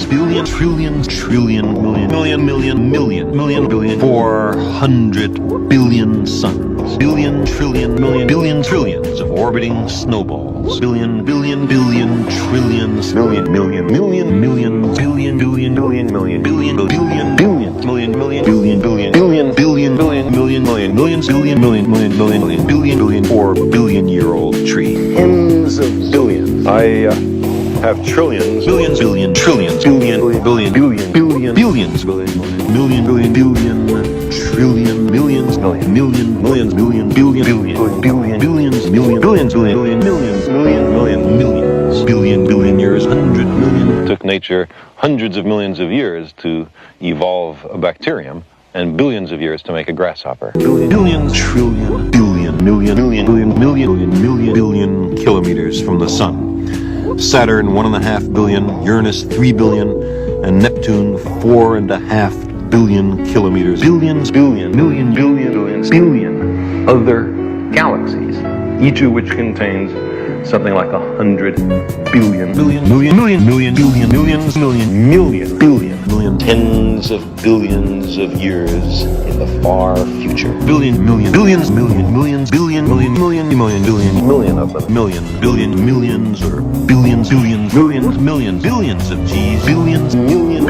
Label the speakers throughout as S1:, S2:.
S1: billion, trillion, trillion, million, billion, 400 billion suns, billion, trillion, billion, trillions of orbiting snowballs, billion, trillions, million, billion, million, million, million, million, million, millions, billions, billion, 4 billion year old tree. Tens of billions. I have trillions, billions, trillions, billions, billions, billion, millions, millions, billion years, 100 million. It took nature hundreds of millions of years to evolve a bacterium, and billions of years to make a grasshopper. Billions, trillion, billion, billion kilometers from the sun. Saturn 1.5 billion, Uranus 3 billion, and Neptune 4.5 billion kilometers. Billions, billion other galaxies, each of which contains something like 100 billion, million, tens of billions of years in the far future. Billions, of them. Millions, or billions, billions of G's, billions, millions,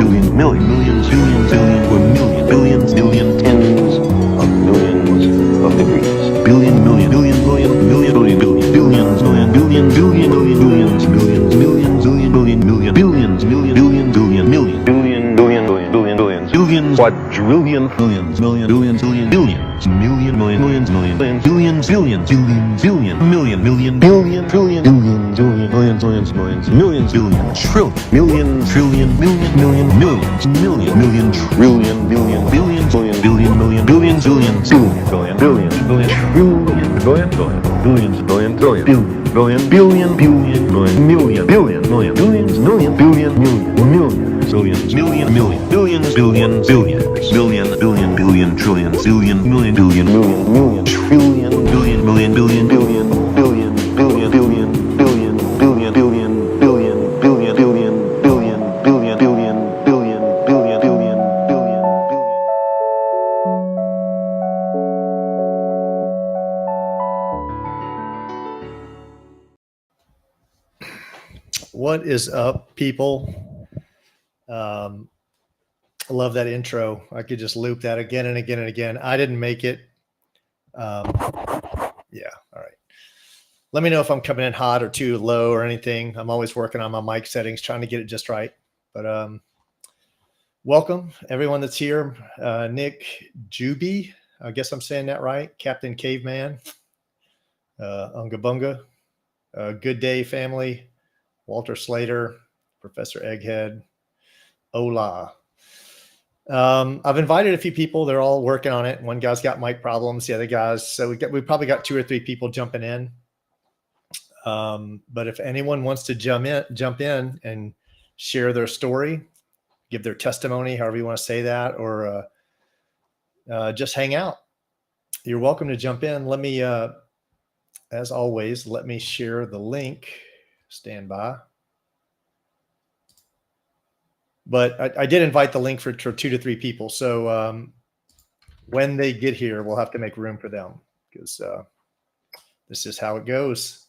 S1: tens of millions of degrees. Billions, quadrillion, billions, millions, billions, millions, billion, trillion,
S2: What is up, people? I love that intro. I could just loop that again and again and again. I didn't make it. Yeah, all right. Let me know if I'm coming in hot or too low or anything. I'm always working on my mic settings, trying to get it just right. But welcome, everyone that's here. Nick Juby, I guess I'm saying that right. Captain Caveman, Unga Bunga, Good Day Family, Walter Slater, Professor Egghead, Ola. I've invited a few people. They're all working on it. One guy's got mic problems. The other guys. So we probably got 2 or 3 people jumping in. But if anyone wants to jump in and share their story, give their testimony, however you want to say that, or just hang out, you're welcome to jump in. Let me, as always, let me share the link. Stand by. But I did invite the link for 2 to 3 people. So when they get here, we'll have to make room for them because this is how it goes.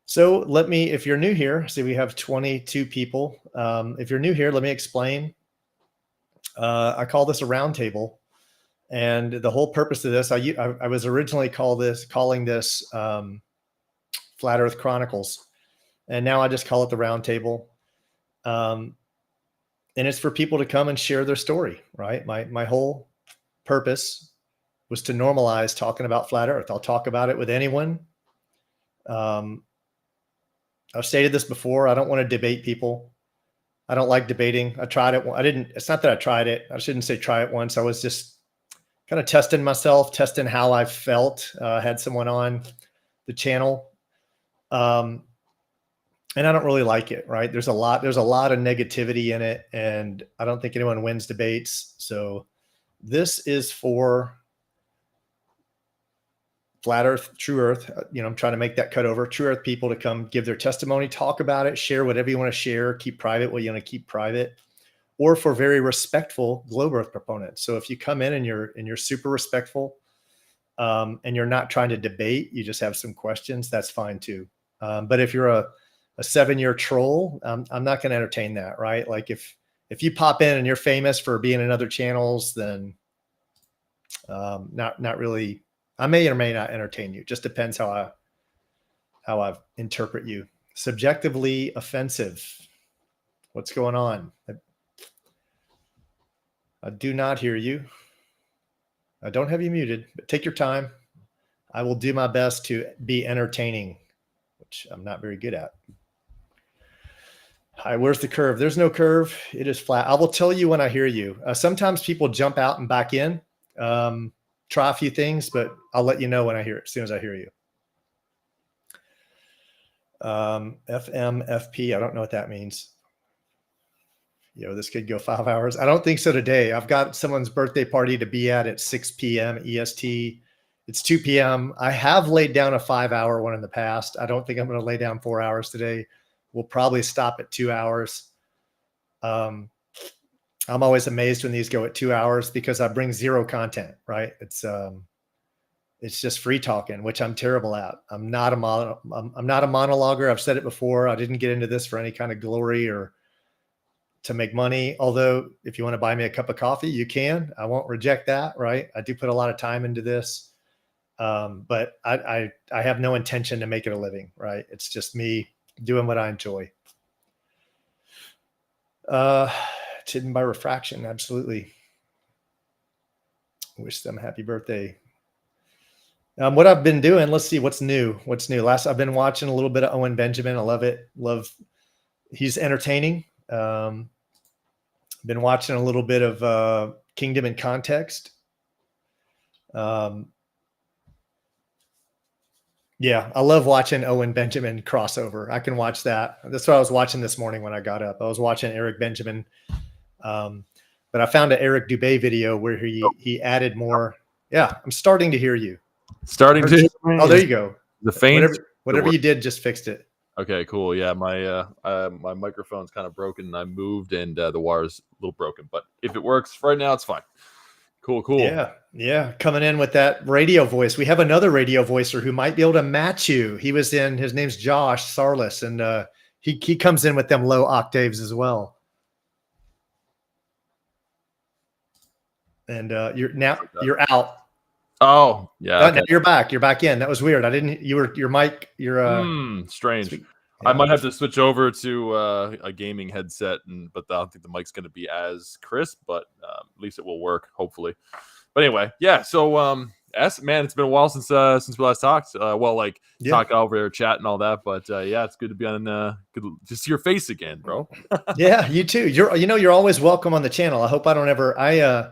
S2: So if you're new here, see we have 22 people. If you're new here, let me explain. I call this a roundtable. And the whole purpose of this, I was originally calling this Flat Earth Chronicles. And now I just call it the roundtable. And it's for people to come and share their story, right? My whole purpose was to normalize talking about Flat Earth. I'll talk about it with anyone. I've stated this before. I don't want to debate people. I don't like debating. I tried it. It's not that I tried it. I shouldn't say try it once. I was just kind of testing myself, testing how I felt. Had someone on the channel. And I don't really like it, right? There's a lot of negativity in it, and I don't think anyone wins debates. So this is for flat earth, true earth, I'm trying to make that cut over, true earth people to come give their testimony, talk about it, share whatever you want to share, keep private what you want to keep private, or for very respectful globe earth proponents. So if you come in and you're super respectful, and you're not trying to debate, you just have some questions, that's fine too. But if you're a 7-year troll, I'm not going to entertain that, right? Like if you pop in and you're famous for being in other channels, then not really. I may or may not entertain you. Just depends how I interpret you. Subjectively offensive. What's going on? I do not hear you. I don't have you muted, but take your time. I will do my best to be entertaining, which I'm not very good at. Hi, where's the curve? There's no curve. It is flat. I will tell you when I hear you. Sometimes people jump out and back in. Try a few things, but I'll let you know when I hear it, as soon as I hear you. FMFP, I don't know what that means. This could go 5 hours. I don't think so today. I've got someone's birthday party to be at 6 p.m. EST. It's 2 p.m. I have laid down a 5-hour one in the past. I don't think I'm going to lay down 4 hours today. We'll probably stop at 2 hours. I'm always amazed when these go at 2 hours because I bring zero content, right? It's just free talking, which I'm terrible at. I'm not a monologuer. I've said it before. I didn't get into this for any kind of glory or to make money. Although if you want to buy me a cup of coffee, you can. I won't reject that, right? I do put a lot of time into this. But I have no intention to make it a living, right? It's just me doing what I enjoy. It's hidden by refraction. Absolutely. Wish them happy birthday. What I've been doing, let's see, what's new. I've been watching a little bit of Owen Benjamin. I love it. He's entertaining. Been watching a little bit of Kingdom in Context. Yeah, I love watching Owen Benjamin crossover. I can watch that. That's what I was watching this morning when I got up. I was watching Eric Benjamin. But I found an Eric Dubé video where he added more. Yeah, I'm starting to hear you.
S3: Starting to.
S2: Oh, there you go.
S3: The faint.
S2: Whatever you did just fixed it.
S3: Okay, cool. Yeah, my microphone's kind of broken. I moved and the wire's a little broken. But if it works right now, it's fine. Cool.
S2: Yeah. Coming in with that radio voice. We have another radio voicer who might be able to match you. His name's Josh Sarlis, and he comes in with them low octaves as well. And you're out.
S3: Oh, yeah. Okay.
S2: No, you're back. You're back in. That was weird. Your mic,
S3: strange.
S2: Yeah.
S3: I might have to switch over to a gaming headset, but I don't think the mic's going to be as crisp, but at least it will work, hopefully. But anyway, yeah. So, man, it's been a while since we last talked. Talk over chat and all that. But yeah, it's good to be on. Good to see your face again, bro.
S2: Yeah, you too. You're always welcome on the channel. I hope I don't ever. I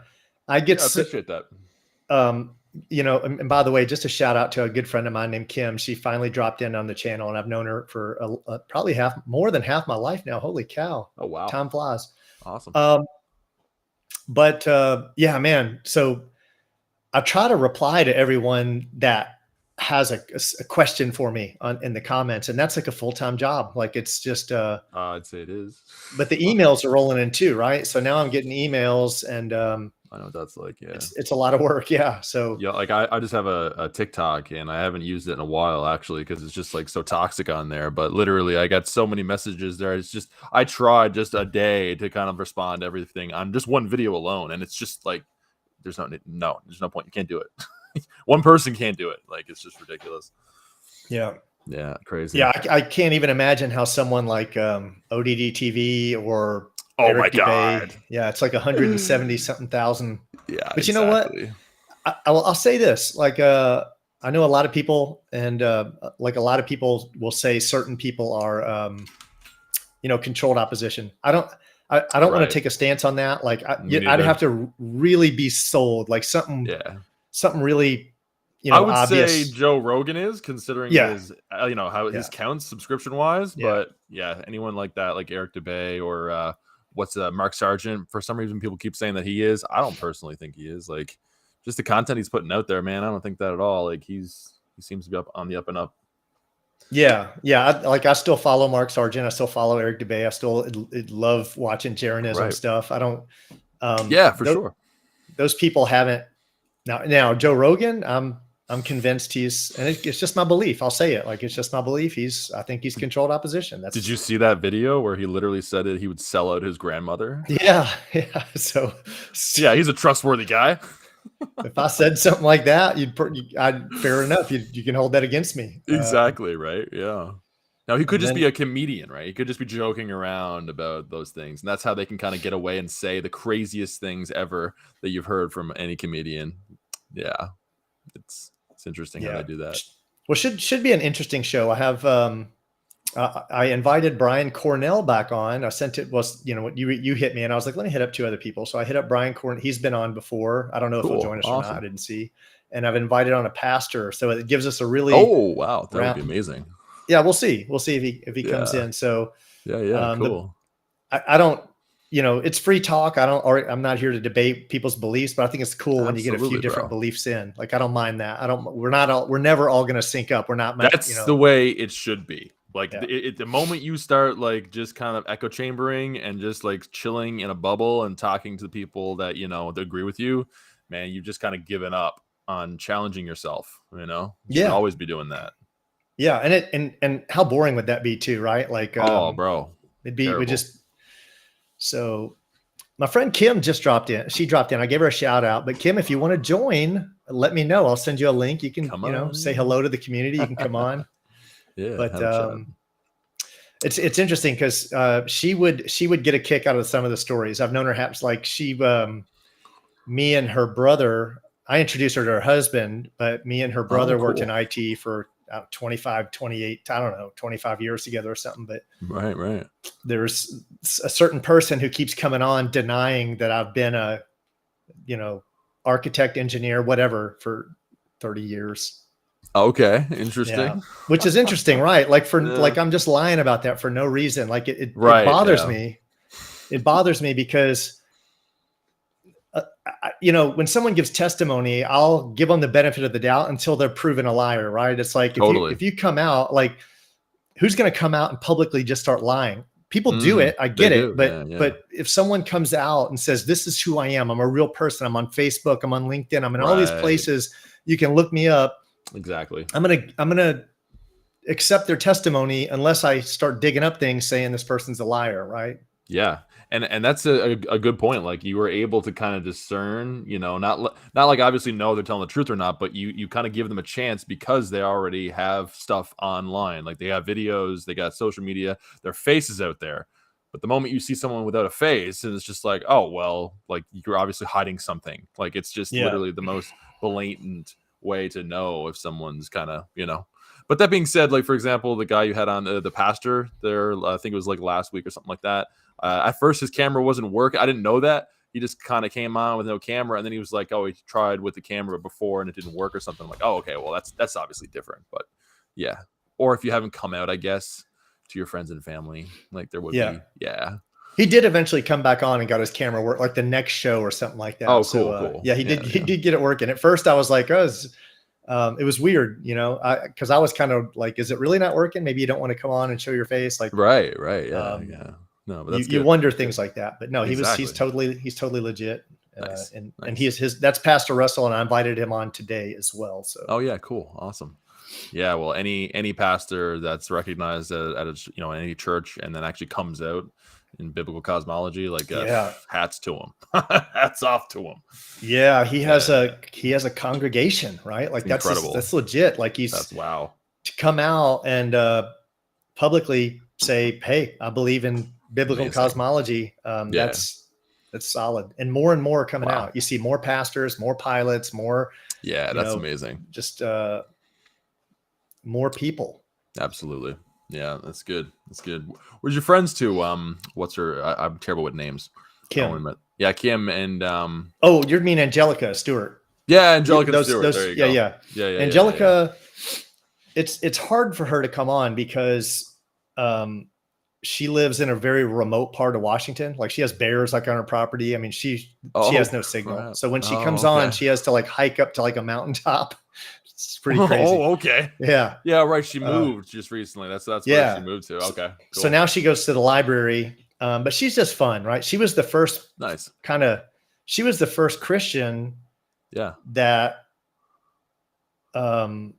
S3: appreciate that.
S2: And by the way, just a shout out to a good friend of mine named Kim. She finally dropped in on the channel, and I've known her for probably more than half my life now. Holy cow.
S3: Oh, wow.
S2: Time flies.
S3: Awesome.
S2: Yeah, man. So I try to reply to everyone that has a question for me in the comments, and that's like a full-time job. Like it's just,
S3: I'd say it is,
S2: but the emails are rolling in too, right? So now I'm getting emails, and,
S3: I know what that's like. Yeah,
S2: it's a lot of work. Yeah. So
S3: yeah, like I just have a TikTok, and I haven't used it in a while actually because it's just like so toxic on there. But literally, I got so many messages there. It's just I tried just a day to kind of respond to everything on just one video alone, and it's just like there's no point. You can't do it. One person can't do it. Like it's just ridiculous.
S2: Yeah.
S3: Yeah, crazy.
S2: Yeah, I can't even imagine how someone like ODD TV or
S3: Oh
S2: Eric
S3: my
S2: Dubé,
S3: God.
S2: Yeah, it's like 170 something thousand.
S3: Yeah,
S2: but exactly. You know what? I'll say this. Like, I know a lot of people, and like a lot of people will say certain people are, controlled opposition. I don't want to take a stance on that. Like, I'd have to really be sold, like something really.
S3: I would
S2: obvious.
S3: say Joe Rogan is, considering his, how his counts subscription wise. But yeah, anyone like that, like Eric Dubé or Mark Sargent. For some reason, people keep saying that he is. I don't personally think he is. Like, just the content he's putting out there, man. I don't think that at all. Like, he's He seems to be up on the up and up.
S2: Yeah. I still follow Mark Sargent. I still follow Eric DeBay. I still love watching Jeranism
S3: Right.
S2: stuff. I don't.
S3: Yeah, for sure.
S2: Those people haven't. Now Joe Rogan, I'm convinced and it's just my belief. I'll say it. Like, it's just my belief. I think he's controlled opposition.
S3: Did you see that video where he literally said that he would sell out his grandmother?
S2: Yeah. So
S3: yeah, he's a trustworthy guy.
S2: If I said something like that, fair enough. You can hold that against me.
S3: Exactly. Right. Yeah. Now, he could just be a comedian, right? He could just be joking around about those things. And that's how they can kind of get away and say the craziest things ever that you've heard from any comedian. Yeah. It's interesting how they do that.
S2: Well, should be an interesting show. I have I invited Brian Cornell back on. I sent it you hit me and I was like, let me hit up 2 other people. So I hit up Brian Cornell. He's been on before. I don't know if he'll join us or not. I didn't see. And I've invited on a pastor. So it gives us a really
S3: wow. That would be amazing.
S2: Yeah, we'll see. We'll see if he comes in. So
S3: cool.
S2: I don't, it's free talk. I'm not here to debate people's beliefs, but I think it's cool when you get a few different beliefs in. Like, I don't mind that. We're never all going to sync up. We're not.
S3: That's the way it should be. Like, the moment you start like just kind of echo chambering and just like chilling in a bubble and talking to the people that that agree with you, man, you've just kind of given up on challenging yourself. You should always be doing that.
S2: Yeah, and how boring would that be too, right? Like,
S3: bro,
S2: so my friend Kim just dropped in. She dropped in. I gave her a shout out. But Kim, if you want to join, let me know. I'll send you a link. You can say hello to the community. You can come on. But it's interesting because she would get a kick out of some of the stories. I've known her me and her brother. I introduced her to her husband, but me and her brother worked in IT for 25 years together or something. But
S3: right
S2: there's a certain person who keeps coming on denying that I've been a architect, engineer, whatever for 30 years.
S3: Okay, interesting.
S2: Which is interesting, right? Like like I'm just lying about that for no reason. Like it bothers me. It bothers me because when someone gives testimony, I'll give them the benefit of the doubt until they're proven a liar, right? It's like, if you come out, like, who's going to come out and publicly just start lying? People do it. I get it. But if someone comes out and says, this is who I am, I'm a real person. I'm on Facebook. I'm on LinkedIn. I'm in all these places. You can look me up.
S3: Exactly.
S2: I'm going to accept their testimony unless I start digging up things saying this person's a liar. Right.
S3: Yeah. And that's a good point. Like, you were able to kind of discern, not like obviously know they're telling the truth or not, but you kind of give them a chance because they already have stuff online. Like, they have videos, they got social media, their face is out there. But the moment you see someone without a face, and it's just like, oh, well, like, you're obviously hiding something. Like, it's just literally the most blatant way to know if someone's kind of, But that being said, like, for example, the guy you had on the pastor there, I think it was like last week or something like that. At first, his camera wasn't working. I didn't know that. He just kind of came on with no camera, and then he was like, "Oh, he tried with the camera before and it didn't work or something." I'm like, "Oh, okay, well, that's obviously different." But yeah, or if you haven't come out, I guess, to your friends and family, like there would be. Yeah.
S2: He did eventually come back on and got his camera work, like the next show or something like that.
S3: Oh, cool.
S2: Yeah, he did. He did get it working. At first, I was like, "Oh." It was weird, because I was kind of like, is it really not working? Maybe you don't want to come on and show your face. Like,
S3: right. Yeah. No, but that's
S2: you wonder things like that, but no, he's totally legit.
S3: Nice.
S2: And that's Pastor Russell. And I invited him on today as well. So,
S3: oh yeah, cool. Awesome. Yeah. Well, any pastor that's recognized at any church and then actually comes out in biblical cosmology, like hats to him. Hats off to him.
S2: Yeah, he has a congregation, right? Like, that's incredible. That's legit. Like,
S3: that's wow.
S2: To come out and publicly say, "Hey, I believe in biblical cosmology." That's solid. And more are coming out. You see more pastors, more pilots, more.
S3: Yeah, that's amazing.
S2: Just more people.
S3: Absolutely. Yeah, that's good. That's good. Where's your friends too? What's her? I'm terrible with names.
S2: Kim.
S3: Yeah, Kim and
S2: Oh, you mean Angelica Stewart?
S3: Yeah, Angelica Stewart. There you go.
S2: Yeah. Angelica. It's hard for her to come on because she lives in a very remote part of Washington. Like, she has bears like on her property. I mean, she has no signal. Crap. So when she comes on, she has to like hike up to like a mountaintop It's pretty crazy.
S3: Oh, okay.
S2: Yeah.
S3: Yeah, right. She moved just recently. That's where
S2: Yeah.
S3: she moved to. Okay. Cool.
S2: So now she goes to the library, but she's just fun, right? She was the first
S3: Nice.
S2: she was the first Christian
S3: Yeah.
S2: that that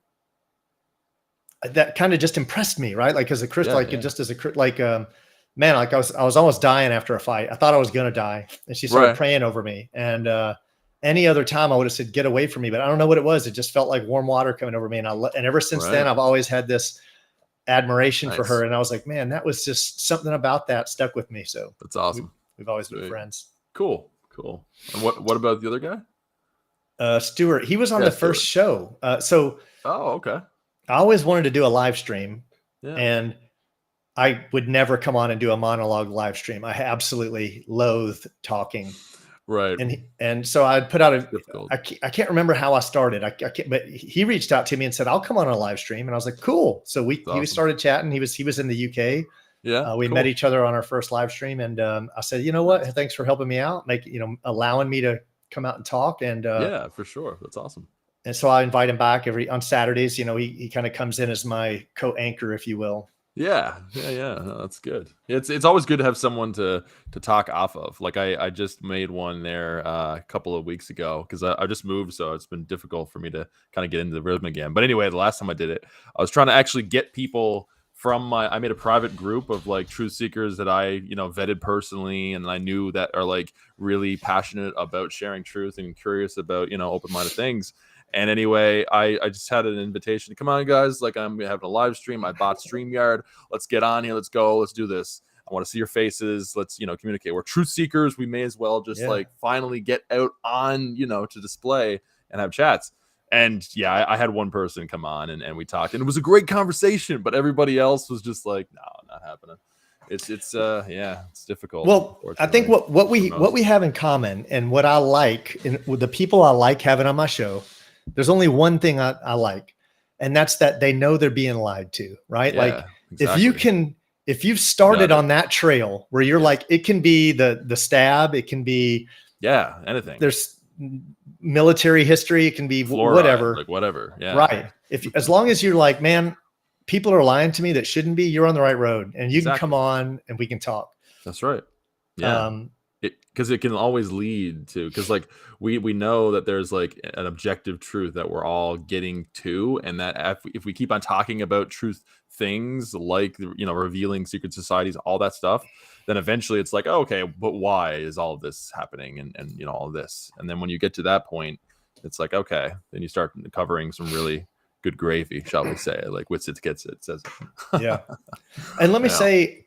S2: kind of just impressed me, right? Like as a Christian, just as a like man, like I was almost dying after a fight. I thought I was gonna die, and she started praying over me. And any other time, I would have said, "Get away from me." But I don't know what it was. It just felt like warm water coming over me. And ever since then, I've always had this admiration for her. And I was like, man, that was just something about that stuck with me. So
S3: that's awesome.
S2: We've always been friends.
S3: Cool. And what about the other guy?
S2: Stuart. He was on the first show. Oh,
S3: okay.
S2: I always wanted to do a live stream,
S3: yeah. And
S2: I would never come on and do a monologue live stream. I absolutely loathe talking.
S3: Right.
S2: And so I'd put out I can't remember how I started. I can't, but he reached out to me and said, I'll come on a live stream. And I was like, cool. So we started chatting. He was in the UK.
S3: Yeah.
S2: We met each other on our first live stream. And I said, you know what? Thanks for helping me out. Allowing me to come out and talk. And
S3: yeah, for sure. That's awesome.
S2: And so I invite him back on Saturdays. He kind of comes in as my co-anchor, if you will.
S3: Yeah. No, that's good. It's always good to have someone to talk off of. Like I just made one there a couple of weeks ago because I just moved, so it's been difficult for me to kind of get into the rhythm again. But anyway, the last time I did it, I was trying to actually get people from I made a private group of like truth seekers that I vetted personally, and I knew that are like really passionate about sharing truth and curious about open-minded things. And anyway, I just had an invitation. Come on, guys. Like, I'm having a live stream. I bought StreamYard. Let's get on here. Let's go. Let's do this. I want to see your faces. Let's, communicate. We're truth seekers. We may as well just like finally get out on, to display and have chats. And yeah, I had one person come on and we talked, and it was a great conversation, but everybody else was just like, no, not happening. It's difficult.
S2: Well, I think what we have in common, and what I like, and with the people I like having on my show, there's only one thing I like, and that's that they know they're being lied to, right?
S3: Yeah,
S2: like
S3: exactly.
S2: if you've started on that trail where you're like, it can be the stab, it can be
S3: anything.
S2: There's military history, it can be
S3: Fluoride,
S2: whatever,
S3: like whatever. Yeah,
S2: right. As long as you're like, man, people are lying to me that shouldn't be, you're on the right road, and you can come on and we can talk.
S3: That's right. Yeah. Because it can always lead to, because like we know that there's like an objective truth that we're all getting to, and that if we keep on talking about truth things like revealing secret societies, all that stuff, then eventually it's like, oh, okay, but why is all of this happening, and all of this, and then when you get to that point, it's like, okay, then you start covering some really good gravy, shall we say, like wits it gets it says.
S2: Yeah. And let me say,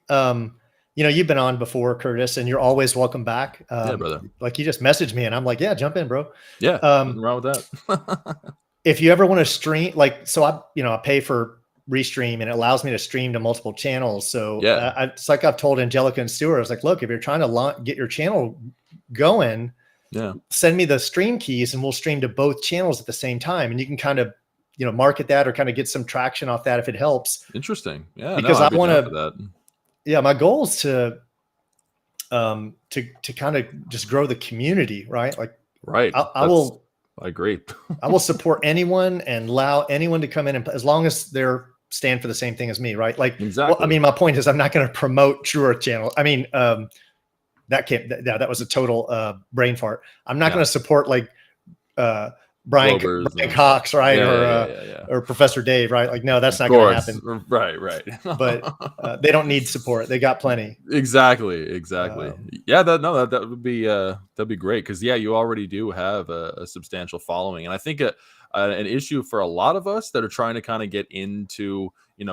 S2: you've been on before, Curtis, and you're always welcome back.
S3: Yeah, brother.
S2: Like you just messaged me and I'm like, yeah, jump in, bro.
S3: Yeah. Nothing wrong with that.
S2: If you ever want to stream, so I pay for Restream, and it allows me to stream to multiple channels. So it's like I've told Angelica and Stuart, I was like, look, if you're trying to get your channel going, send me the stream keys and we'll stream to both channels at the same time. And you can kind of, market that or kind of get some traction off that if it helps.
S3: Interesting. Yeah.
S2: Because I want to, my goal is to kind of just grow the community, right? Like,
S3: right. I agree.
S2: I will support anyone and allow anyone to come in, and as long as they're stand for the same thing as me, right? Like,
S3: exactly.
S2: Well, I mean, my point is, I'm not going to promote Truer Channel. I mean, that was a total brain fart. I'm not going to support like Brian Cox, right? Or Professor Dave, right? Like, no, that's not going to happen.
S3: Right.
S2: But they don't need support. They got plenty.
S3: Exactly. That would be that'd be great, because you already do have a substantial following, and I think an issue for a lot of us that are trying to kind of get into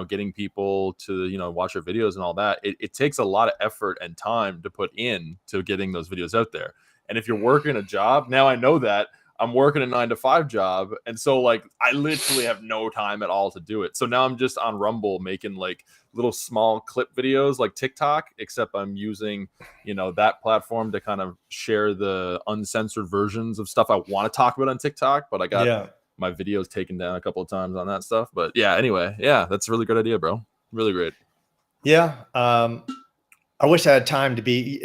S3: getting people to watch our videos and all that. It takes a lot of effort and time to put in to getting those videos out there. And if you're working a job, now I know that I'm working a 9-to-5 job, and so like I literally have no time at all to do it. So now I'm just on Rumble making like little small clip videos like TikTok, except I'm using that platform to kind of share the uncensored versions of stuff I want to talk about on TikTok, but I got my videos taken down a couple of times on that stuff. But anyway, that's a really good idea, bro. Really great.
S2: Yeah. I wish I had time to be.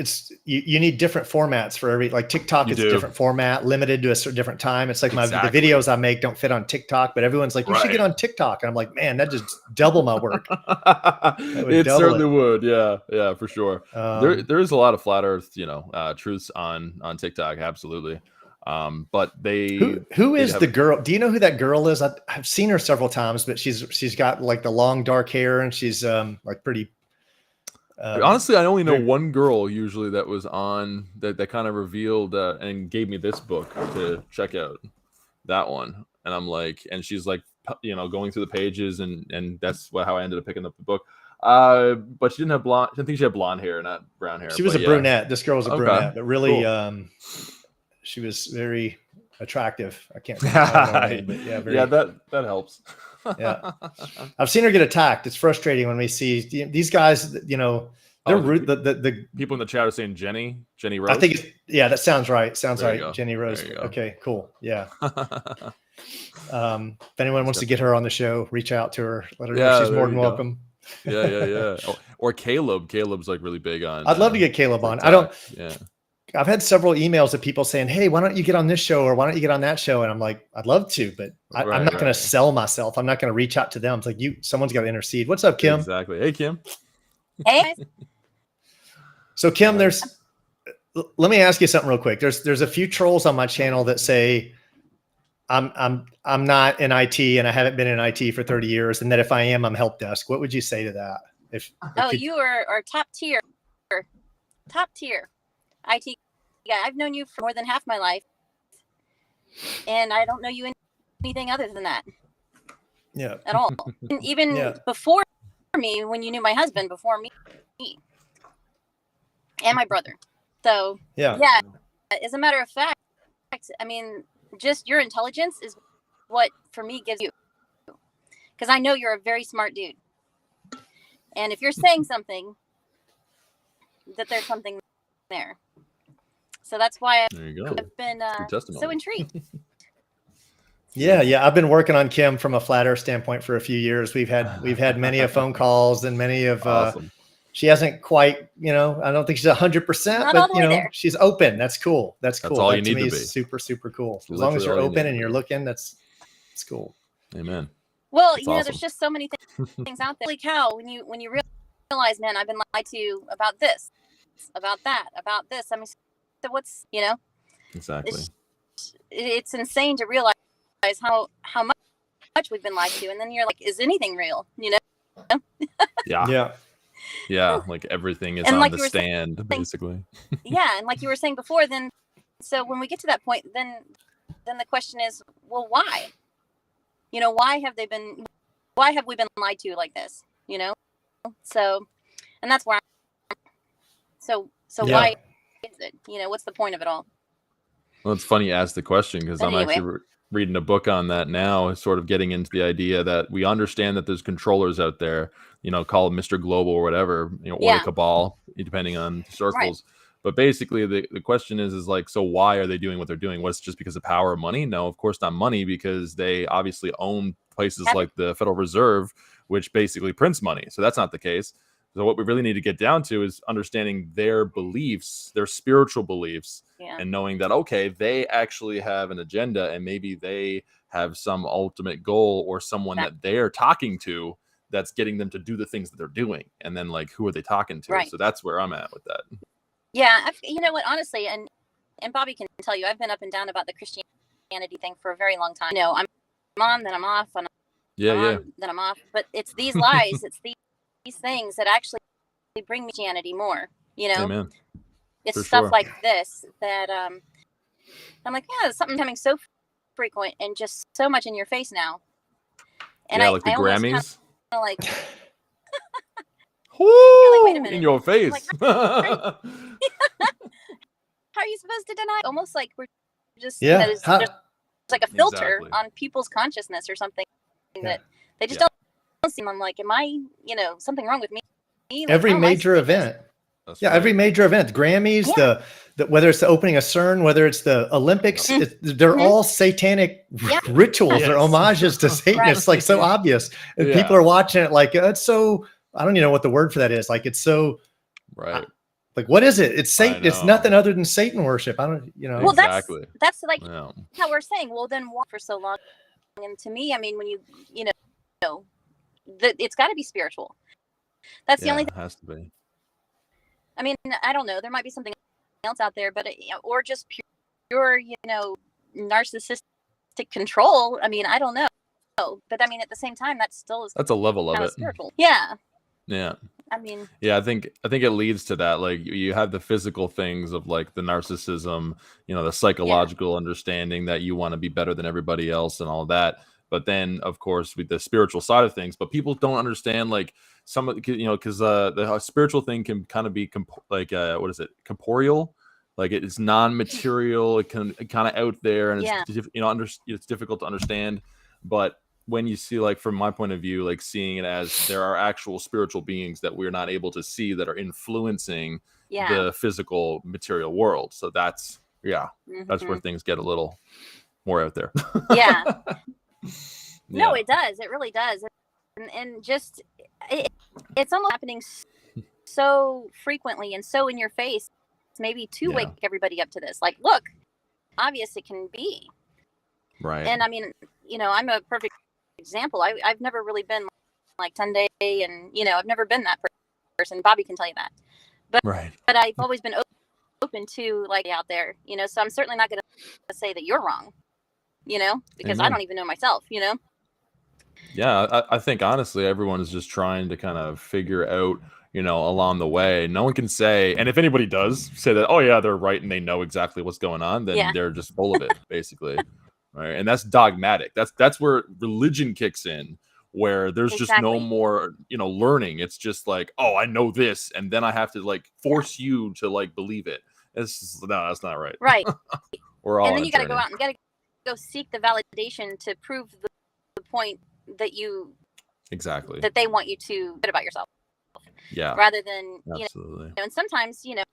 S2: You need different formats for every, like TikTok is a different format, limited to a certain different time. It's like the videos I make don't fit on TikTok, but everyone's like, you should get on TikTok, and I'm like, man, that just double my work.
S3: It certainly would. Yeah, for sure. There is a lot of flat Earth, truths on TikTok, absolutely. But
S2: who is the girl? Do you know who that girl is? I've seen her several times, but she's got like the long dark hair, and she's like pretty.
S3: Honestly, I only know one girl usually that was on that kind of revealed and gave me this book to check out, that one. And I'm like, and she's like, going through the pages, and that's how I ended up picking up the book. But she didn't have blonde. I think she had blonde hair, not brown hair.
S2: She was a brunette. This girl was a brunette, but really, she was very attractive. I can't remember her name, but yeah,
S3: that helps.
S2: Yeah, I've seen her get attacked. It's frustrating when we see these guys. They're rude. The
S3: people in the chat are saying Jenny Rose.
S2: I think that sounds right. Sounds right. Jenny Rose.
S3: Go.
S2: Okay, cool. Yeah. If anyone wants to get her on the show, reach out to her. Let her know she's more than welcome.
S3: Yeah. Or Caleb. Caleb's like really big on.
S2: I'd love to get Caleb on. I've had several emails of people saying, hey, why don't you get on this show, or why don't you get on that show? And I'm like, I'd love to, but I'm not going to sell myself. I'm not going to reach out to them. It's like, someone's got to intercede. What's up, Kim?
S3: Exactly. Hey, Kim.
S4: Hey.
S2: So Kim, let me ask you something real quick. There's a few trolls on my channel that say I'm not in IT and I haven't been in IT for 30 years. And that if I am, I'm help desk. What would you say to that?
S4: You are top tier IT guy. I've known you for more than half my life, and I don't know you anything other than that.
S2: Yeah.
S4: At all. And even before me, when you knew my husband before me and my brother. So yeah. As a matter of fact, I mean, just your intelligence is what for me gives you, because I know you're a very smart dude. And if you're saying something, that there's something there. So that's why I've been so intrigued.
S2: Yeah. I've been working on Kim from a flat Earth standpoint for a few years. We've had many phone calls and many of. Awesome. She hasn't quite, I don't think she's 100%, but she's open. That's cool. That's cool.
S3: That's all
S2: that
S3: you need to be.
S2: Super, super cool. As long as you're open and you're looking, it's cool.
S3: Amen.
S4: Well, awesome. There's just so many things out there. Holy cow! When you realize, man, I've been lied to about this, about that, about this. I mean, so what's
S3: Exactly.
S4: It's insane to realize how much we've been lied to, and then you're like, is anything real?
S3: Yeah, like everything is on the stand, basically.
S4: Yeah, and like you were saying before, then so when we get to that point, then the question is, well, why? Why have we been lied to like this? So, and that's where why is it? What's the point of it all?
S3: Well, it's funny you ask the question, because I'm actually reading a book on that now, sort of getting into the idea that we understand that there's controllers out there, call it Mr. Global or whatever, or the cabal, depending on circles. Right. But basically the question is like, so why are they doing what they're doing? What's just because of power or money? No, of course not money, because they obviously own places like the Federal Reserve, which basically prints money. So that's not the case. So what we really need to get down to is understanding their beliefs, their spiritual beliefs, and knowing that, okay, they actually have an agenda, and maybe they have some ultimate goal or someone that they're talking to that's getting them to do the things that they're doing. And then, like, who are they talking to? Right. So that's where I'm at with that.
S4: Yeah. You know what, honestly, and Bobby can tell you, I've been up and down about the Christianity thing for a very long time. I'm on, then I'm off, and then I'm off. But it's these lies, it's these things that actually bring me Christianity more,
S3: Amen.
S4: It's for stuff like this that I'm like, yeah, something coming so frequent and just so much in your face now. And
S3: like the Grammys.
S4: Like,
S3: wait a minute. In your face.
S4: Like, how are you supposed to deny? Almost like we're just there's like a filter on people's consciousness or something that they just don't seem. I'm like, am I, something wrong with me? Like,
S2: every major event. Every major event, Grammys, the whether it's the opening of CERN, whether it's the Olympics, they're all satanic rituals. They're homages to Satan. Right. It's like so obvious, and people are watching it like it's so. I don't even know what the word for that is. Like it's so
S3: Right.
S2: Like, what is it? It's Satan. It's nothing other than Satan worship. I don't,
S4: Well,
S3: exactly.
S4: that's like how we're saying. Well, then why for so long? And to me, I mean, when you know, it's got to be spiritual. That's the only thing.
S3: It has to be.
S4: I mean, I don't know. There might be something else out there, but or just pure, narcissistic control. I mean, I don't know. But I mean, at the same time, that's
S3: a level of it.
S4: Spiritual. Yeah.
S3: Yeah.
S4: I mean,
S3: I think it leads to that. Like you have the physical things of like the narcissism, the psychological understanding that you want to be better than everybody else and all that. But then, of course, with the spiritual side of things, but people don't understand like some of because the spiritual thing can kind of be what is it, corporeal? Like it's non-material. It can kind of out there, and it's difficult to understand. But when you see, like from my point of view, like seeing it as there are actual spiritual beings that we're not able to see that are influencing the physical material world. So that's that's where things get a little more out there.
S4: No, it does. It really does. And just it's almost happening so frequently and so in your face, maybe to wake everybody up to this. Like, look, obvious it can be.
S3: Right.
S4: And I mean, I'm a perfect example. I've never really been like Sunday, and I've never been that person. Bobby can tell you that. But I've always been open to like out there, so I'm certainly not going to say that you're wrong, because I don't even know myself,
S3: Yeah, I think honestly, everyone is just trying to kind of figure out, along the way. No one can say, and if anybody does say that, oh yeah, they're right and they know exactly what's going on, then they're just full of it, basically. Right. And that's dogmatic. That's where religion kicks in, where there's just no more, learning. It's just like, oh, I know this, and then I have to like force you to like believe it. That's not right.
S4: Right.
S3: We're all
S4: and then you got to go out and go seek the validation to prove the point that that they want you to get about yourself.
S3: Yeah.
S4: Rather than
S3: absolutely.
S4: And sometimes I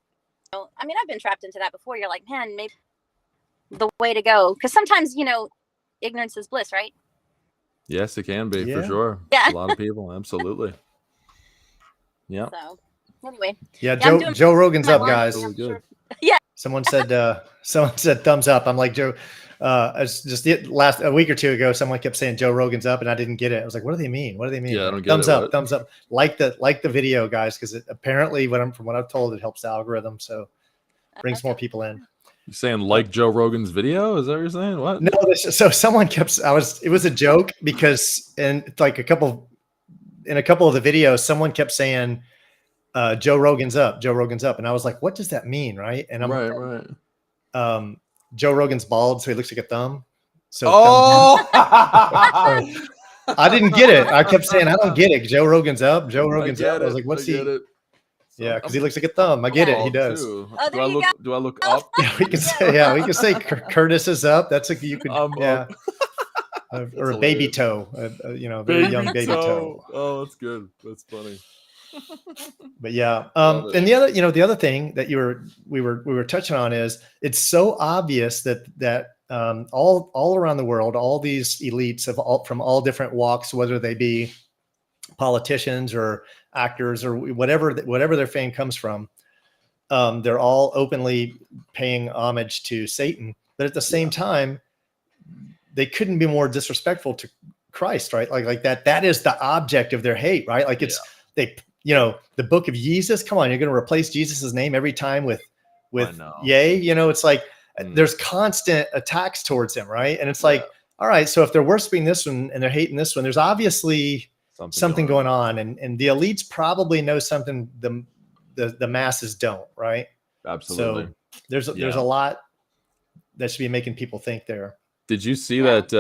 S4: mean, I've been trapped into that before. You're like, man, maybe the way to go, because sometimes ignorance is bliss, right?
S3: Yes, it can be for sure. A lot of people, absolutely. Yeah.
S4: So anyway,
S2: Joe Rogan's up, guys.
S3: Really good.
S4: Yeah.
S2: Someone said thumbs up. I'm like, Joe. Just a week or two ago, someone kept saying Joe Rogan's up, and I didn't get it. I was like, what do they mean? What do they mean?
S3: Yeah, I don't get
S2: thumbs
S3: it.
S2: Up, thumbs up. Like the video, guys, because it apparently, from what I've told, it helps the algorithm, so brings more people in.
S3: You saying like Joe Rogan's video? Is that what you're saying? What?
S2: No, so someone kept. It was a joke because in a couple of the videos, someone kept saying Joe Rogan's up, and I was like, what does that mean, right? And I'm
S3: right.
S2: Joe Rogan's bald, so he looks like a thumb. So
S3: I
S2: didn't get it. I kept saying, I don't get it. Joe Rogan's up. Joe Rogan's up. I was like, what's he? Yeah, because he looks like a thumb. I get it. He does.
S3: Do I look up?
S2: Yeah, we can say Curtis is up. That's you could
S3: up.
S2: or a baby toe. Very young baby toe.
S3: Oh, that's good. That's funny.
S2: But yeah, and the other thing that we were touching on is it's so obvious that all around the world, all these elites from all different walks, whether they be politicians or actors or whatever their fame comes from, they're all openly paying homage to Satan. But at the same time, they couldn't be more disrespectful to Christ, right? Like that is the object of their hate, right? Like the book of Jesus. Come on, you're going to replace Jesus's name every time with yay. It's like there's constant attacks towards him, right? And it's like, all right, so if they're worshiping this one and they're hating this one, there's obviously something going on, and the elites probably know something the masses don't, right?
S3: Absolutely.
S2: So there's a lot that should be making people think there.
S3: Did you see that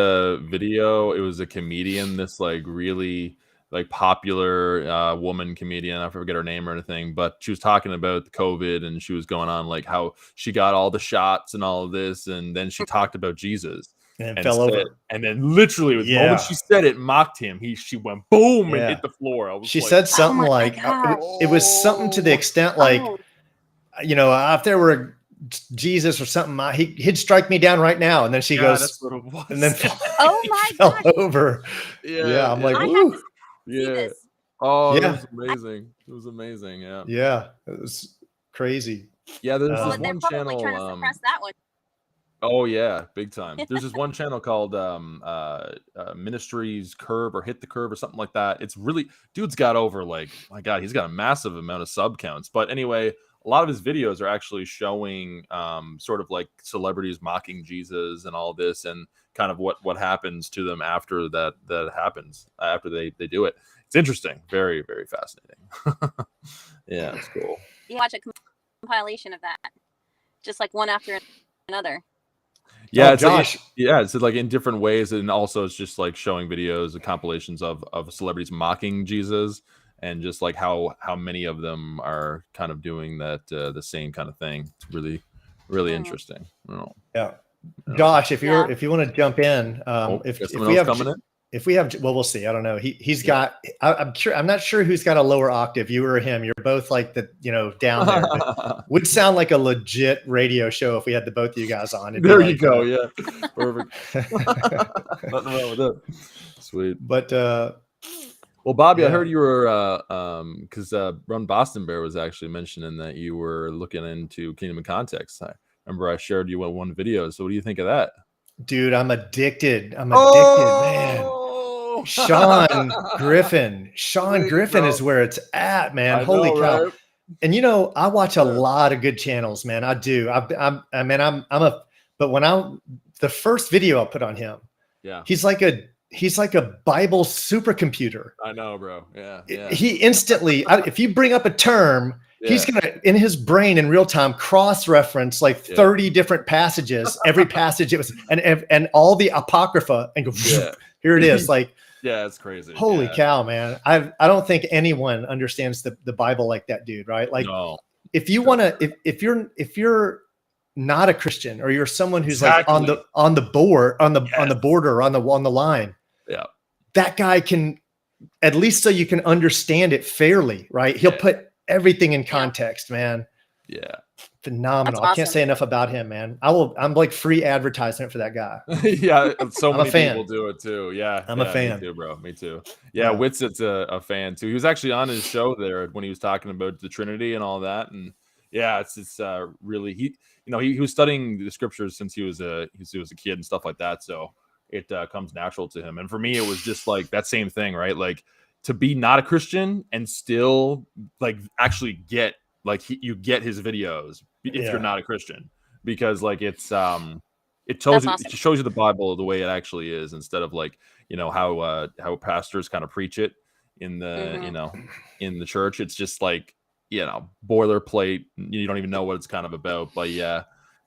S3: video? It was a comedian, this like really like popular woman comedian. I forget her name or anything, but she was talking about the COVID, and she was going on like how she got all the shots and all of this, and then she talked about Jesus
S2: and fell over,
S3: and then literally the moment she said it, mocked him. She went boom and hit the floor.
S2: She said something like it was something to the extent like if there were Jesus or something, he'd strike me down right now. And then she goes,
S3: that's what it was.
S2: And then
S4: fell
S2: over. Yeah, I'm like,
S3: yeah. Oh, that was amazing. It was amazing. Yeah.
S2: Yeah, it was crazy.
S3: Yeah, there's
S4: Well,
S3: this
S4: they're
S3: one
S4: probably
S3: channel.
S4: trying to suppress that one.
S3: Oh yeah, big time. There's this one channel called Ministries Curve or Hit the Curve or something like that. It's really, dude's got over like, my God, he's got a massive amount of sub counts. But anyway, a lot of his videos are actually showing sort of like celebrities mocking Jesus and all this, and kind of what happens to them after that happens, after they do it. It's interesting, very very fascinating. Yeah, it's cool.
S4: You watch a compilation of that, just like one after another.
S3: Yeah,
S2: Oh,
S3: it's
S2: Josh.
S3: it's like in different ways, and also it's just like showing videos and compilations of celebrities mocking Jesus, and just like how many of them are kind of doing that the same kind of thing. It's really interesting.
S2: Yeah, Josh, if you want to jump in, if we have
S3: coming in.
S2: If we have, well, we'll see. I don't know. He's got. I'm not sure who's got a lower octave. You or him. You're both like down there. But would sound like a legit radio show if we had the both of you guys on.
S3: There you go. Yeah, perfect. Nothing wrong with it. Sweet.
S2: But
S3: well, Bobby, I heard you were because Run Boston Bear was actually mentioning that you were looking into Kingdom of Context. I remember I shared you one video. So what do you think of that?
S2: Dude, I'm addicted. Man. Sean Griffin. Griffin is where it's at, man. Holy cow. Right? And I watch a lot of good channels, man. I do. But when the first video I put on him, he's like a Bible supercomputer.
S3: I know, bro. Yeah.
S2: He instantly, if you bring up a term, he's going to, in his brain in real time, cross-reference like 30 different passages, every passage it was, and all the Apocrypha, and go, here it is. Like,
S3: yeah, it's crazy.
S2: Holy cow, man. I don't think anyone understands the Bible like that dude, right? Like, if you want to, if you're not a Christian, or you're someone who's like on the border, on the line, that guy can, at least so you can understand it fairly, right? He'll put everything in context, man.
S3: Yeah.
S2: Phenomenal. Awesome. I can't say enough about him, man. I'm like free advertisement for that guy.
S3: Yeah, so many people do it too. Yeah,
S2: I'm a fan.
S3: Me too, bro. Me too. Yeah, Witset's a fan too. He was actually on his show there when he was talking about the Trinity and all that. And yeah, it's really he was studying the scriptures since he was a kid and stuff like that. So it comes natural to him. And for me, it was just like that same thing, right? Like to be not a Christian and still like actually get like you get his videos if you're not a Christian, because like it shows you the Bible the way it actually is, instead of like how pastors kind of preach it in the in the church. It's just like boilerplate. You don't even know what it's kind of about, but it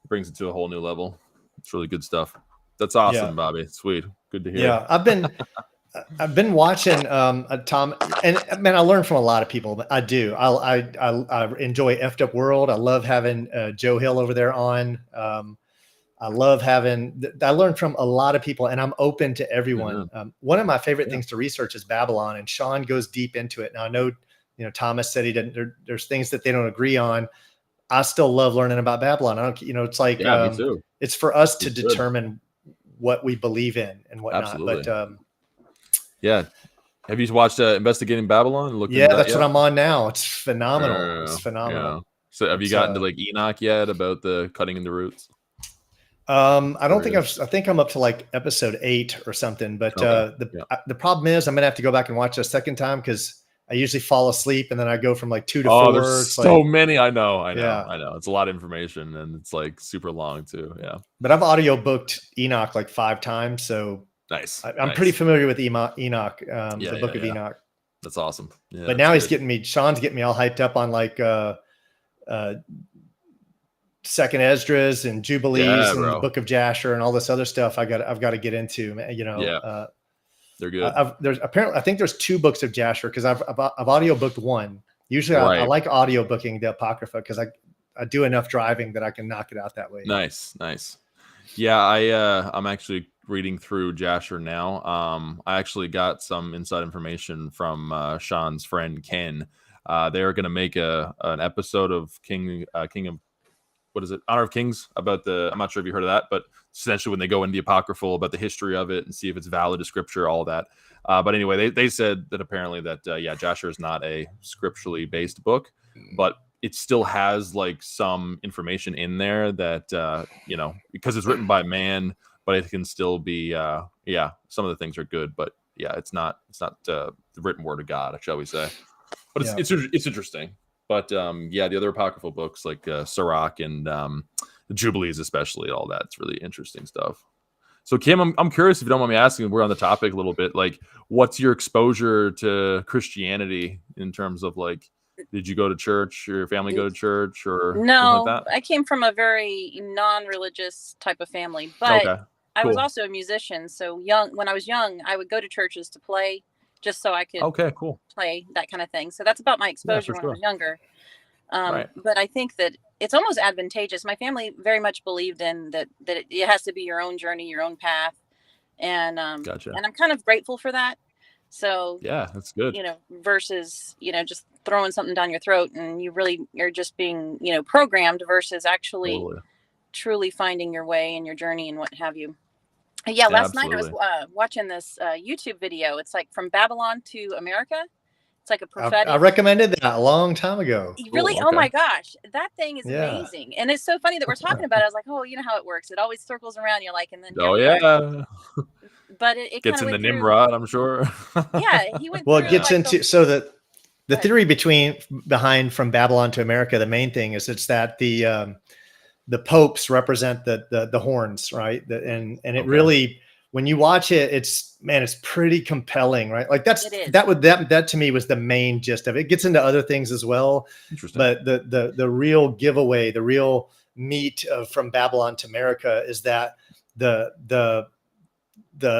S3: brings it to a whole new level. It's really good stuff. That's awesome, Bobby. Sweet, good to hear.
S2: Yeah, I've been watching Tom, and man, I learn from a lot of people. But I do. I enjoy Effed Up World. I love having Joe Hill over there on. I love having. I learn from a lot of people, and I'm open to everyone. One of my favorite things to research is Babylon, and Sean goes deep into it. Now I know, Thomas said he didn't. There's things that they don't agree on. I still love learning about Babylon. I don't. It's like
S3: me too.
S2: It's for us to determine what we believe in and whatnot.
S3: Absolutely.
S2: But
S3: yeah. Have you watched Investigating Babylon?
S2: That's what I'm on now. It's phenomenal. It's phenomenal.
S3: Yeah. So have you gotten to like Enoch yet about the cutting in the roots?
S2: I don't think I think I'm up to like episode 8 or something, but the problem is I'm going to have to go back and watch it a second time, because I usually fall asleep and then I go from like 2 to 4.
S3: There's so many. I know. It's a lot of information, and it's like super long too. Yeah.
S2: But I've audio booked Enoch like 5 times. So
S3: nice.
S2: I'm pretty familiar with Enoch, the book of Enoch.
S3: That's awesome. Yeah,
S2: but now Sean's getting me all hyped up on like Second Esdras and Jubilees and the Book of Jasher and all this other stuff. I've got to get into,
S3: they're good.
S2: I think there's 2 books of Jasher, because I've audio booked 1. Usually I like audio booking the Apocrypha, because I do enough driving that I can knock it out that way.
S3: Nice. Yeah, I'm actually reading through Jasher now. I actually got some inside information from Sean's friend Ken. They're going to make an episode of King of what is it, Honor of Kings, about I'm not sure if you heard of that, but essentially when they go into the Apocryphal about the history of it and see if it's valid to scripture, all that. But anyway, they said that apparently that, Jasher is not a scripturally based book, but it still has like some information in there that, because it's written by man, but it can still be, some of the things are good, but it's not the written word of God, shall we say. But it's interesting. But the other apocryphal books like Sirach and the Jubilees, especially, all that, it's really interesting stuff. So Kim, I'm curious, if you don't mind me asking, we're on the topic a little bit. Like, what's your exposure to Christianity in terms of like, did you go to church, or your family go to church, or
S4: no?
S3: like that?
S4: I came from a very non-religious type of family, but
S3: Okay,
S4: I was
S3: cool.
S4: also a musician. So when I was young, I would go to churches to play, just so I could
S3: Cool.
S4: play, that kind of thing. So that's about my exposure when I was younger.
S3: Right.
S4: But I think that it's almost advantageous. My family very much believed in that it has to be your own journey, your own path. And
S3: Gotcha.
S4: and I'm kind of grateful for that. So
S3: yeah, that's good.
S4: Versus, just throwing something down your throat and you're just being, programmed, versus actually truly finding your way and your journey and what have you. Yeah, last night I was watching this YouTube video. It's like From Babylon to America. It's like a prophetic.
S2: I recommended that a long time ago.
S4: Really?
S3: Cool,
S4: Oh
S3: okay.
S4: my gosh, that thing is amazing. And it's so funny that we're talking about it. I was like, oh, you know how it works. It always circles around. You're like, and then but it
S3: gets in the
S4: through.
S3: Nimrod, I'm sure.
S4: Yeah, he went.
S2: Well,
S4: through,
S2: it gets
S4: like,
S2: into so that the theory behind From Babylon to America. The main thing is it's that the popes represent the horns, right? And it really, when you watch it, it's pretty compelling, right? Like that to me was the main gist of it. It gets into other things as well, but the real giveaway, the real meat of From Babylon to America is that the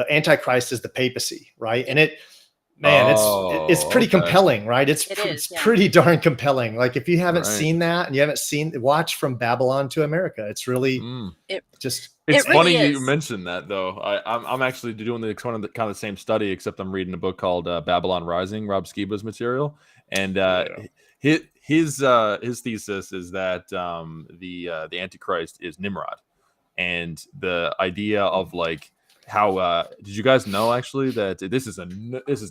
S2: Antichrist is the papacy, right? And it's pretty compelling, right? It's pretty darn compelling. Like, if you haven't seen that and you haven't watch From Babylon to America, it's really
S3: it's funny you mentioned that, though. I'm actually doing the kind of the same study, except I'm reading a book called Babylon Rising, Rob Skiba's material, and his thesis is that the Antichrist is Nimrod, and the idea of like how did you guys know actually that this is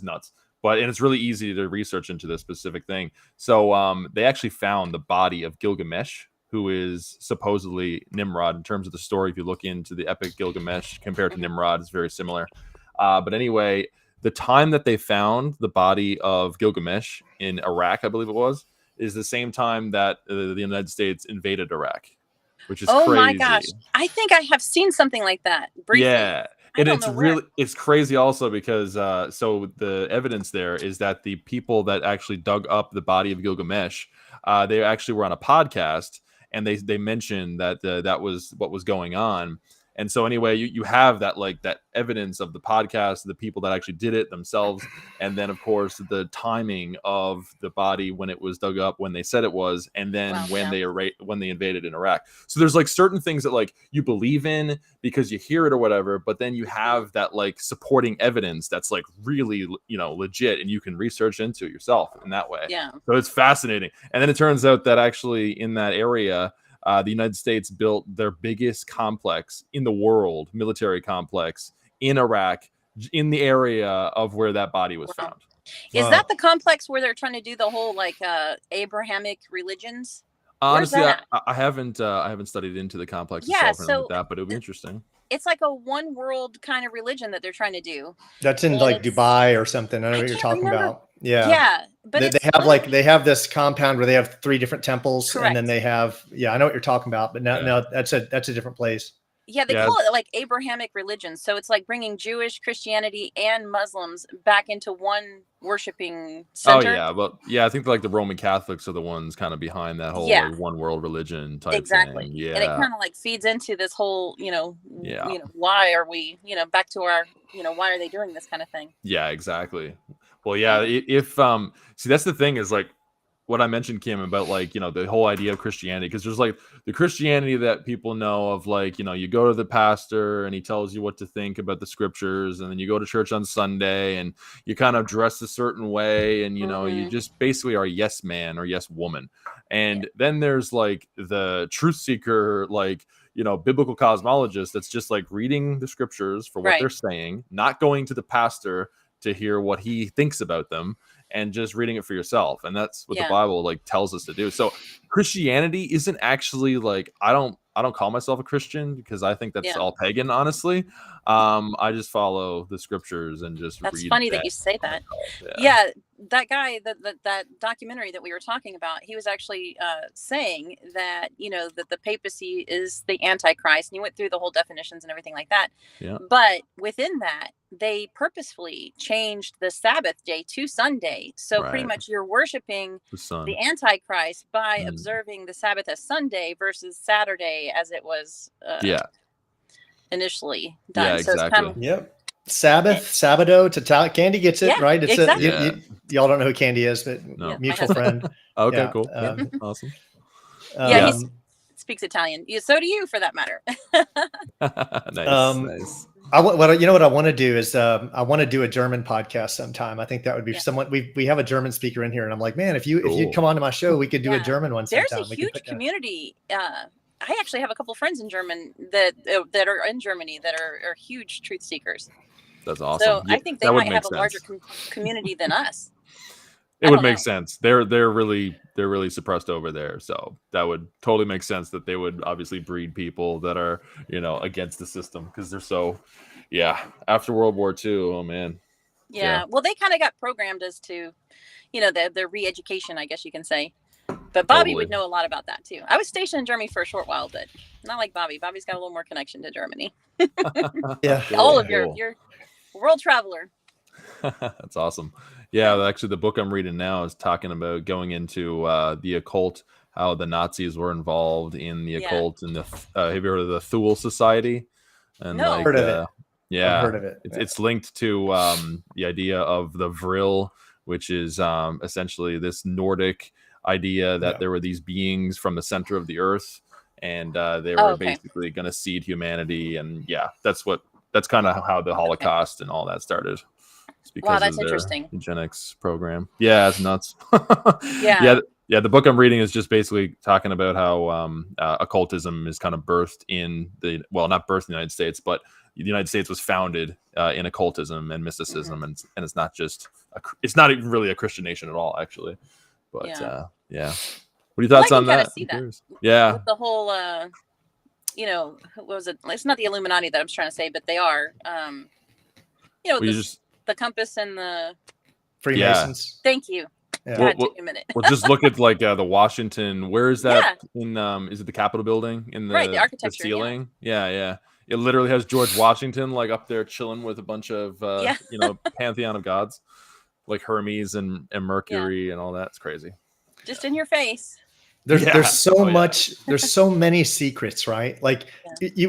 S3: nuts, and it's really easy to research into this specific thing. So they actually found the body of Gilgamesh, who is supposedly Nimrod in terms of the story. If you look into the epic Gilgamesh compared to Nimrod, it's very similar. But anyway, the time that they found the body of Gilgamesh in Iraq, I believe it was, is the same time that the United States invaded Iraq, which is crazy.
S4: My gosh, I think I have seen something like that briefly.
S3: Yeah. And it's crazy also because so the evidence there is that the people that actually dug up the body of Gilgamesh, they actually were on a podcast, and they mentioned that that was what was going on. And so anyway, you have that evidence of the podcast, the people that actually did it themselves, and then of course the timing of the body when it was dug up, when they said it was, and then when they invaded in Iraq. So there's like certain things that like you believe in because you hear it or whatever, but then you have that like supporting evidence that's like really legit, and you can research into it yourself in that way.
S4: Yeah.
S3: So it's fascinating. And then it turns out that actually in that area, the United States built their biggest complex in the world, military complex in Iraq, in the area of where that body was found.
S4: Is that the complex where they're trying to do the whole like Abrahamic religions?
S3: Honestly, I haven't studied into the complex itself or like that, but it would be interesting.
S4: It's like a one world kind of religion that they're trying to do.
S2: That's in like Dubai or something. I know what you're talking about. Yeah. But they have this compound where they have 3 different temples. Correct. And then they have, I know what you're talking about, but no, that's a different place.
S4: Yeah, they call it like Abrahamic religion. So it's like bringing Jewish, Christianity, and Muslims back into one worshiping center.
S3: Oh, yeah. Well, I think like the Roman Catholics are the ones kind of behind that whole like, one world religion type thing. Yeah.
S4: And it kind of like feeds into this whole, why are we, back to our, why are they doing this kind of thing?
S3: Yeah, exactly. Well, yeah, if see, that's the thing is like what I mentioned, Kim, about like, you know, the whole idea of Christianity, because there's like the Christianity that people know of, like, you know, you go to the pastor and he tells you what to think about the scriptures, and then you go to church on Sunday and you kind of dress a certain way, and you know, you just basically are a yes man or yes woman. And then there's like the truth seeker, like, you know, biblical cosmologist that's just like reading the scriptures for what they're saying, not going to the pastor to hear what he thinks about them, and just reading it for yourself. And that's what the Bible like tells us to do. So Christianity isn't actually like, I don't call myself a Christian because I think that's all pagan, honestly. I just follow the scriptures and just
S4: That's
S3: read
S4: funny that you say that. Yeah, that guy, that documentary that we were talking about, he was actually saying that, you know, that the papacy is the Antichrist, and he went through the whole definitions and everything like that. But within that, they purposefully changed the Sabbath day to Sunday. So pretty much you're worshiping the Antichrist by observing the Sabbath as Sunday versus Saturday as it was initially done.
S3: Yeah, exactly.
S4: So it's kind of,
S2: Sabbath, Sabado, to Candy gets it right. It's
S4: exactly.
S2: Y'all don't know who Candy is, but mutual friend.
S3: Okay, cool. Awesome.
S4: He speaks Italian. So do you, for that matter.
S3: Nice.
S2: What I want to do is I want to do a German podcast sometime. I think that would be somewhat. We have a German speaker in here, and I'm like, man, if you'd come on to my show, we could do a German one sometime.
S4: There's a huge community. I actually have a couple friends in German that are in Germany that are huge truth seekers.
S3: That's awesome.
S4: So I think they might have a larger community than us.
S3: It would make sense. They're really suppressed over there, so that would totally make sense that they would obviously breed people that are, you know, against the system, because they're so after World War II. Oh man.
S4: Yeah. Well, they kind of got programmed as to, you know, their re-education, I guess you can say. But Bobby would know a lot about that too. I was stationed in Germany for a short while, but not like Bobby. Bobby's got a little more connection to Germany. All of your world traveler.
S3: That's awesome. Yeah, actually, the book I'm reading now is talking about going into the occult, how the Nazis were involved in the occult, and the have you heard of the Thule Society? And
S2: I've heard of it.
S3: Yeah,
S2: I've heard of it.
S3: It's linked to the idea of the Vril, which is essentially this Nordic idea that there were these beings from the center of the earth, and they were basically going to seed humanity. And that's kind of how the Holocaust and all that started.
S4: Wow, that's interesting.
S3: Eugenics program. Yeah, it's nuts. Yeah. The book I'm reading is just basically talking about how occultism is kind of birthed in not birthed in the United States, but the United States was founded in occultism and mysticism, and it's not just it's not even really a Christian nation at all, actually. But What are your thoughts on that?
S4: See that.
S3: Yeah,
S4: with the whole you know, what was it? It's not the Illuminati that I'm trying to say, but they are. You know, the compass and the
S2: Freemasons.
S4: Thank you.
S2: Yeah.
S4: Took a minute.
S3: Well, just look at like the Washington. Where is that in? Is it the Capitol building in the
S4: architecture,
S3: the ceiling? Yeah. It literally has George Washington like up there chilling with a bunch of you know, pantheon of gods, like Hermes and Mercury and all that. It's crazy.
S4: Just in your face.
S2: There's so much. There's so many secrets, right? Like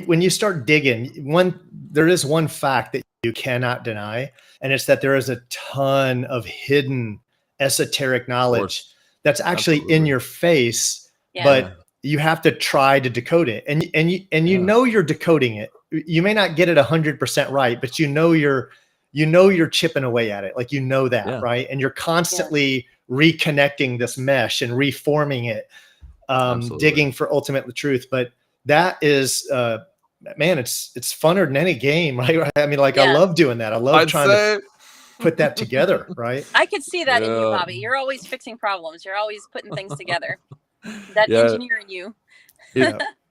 S2: when you start digging, there is one fact that you cannot deny, and it's that there is a ton of hidden esoteric knowledge that's actually in your face, but you have to try to decode it, and you know you're decoding it. You may not get it 100% right, but you know you're chipping away at it, like you know that, right? And you're constantly reconnecting this mesh and reforming it, digging for ultimate truth. But that is man, it's funner than any game, right? I mean, like I love doing that. I love trying to put that together, right?
S4: I could see that in you, Bobby. You're always fixing problems. You're always putting things together. That engineer in you.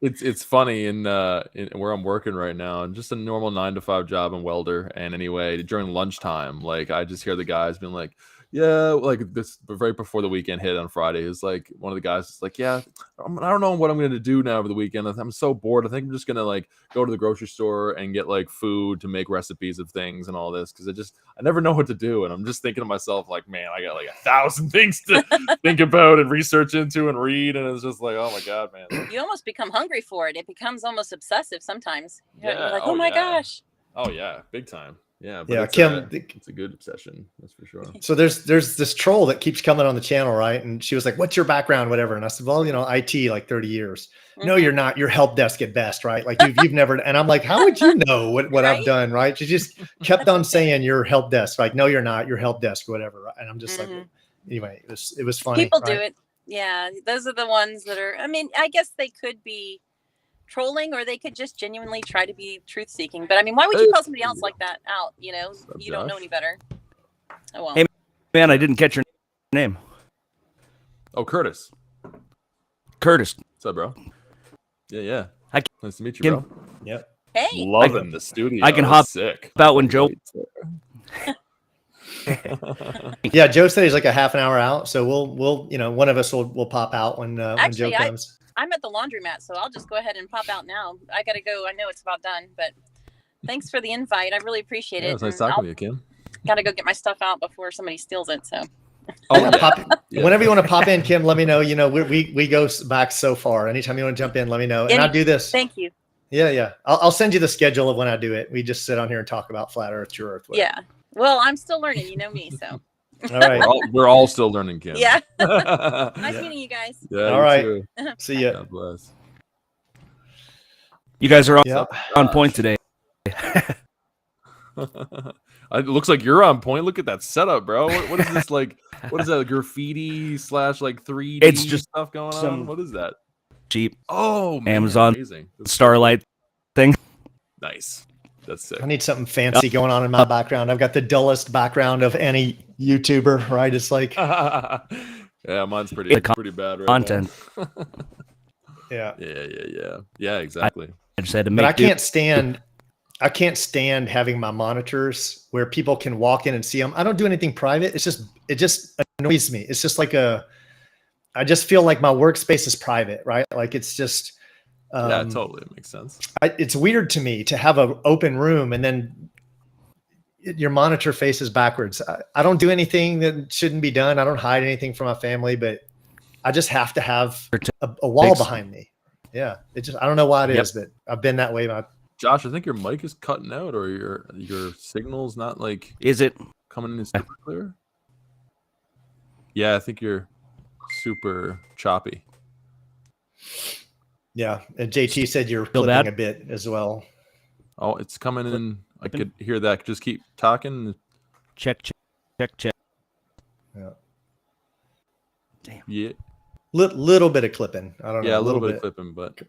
S3: It's funny in where I'm working right now, and just a normal 9-to-5 job in welder. And anyway, during lunchtime, like I just hear the guys being like, like this right before the weekend hit on Friday, is like one of the guys is like, I don't know what I'm going to do now over the weekend. I'm so bored. I think I'm just going to like go to the grocery store and get like food to make recipes of things and all this, because I never know what to do. And I'm just thinking to myself, like, man, I got like 1,000 things to think about and research into and read. And it's just like, oh my God, man.
S4: You almost become hungry for it. It becomes almost obsessive sometimes. You're like, oh my gosh.
S3: Oh yeah, big time. Yeah, but
S2: Yeah,
S3: it's
S2: Kim.
S3: It's a good obsession, that's for sure.
S2: So there's this troll that keeps coming on the channel, right? And she was like, "What's your background, whatever?" And I said, "Well, IT like 30 years." No, you're not. You're help desk at best, right? Like you've never. And I'm like, how would you know what I've done, right? She just kept on saying you're help desk. Like, no, you're not. You're help desk, whatever. Right? And I'm just like, anyway, it was funny.
S4: People
S2: right?
S4: do it. Yeah, those are the ones that are. I mean, I guess they could be trolling, or they could just genuinely try to be truth seeking. But I mean, why would you call somebody else like that out? You know, you don't know any better. Oh well.
S5: Hey man, I didn't catch your name.
S3: Oh, Curtis.
S5: Curtis.
S3: What's up, bro? Yeah.
S5: Hi,
S3: nice to meet you, bro.
S2: Yep.
S4: Hey.
S3: Loving the studio.
S5: I can hop
S3: sick.
S5: About when Joe.
S2: Yeah, Joe said he's like a half an hour out, so we'll one of us will pop out when Joe comes.
S4: I'm at the laundromat, so I'll just go ahead and pop out now. I gotta go. I know it's about done, but thanks for the invite. I really appreciate it.
S3: It's nice talking to you, Kim.
S4: Gotta go get my stuff out before somebody steals it. So.
S2: Whenever you want to pop in, Kim, let me know. We go back so far. Anytime you want to jump in, let me know. And I'll do this.
S4: Thank you.
S2: Yeah. I'll send you the schedule of when I do it. We just sit on here and talk about flat Earth, true Earth. Whatever.
S4: Yeah. Well, I'm still learning. You know me, so.
S2: All right.
S3: We're all still learning, Kim.
S4: Yeah. Nice meeting you guys.
S3: Yeah.
S2: All right.
S3: Too.
S2: See ya.
S3: God bless.
S5: You guys are on point today.
S3: It looks like you're on point. Look at that setup, bro. What is this like? What is that? Graffiti / like 3D
S5: It's just
S3: stuff going on. What is that?
S5: Cheap.
S3: Oh, man,
S5: Amazon
S3: amazing.
S5: Starlight thing.
S3: Nice. That's sick.
S2: I need something fancy going on in my background. I've got the dullest background of any YouTuber, right? It's like
S3: yeah, mine's pretty bad right
S5: content.
S3: now. Yeah, exactly.
S5: I just had to make
S2: but I can't stand having my monitors where people can walk in and see them. I don't do anything private. It just annoys me. It's just like I just feel like my workspace is private, right? Like it's just,
S3: yeah, totally. It makes sense.
S2: It's weird to me to have an open room and then your monitor faces backwards. I don't do anything that shouldn't be done. I don't hide anything from my family, but I just have to have a wall behind me. Yeah. I don't know why it is, but I've been that way.
S3: Josh, I think your mic is cutting out, or your signal's not like.
S5: Is it
S3: coming in super clear? Yeah, I think you're super choppy.
S2: Yeah, and JT said you're clipping a bit as well.
S3: Oh, it's coming in. I could hear that. Just keep talking.
S5: Check.
S2: Yeah.
S5: Damn.
S3: Yeah.
S2: Little bit of clipping. I don't know.
S3: Yeah, a little bit of clipping, but.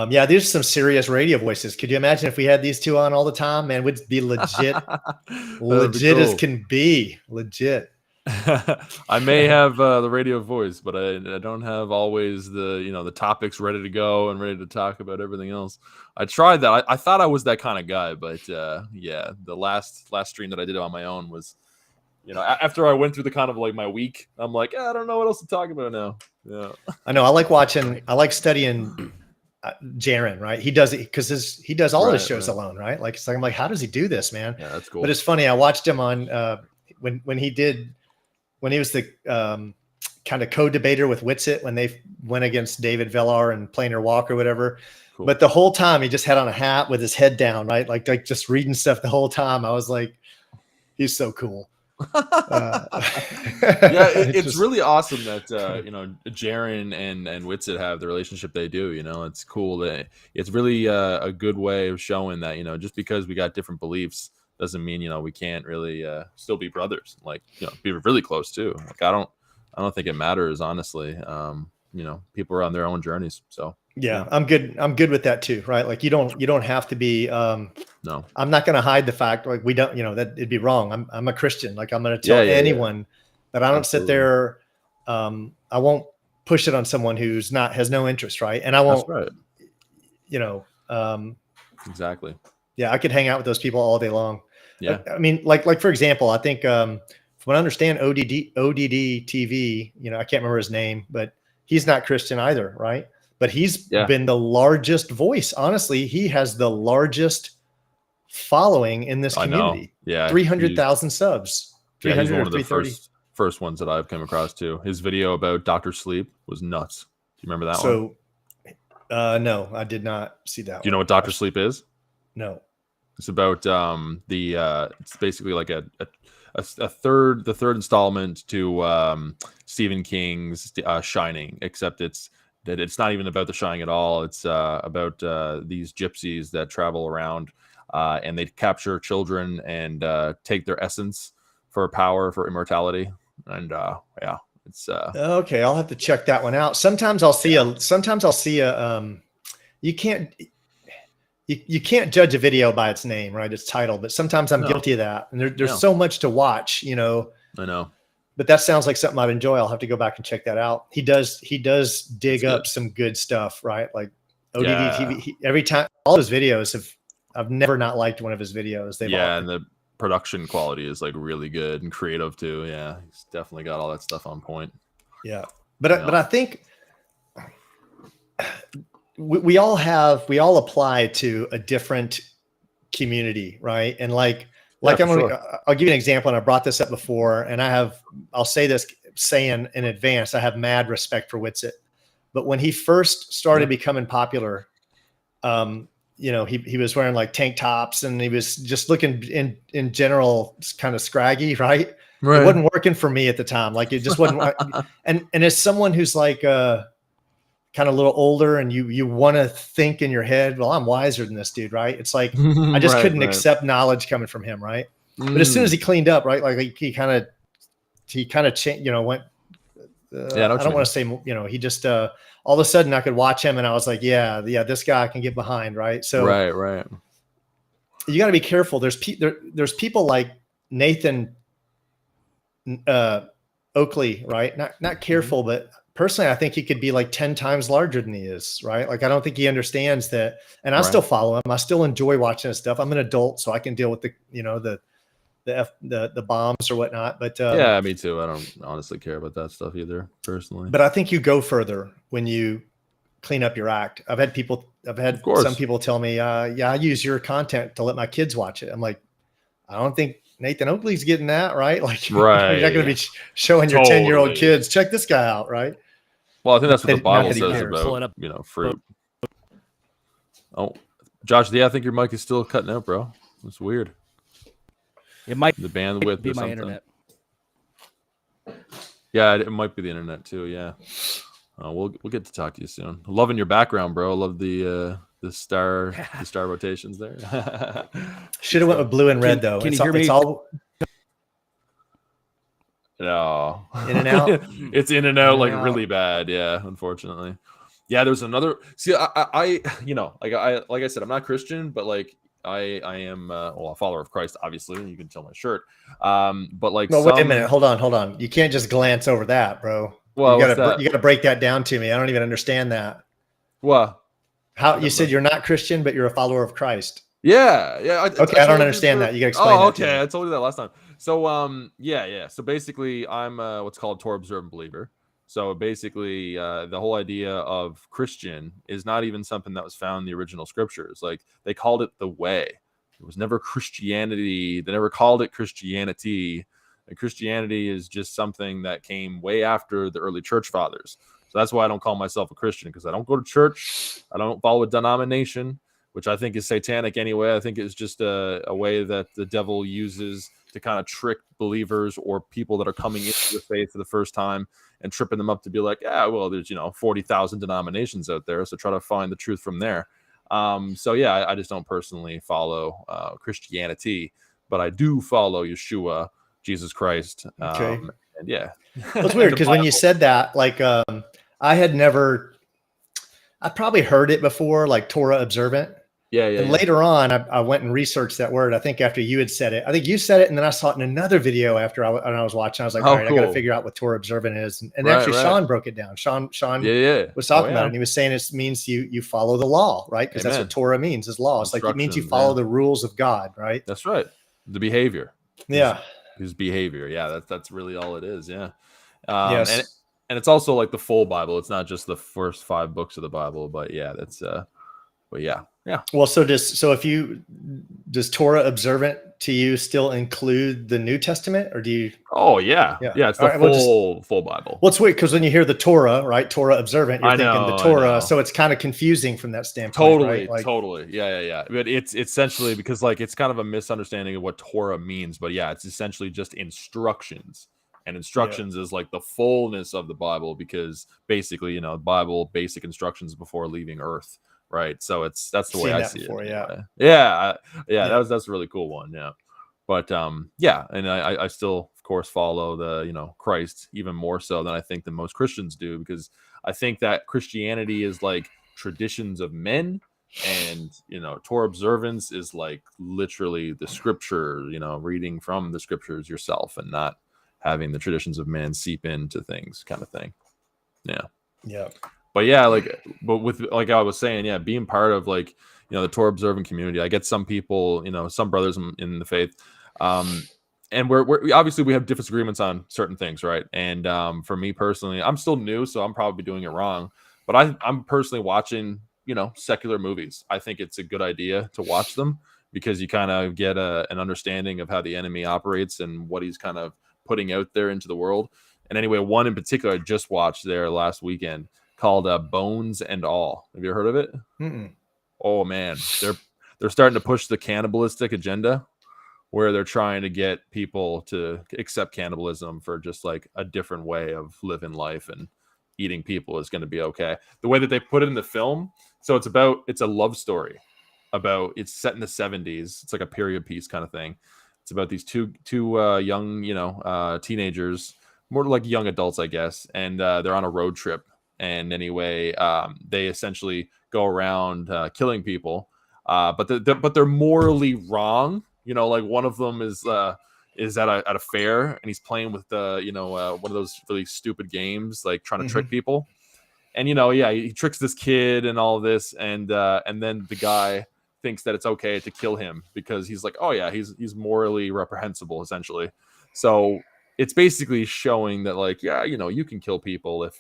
S2: Yeah, these are some serious radio voices. Could you imagine if we had these two on all the time? Man, we'd be legit, legit as can be. Legit.
S3: I may have the radio voice, but I don't have always the topics ready to go and ready to talk about everything else. I tried that. I thought I was that kind of guy, but yeah, the last stream that I did on my own was, after I went through the kind of like my week, I'm like, I don't know what else to talk about now. Yeah,
S2: I know. I like studying Jaron, right? He does it because he does all his shows alone, right? Like, I'm like, how does he do this, man?
S3: Yeah, that's cool.
S2: But it's funny. I watched him on when he was the kind of co-debater with Witsit when they went against David Villar and Plainer Walk or whatever. Cool. But the whole time he just had on a hat with his head down, right? Like just reading stuff the whole time. I was like, he's so cool.
S3: Yeah, it's really awesome that Jaron and Witsit have the relationship they do. It's cool. It's really a good way of showing that just because we got different beliefs doesn't mean we can't really still be brothers. Like be really close too. Like I don't think it matters, honestly. People are on their own journeys. So
S2: yeah, I'm good with that too, right? Like you don't have to be.
S3: No,
S2: I'm not going to hide the fact. Like we don't, that it'd be wrong. I'm a Christian. Like I'm going to tell anyone that I don't sit there. I won't push it on someone who's has no interest, right? And I won't.
S3: That's
S2: right.
S3: Exactly.
S2: Yeah, I could hang out with those people all day long.
S3: Yeah.
S2: I mean, like for example, I think from what I understand, ODD TV, I can't remember his name, but he's not Christian either, right? But he's been the largest voice. Honestly, he has the largest following in this community.
S3: Yeah.
S2: 300,000 subs. 300
S3: he's one of the
S2: 330.
S3: first ones that I've come across too. His video about Dr. Sleep was nuts. Do you remember that one?
S2: So, no, I did not see that.
S3: Do you know what Dr. Sleep is?
S2: No.
S3: It's about it's basically like the third installment to Stephen King's Shining, except it's not even about the Shining at all. It's about these gypsies that travel around and they capture children and take their essence for power, for immortality, and yeah, it's
S2: okay. I'll have to check that one out. Sometimes I'll see you can't judge a video by its name, right? Its title, but sometimes I'm guilty of that. And there's so much to watch,
S3: I know.
S2: But that sounds like something I'd enjoy. I'll have to go back and check that out. He does dig up some good stuff, right? Like ODD TV. Every time, all his videos I've never not liked one of his videos.
S3: And the production quality is like really good and creative too. Yeah, he's definitely got all that stuff on point.
S2: Yeah, but I think we all apply to a different community, right? And I'll give you an example, and I brought this up before, and I'll say this saying in advance, I have mad respect for Witsit. But when he first started becoming popular, he was wearing like tank tops and he was just looking in general kind of scraggy, right? It wasn't working for me at the time. Like it just wasn't. and as someone who's like kind of a little older, and you want to think in your head, well, I'm wiser than this dude, right? It's like I just couldn't accept knowledge coming from him, right? But as soon as he cleaned up, right, like he kind of changed, went. I don't want to say, he just all of a sudden I could watch him, and I was like, yeah, this guy I can get behind, right? So
S3: right.
S2: You got to be careful. There's people like Nathan Oakley, right? Not careful, but personally, I think he could be like 10 times larger than he is, right? Like, I don't think he understands that. And I still follow him. I still enjoy watching his stuff. I'm an adult, so I can deal with the bombs or whatnot. But
S3: yeah, me too. I don't honestly care about that stuff either, personally.
S2: But I think you go further when you clean up your act. I've had some people tell me, yeah, I use your content to let my kids watch it. I'm like, I don't think Nathan Oakley's getting that, right? Like, you're not going to be showing your 10-year-old kids, check this guy out, right?
S3: Well, I think that's what the Bible says about, fruit. Oh, Josh, I think your mic is still cutting out, bro. It's weird.
S5: It might
S3: the bandwidth
S5: be
S3: or
S5: my
S3: something.
S5: internet.
S3: Yeah, it might be the internet too. Yeah, we'll get to talk to you soon. Loving your background, bro. Love the star rotations there.
S2: Should have went with blue and red though.
S5: Can you hear me?
S2: It's all
S3: no
S2: in and out.
S3: It's in and out, like really bad. Yeah, unfortunately. Yeah, there's another. See, I like I said, I'm not Christian, but like I am a follower of Christ, obviously. You can tell my shirt. But like,
S2: wait a minute, hold on. You can't just glance over that, bro.
S3: Well,
S2: you gotta break that down to me. I don't even understand that.
S3: What?
S2: How you said you're not Christian, but you're a follower of Christ?
S3: Yeah.
S2: I don't understand that. You gotta explain.
S3: Oh, okay. I told you that last time. So yeah. So basically, I'm what's called Torah observant believer. So basically, the whole idea of Christian is not even something that was found in the original scriptures. Like, they called it the way. It was never Christianity. They never called it Christianity. And Christianity is just something that came way after the early church fathers. So that's why I don't call myself a Christian, because I don't go to church. I don't follow a denomination, which I think is satanic anyway. I think it's just a way that the devil uses to kind of trick believers or people that are coming into the faith for the first time and tripping them up to be like, well, there's 40,000 denominations out there, so try to find the truth from there. So yeah, I just don't personally follow Christianity, but I do follow Yeshua, Jesus Christ.
S2: Okay.
S3: And yeah,
S2: well, it's weird because when you said that, like, I probably heard it before, like Torah observant.
S3: Yeah.
S2: And later on, I went and researched that word. I think after you had said it, I think you said it, and then I saw it in another video after I was watching. I was like, all right, cool. I got to figure out what Torah observant is. And actually, Sean broke it down. Sean was talking about it, and he was saying it means you follow the law, right? Because that's what Torah means, is law. It's like it means you follow the rules of God, right?
S3: That's right. The behavior.
S2: Yeah.
S3: His behavior. Yeah, that's really all it is. Yeah.
S2: Yes.
S3: And it's also like the full Bible. It's not just the first 5 books of the Bible, but yeah, that's but yeah. Yeah.
S2: Well, does Torah observant to you still include the New Testament, or do you?
S3: Oh yeah.
S2: Yeah.
S3: Yeah. It's
S2: All
S3: the
S2: right, well,
S3: full Bible.
S2: Well, it's weird because when you hear the Torah, right, Torah observant, you're
S3: I
S2: thinking the
S3: know.
S2: Torah, so it's kind of confusing from that standpoint, right?
S3: Totally. Yeah. But it's essentially because like it's kind of a misunderstanding of what Torah means. But yeah, it's essentially just instructions. And instructions is like the fullness of the Bible because basically, the Bible basic instructions before leaving Earth, right? So that's the way I see
S2: before,
S3: it.
S2: yeah.
S3: Anyway. Yeah. That's a really cool one. Yeah. But yeah, and I still, of course, follow the Christ even more so than I think that most Christians do, because I think that Christianity is like traditions of men, and Torah observance is like literally the scripture, reading from the scriptures yourself and not having the traditions of men seep into things, kind of thing.
S2: Yeah.
S3: But yeah, but with, like I was saying, yeah, being part of like the Torah observant community, I get some people, some brothers in the faith, and we're obviously we have disagreements on certain things, right? And for me personally, I'm still new, so I'm probably doing it wrong. But I'm personally watching secular movies. I think it's a good idea to watch them because you kind of get an understanding of how the enemy operates and what he's kind of putting out there into the world. And anyway, one in particular I just watched there last weekend called Bones and All. Have you heard of it?
S2: Mm-mm.
S3: Oh man, they're starting to push the cannibalistic agenda, where they're trying to get people to accept cannibalism for just like a different way of living life, and eating people is going to be okay. The way that they put it in the film, so it's a love story it's set in the 70s. It's like a period piece kind of thing. It's about these two young teenagers, more like young adults, I guess, and they're on a road trip. And anyway, they essentially go around killing people, but they're morally wrong. Like one of them is at a fair, and he's playing with one of those really stupid games, like trying to trick people. And he tricks this kid and all of this, and then the guy thinks that it's okay to kill him because he's like, oh yeah, he's morally reprehensible, essentially. So it's basically showing that, like, yeah, you can kill people if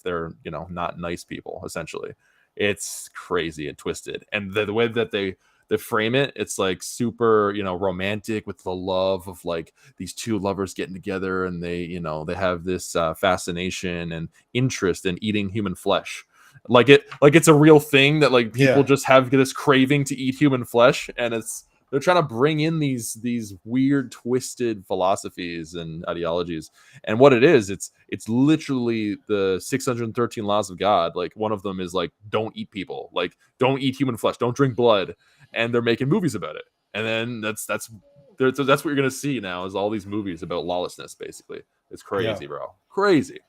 S3: they're not nice people. Essentially, it's crazy and twisted, and the way that they frame it, it's like super romantic, with the love of like these two lovers getting together, and they have this fascination and interest in eating human flesh. Like it's a real thing that like people just have this craving to eat human flesh, and they're trying to bring in these weird twisted philosophies and ideologies. And what it is, it's literally the 613 laws of God. Like one of them is like, don't eat people, like don't eat human flesh, don't drink blood. And they're making movies about it. And then that's what you're gonna see now, is all these movies about lawlessness. Basically, it's crazy, bro. Crazy.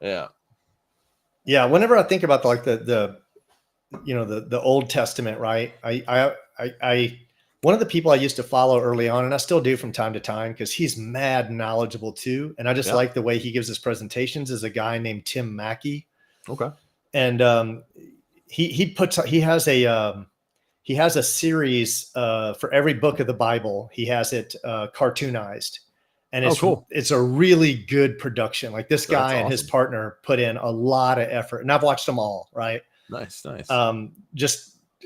S3: Yeah.
S2: Whenever I think about the Old Testament, right? I one of the people I used to follow early on, and I still do from time to time, because he's mad knowledgeable too, and I just like the way he gives his presentations, is a guy named Tim Mackey.
S3: Okay.
S2: And he has a series for every book of the Bible. He has it cartoonized, and it's a really good production. Like this guy and his partner put in a lot of effort, and I've watched them all. Right.
S3: Nice.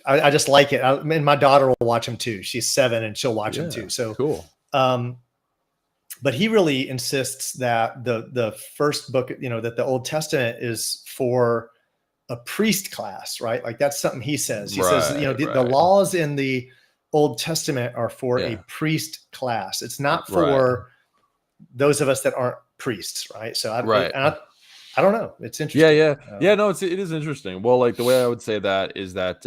S2: I just like it. And my daughter will watch them too. She's 7 and she'll watch them too. So
S3: cool.
S2: But he really insists that the first book, that the Old Testament is for a priest class, right? Like that's something he says. He says, the laws in the Old Testament are for a priest class. It's not for those of us that aren't priests, right? So I don't know. It's interesting.
S3: Yeah. No, it is interesting. Well, like the way I would say that is that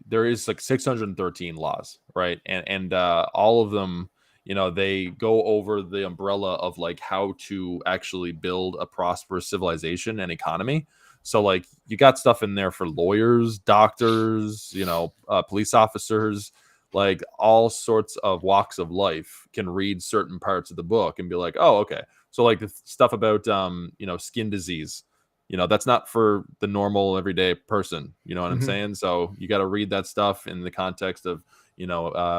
S3: there is like 613 laws, right? And all of them, they go over the umbrella of like how to actually build a prosperous civilization and economy. So like you got stuff in there for lawyers, doctors, police officers, like all sorts of walks of life can read certain parts of the book and be like, oh, okay. So like the stuff about, skin disease, that's not for the normal everyday person. You know what I'm saying? So you got to read that stuff in the context of,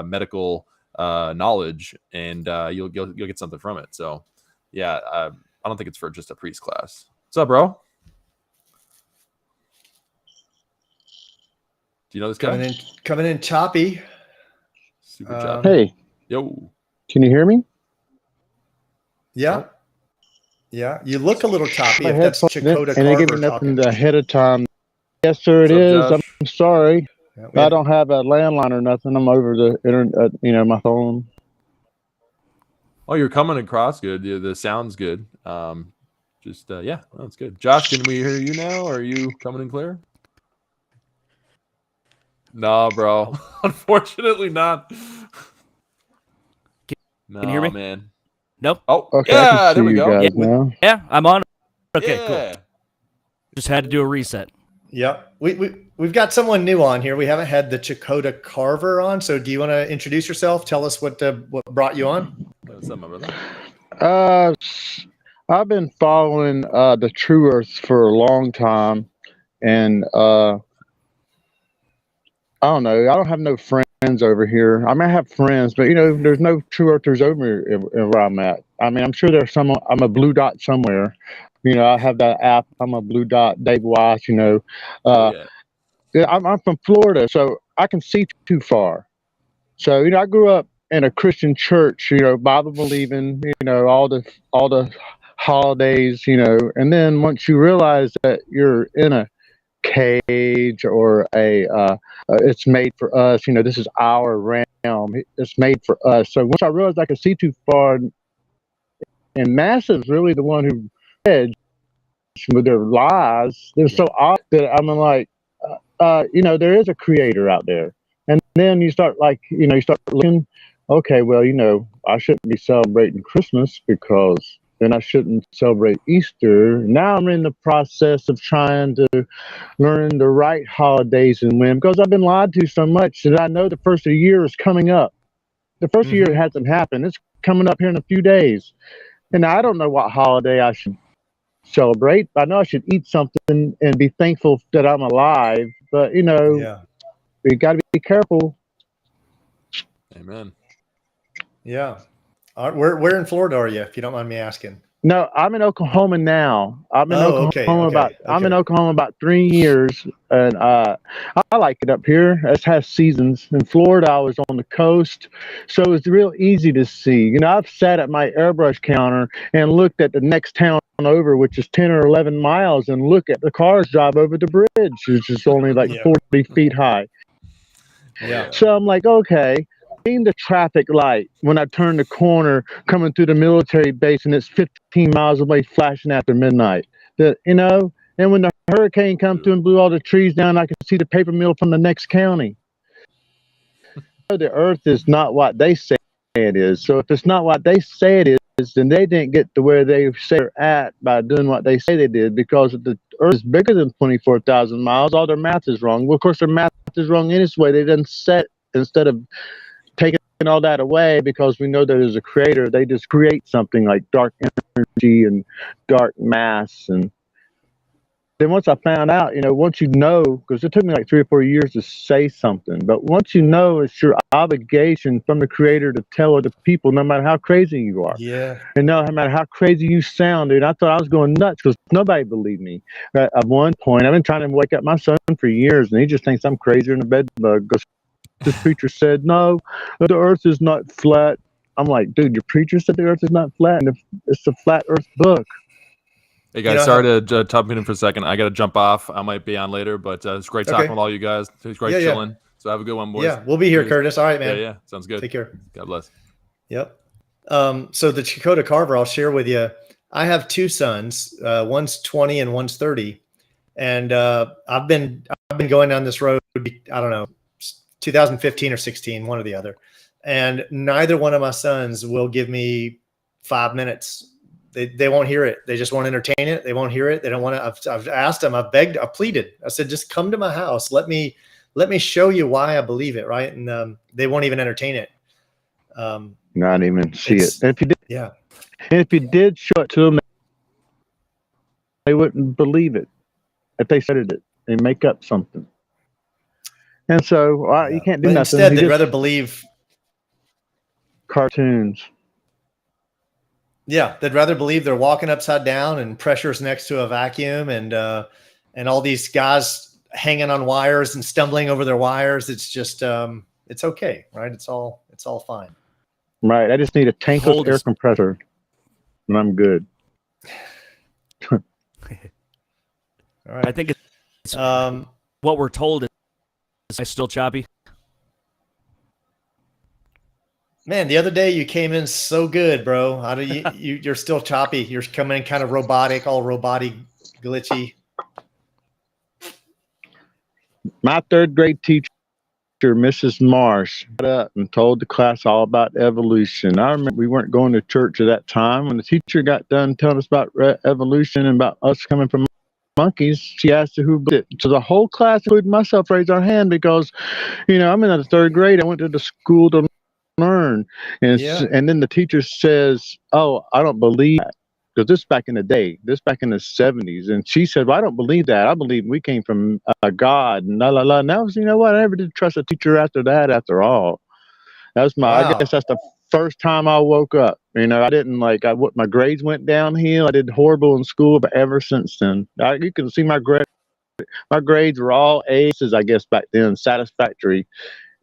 S3: medical knowledge, and you'll get something from it. So yeah, I don't think it's for just a priest class. What's up, bro? Do you know this guy?
S2: Coming in choppy.
S3: Super choppy.
S6: Hey,
S3: Yo.
S6: can you hear me?
S2: Yeah.
S3: Oh.
S2: Yeah. You look a little choppy.
S6: My
S2: If that's
S6: headphones
S2: Chakota
S6: and they give
S2: Carver
S6: me nothing
S2: talking.
S6: ahead of time. Yes, sir, it
S3: What's
S6: is.
S3: up, Josh?
S6: I'm sorry.
S2: Yeah,
S6: I don't have a landline or nothing. I'm over the internet, my phone.
S3: Oh, you're coming across good. The sound's good. Yeah, that's good. Josh, can we hear you now? Or are you coming in clear? No, bro. Unfortunately not.
S5: Can you hear me?
S3: Man.
S5: Nope.
S3: Oh,
S6: Okay, I
S3: yeah,
S6: can see
S3: there we
S6: you
S3: go.
S6: guys now.
S5: Yeah, I'm on. Okay,
S3: Yeah.
S5: cool. Just had to do a reset.
S2: Yep. We've got someone new on here. We haven't had the Chakota Carver on. So do you want to introduce yourself? Tell us what brought you on?
S3: What's up, my brother?
S6: I've been following the True Earth for a long time, and I don't know. I don't have no friends over here. I mean, I have friends, but there's no True Earthers over here where I'm at. I mean, I'm sure there's some. I'm a blue dot somewhere. I have that app. I'm a blue dot. Dave Weiss.
S3: Yeah.
S6: Yeah, I'm from Florida, so I can see too far. So I grew up in a Christian church, Bible believing, all the holidays, and then once you realize that you're in a cage or it's made for us, this is our realm, it's made for us. So once I realized I could see too far, and NASA's really the one who edged with their lies. They're so off that I'm like, there is a creator out there. And then you start you start looking, okay, well, I shouldn't be celebrating Christmas because then I shouldn't celebrate Easter. Now I'm in the process of trying to learn the right holidays and when, because I've been lied to so much that I know the first of the year is coming up. The first of the year hasn't happened. It's coming up here in a few days. And I don't know what holiday I should celebrate. I know I should eat something and be thankful that I'm alive, but we got to be careful.
S3: Amen.
S2: Yeah. Where in Florida are you, if you don't mind me asking?
S6: No, I'm in Oklahoma now. I'm in Oklahoma about 3 years, and I like it up here. It has seasons. In Florida, I was on the coast, so it's real easy to see. I've sat at my airbrush counter and looked at the next town over, which is 10 or 11 miles, and look at the cars drive over the bridge, which is only like 40 feet high.
S2: Yeah.
S6: So I'm like, okay. The traffic light when I turn the corner coming through the military base and it's 15 miles away flashing after midnight. And when the hurricane come through and blew all the trees down, I could see the paper mill from the next county. The earth is not what they say it is. So if it's not what they say it is, then they didn't get to where they say they're at by doing what they say they did, because the earth is bigger than 24,000 miles. All their math is wrong. Well, of course, their math is wrong anyway. They didn't set, instead of taking all that away, because we know there's a creator, they just create something like dark energy and dark mass. And then once I found out, once because it took me like 3 or 4 years to say something, but once it's your obligation from the creator to tell other people, no matter how crazy you are.
S2: Yeah.
S6: And no matter how crazy you sound, dude. I thought I was going nuts because nobody believed me. At one point, I've been trying to wake up my son for years, and he just thinks I'm crazier than a bed bug. This preacher said, no, the earth is not flat. I'm like, dude, your preacher said the earth is not flat, and it's a flat earth book.
S3: Hey, guys, sorry to top in for a second. I got to jump off. I might be on later, but it's great talking with all you guys. It's great chilling. Yeah. So have a good one, boys.
S2: Yeah, we'll be here, Curtis. All right, man.
S3: Yeah. Sounds good.
S2: Take care.
S3: God bless.
S2: Yep. So the Chakota Carver, I'll share with you. I have 2 sons. One's 20 and one's 30. And I've been going down this road, I don't know, 2015 or 16, one or the other. And neither one of my sons will give me 5 minutes. They won't hear it. They just won't entertain it. They won't hear it. They don't want to. I've asked them. I've begged. I've pleaded. I said, just come to my house. Let me show you why I believe it. Right. And they won't even entertain it.
S6: Not even see it. And if you did,
S2: yeah.
S6: And if you did show it to them, they wouldn't believe it. If they said it, they make up something. And so you can't do nothing.
S2: Instead, they'd rather believe
S6: cartoons.
S2: Yeah, they'd rather believe they're walking upside down and pressure's next to a vacuum, and all these guys hanging on wires and stumbling over their wires. It's just, it's okay, right? It's all fine.
S6: Right. I just need a tankless air compressor, and I'm good.
S2: All right.
S5: I think it's what we're told is still choppy.
S2: Man, the other day you came in so good, bro. How do you're still choppy. You're coming in kind of robotic, all robotic, glitchy.
S6: My third grade teacher, Mrs. Marsh, got up and told the class all about evolution. I remember we weren't going to church at that time. When the teacher got done telling us about evolution and about us coming from monkeys, she asked who did it. So the whole class, including myself, raised our hand because, I'm in the third grade. I went to the school to learn. And then the teacher says, "Oh, I don't believe that." Because this back in the day, this back in the 70s. And she said, "Well, I don't believe that. I believe we came from God." And la la la. And that was, what? I never did trust a teacher after that, after all. That was I guess that's the first time I woke up. I didn't my grades went downhill. I did horrible in school, but ever since then, you can see my grades were all aces, I guess, back then, satisfactory,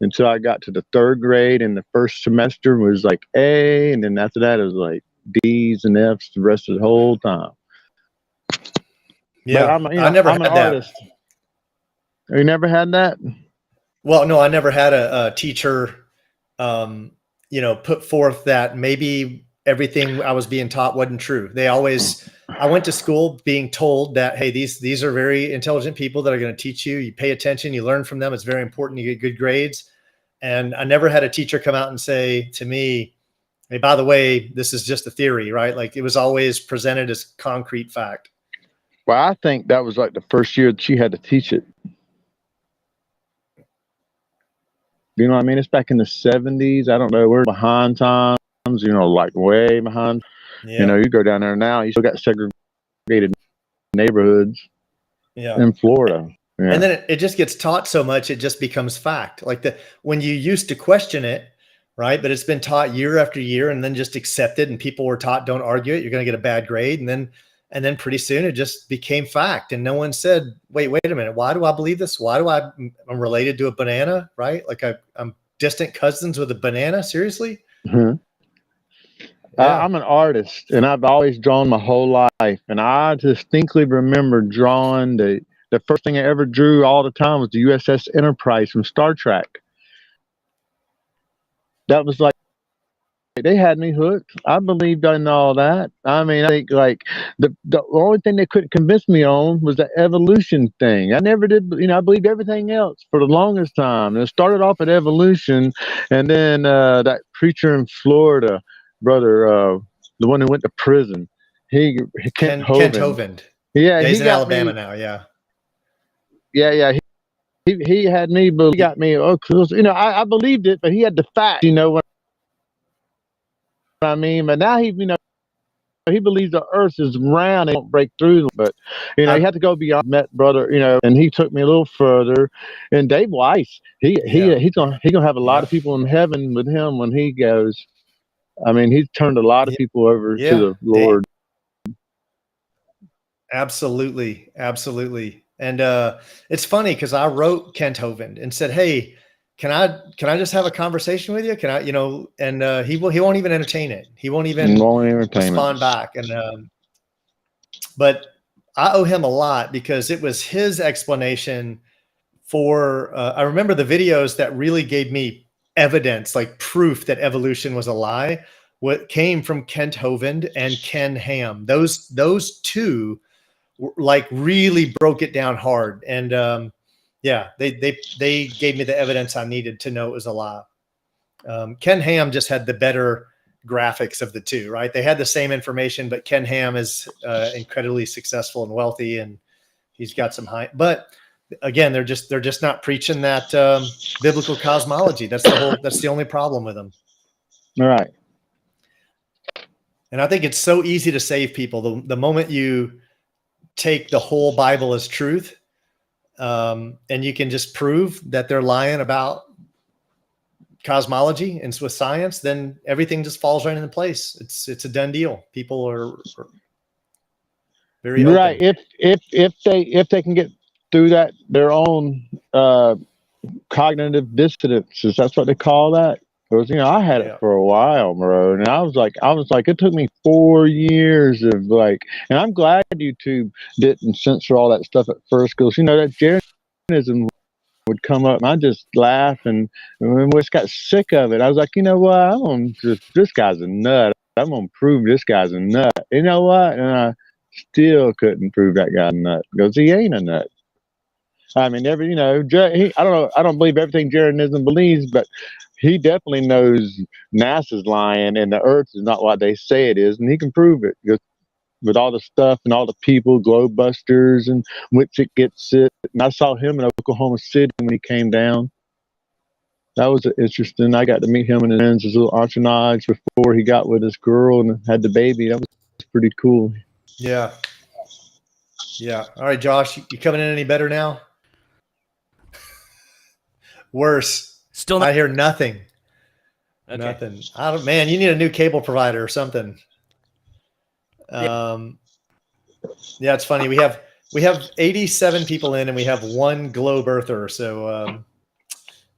S6: until I got to the third grade, and the first semester was like A, and then after that it was like D's and F's the rest of the whole time.
S2: Yeah,
S6: but I'm an artist. You never had that?
S2: Well, no, I never had a teacher, put forth that maybe everything I was being taught wasn't true. I went to school being told that, hey, these are very intelligent people that are going to teach you. You pay attention, you learn from them. It's very important you get good grades. And I never had a teacher come out and say to me, hey, by the way, this is just a theory, right? Like, it was always presented as concrete fact.
S6: Well, I think that was like the first year that she had to teach it. You know what I mean? It's back in the 70s. I don't know. We're behind times, like way behind.
S2: Yeah.
S6: You go down there now, you still got segregated neighborhoods in Florida. Yeah.
S2: And then it just gets taught so much, it just becomes fact. Like when you used to question it, right? But it's been taught year after year and then just accepted, and people were taught, don't argue it, you're going to get a bad grade. And then pretty soon it just became fact. And no one said, wait a minute, why do I believe this? I'm related to a banana, right? Like I'm distant cousins with a banana. Seriously?
S6: Mm-hmm. Yeah. I'm an artist, and I've always drawn my whole life. And I distinctly remember drawing the first thing I ever drew all the time was the USS Enterprise from Star Trek. That was like, they had me hooked. I believed in all that. I mean, I think the only thing they couldn't convince me on was the evolution thing. I never did, I believed everything else for the longest time. And it started off at evolution, and then that preacher in Florida, brother, the one who went to prison, Kent Hovind. Yeah,
S2: he's in Alabama now. Yeah.
S6: Yeah. He had me, but he got me. I believed it, but he had the fact. What I mean? But now he believes the Earth is round and won't break through. But he had to go beyond. Met brother, and he took me a little further. And Dave Weiss, he's gonna have a lot of people in heaven with him when he goes. I mean, he's turned a lot of people over to the Lord.
S2: Absolutely. And it's funny because I wrote Kent Hovind and said, hey, can I just have a conversation with you? Can I, and he won't even entertain it. He won't even respond back. And but I owe him a lot because it was his explanation for I remember the videos that really gave me evidence, like proof that evolution was a lie. What came from Kent Hovind and Ken Ham. Those two like really broke it down hard. And they gave me the evidence I needed to know it was a lie. Ken Ham just had the better graphics of the two, right? They had the same information, but Ken Ham is incredibly successful and wealthy, and he's got some high, but again, they're just not preaching that biblical cosmology. That's the only problem with them.
S6: All right.
S2: And I think it's so easy to save people. The moment you take the whole Bible as truth, and you can just prove that they're lying about cosmology and with science, then everything just falls right into place. It's a done deal. People are very open.
S6: Right. If they can get through that their own cognitive dissonances. That's what they call that. Because I had it for a while, bro, and I was like, it took me 4 years of like, and I'm glad YouTube didn't censor all that stuff at first, because that Jeranism would come up, and I just laugh, and we just got sick of it. I was like, you know what? This guy's a nut. I'm gonna prove this guy's a nut. You know what? And I still couldn't prove that guy a nut, because he ain't a nut. I mean, I don't know. I don't believe everything Jeranism believes, but he definitely knows NASA's lying and the Earth is not what they say it is, and he can prove it with all the stuff and all the people, globe busters and Whitsitt gets it. And I saw him in Oklahoma City when he came down. That was interesting. I got to meet him and his friends, his little entourage, before he got with his girl and had the baby. That was pretty cool.
S2: Yeah. Yeah. All right, Josh, you coming in any better now? Worse.
S5: Still not.
S2: I hear nothing.
S5: Okay.
S2: Nothing. Man, you need a new cable provider or something. Yeah, it's funny. We have 87 people in, and we have one globe earther. So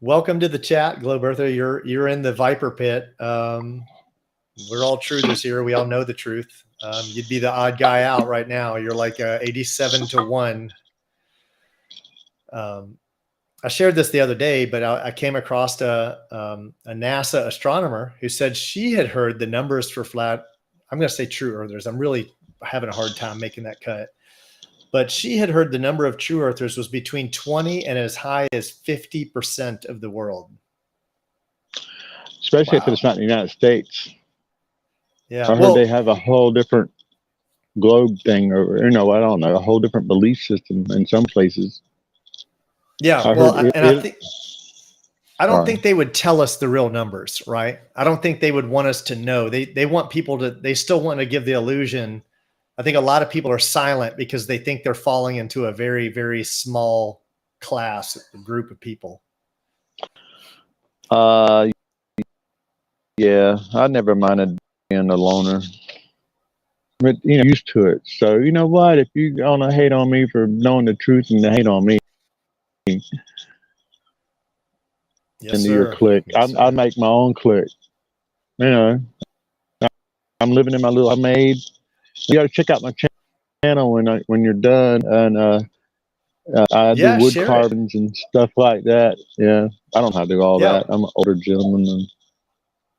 S2: welcome to the chat, globe earther. You're in the viper pit. We're all truthers here. We all know the truth. You'd be the odd guy out right now. You're like 87-1. I shared this the other day, but I came across a NASA astronomer who said she had heard the numbers for flat. I'm going to say true earthers. I'm really having a hard time making that cut. But she had heard the number of true earthers was between 20 and as high as 50% of the world.
S6: Especially if it's not in the United States.
S2: Yeah.
S6: I heard they have a whole different globe thing, or I don't know, a whole different belief system in some places.
S2: Yeah. I don't think they would tell us the real numbers, right? I don't think they would want us to know. They want people to, they still want to give the illusion. I think a lot of people are silent because they think they're falling into a very, very small group of people.
S6: Yeah, I never minded being a loner. But used to it. So you know what? If you want to hate on me for knowing the truth and to hate on me, into your clique. I make my own clique. I'm living in my little I made. You got to check out my channel when you're done, and I do wood carvings and stuff like that. Yeah, I don't know how to do all that. I'm an older gentleman.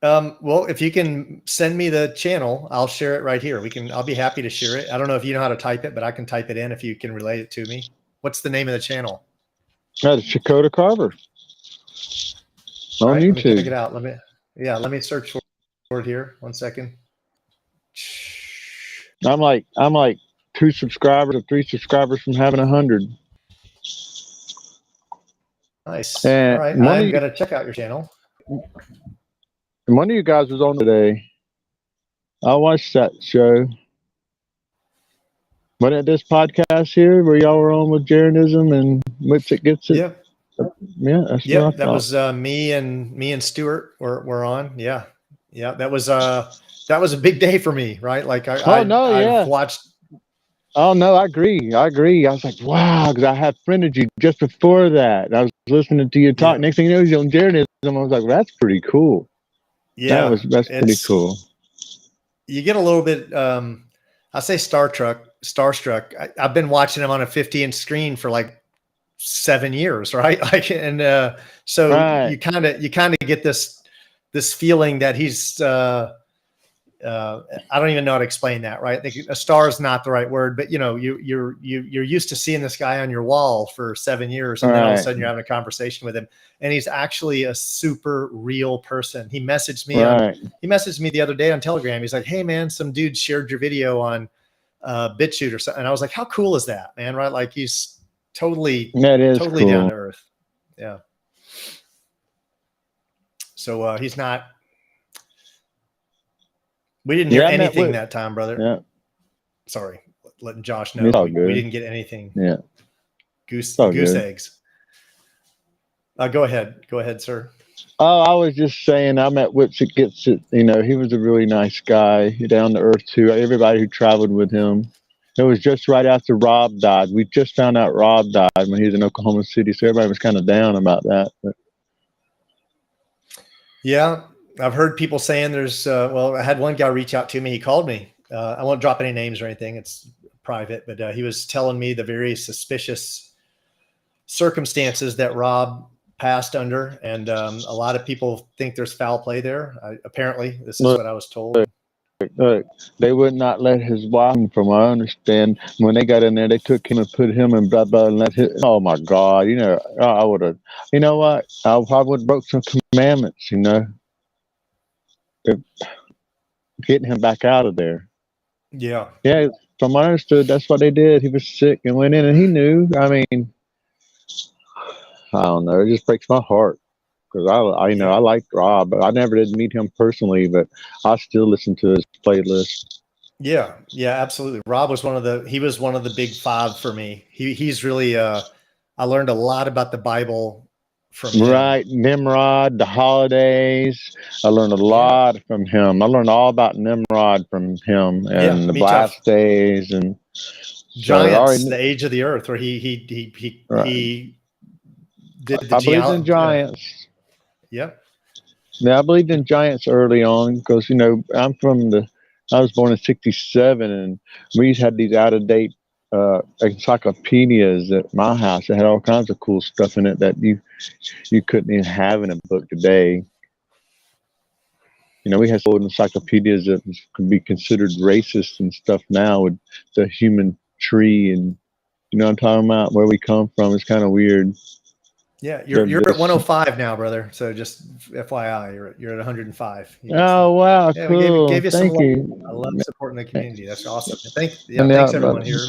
S2: Well, if you can send me the channel, I'll share it right here. I'll be happy to share it. I don't know if you know how to type it, but I can type it in if you can relate it to me. What's the name of the channel?
S6: The Chakotah Carver. On YouTube.
S2: Let me check it out. Let me search for it here. 1 second.
S6: I'm like 2 subscribers or 3 subscribers from having 100.
S2: Nice. And all right. I'm going to check out your channel.
S6: And one of you guys was on today. I watched that show. Wasn't it this podcast here where y'all were on with Jeranism and Whitsitt gets it?
S2: Yeah.
S6: Yeah.
S2: That was me and Stuart were on. Yeah. Yeah. That was a big day for me, right? Like I've watched.
S6: Oh no, I agree. I was like, wow, because I had friended you just before that. I was listening to you talk. Yeah. Next thing you know, you're on Jeranism. I was like, well, that's pretty cool.
S2: Yeah,
S6: that's pretty cool.
S2: You get a little bit, I say starstruck. I've been watching him on a 50-inch screen for like 7 years, right? Like, and so right. you kind of get this feeling that he's. I don't even know how to explain that, right? I think a star is not the right word, but you're used to seeing this guy on your wall for 7 years, and then all of a sudden you're having a conversation with him, and he's actually a super real person. He messaged me. He messaged me the other day on Telegram. He's like, "Hey man, some dude shared your video on BitChute or something," and I was like, "How cool is that, man?" Right? Like he's totally
S6: cool.
S2: Down to earth. Yeah. So he's not. We didn't hear anything that time, brother.
S6: Yeah.
S2: Sorry, letting Josh know we didn't get anything.
S6: Yeah.
S2: Goose eggs. Go ahead, sir.
S6: Oh, I was just saying, I met Whitsitt Gets It. He was a really nice guy, down to earth too. Everybody who traveled with him, It was just right after Rob died. We just found out Rob died when he was in Oklahoma City, so everybody was kind of down about that. But.
S2: Yeah, I've heard people saying there's. Well, I had one guy reach out to me. He called me. I won't drop any names or anything. It's private, but he was telling me the very suspicious circumstances that Rob passed under, and a lot of people think there's foul play there. Apparently, this is what I was told.
S6: Look, they would not let his wife, from what I understand, when they got in there, they took him and put him in blah, blah, and let him, oh my God, you know, I would have, you know what, I probably would have broke some commandments, you know, getting him back out of there.
S2: Yeah.
S6: Yeah, from what I understood, that's what they did. He was sick and went in, and he knew. I mean, I don't know, it just breaks my heart. Because I know I liked Rob, but I never did meet him personally. But I still listen to his playlist.
S2: Yeah, absolutely. Rob was one of the big five for me. He's really. I learned a lot about the Bible from him.
S6: Right, Nimrod, the holidays. I learned a lot from him. I learned all about Nimrod from him and the last days and
S2: Giants, the age of the earth, where he did the.
S6: I believed in Giants.
S2: Yeah.
S6: Yeah, I believed in Giants early on because, you know, I was born in 1967, and we had these out-of-date encyclopedias at my house. It had all kinds of cool stuff in it that you couldn't even have in a book today. You know, we had old encyclopedias that could be considered racist and stuff now with the human tree, and you know what I'm talking about, where we come from. It's kind of weird.
S2: Yeah, you're at 105 now, brother. So just FYI, you're at 105.
S6: Oh wow, cool.
S2: Gave you
S6: Thank
S2: some
S6: you.
S2: love. I love supporting the community. That's awesome. Thanks everyone here.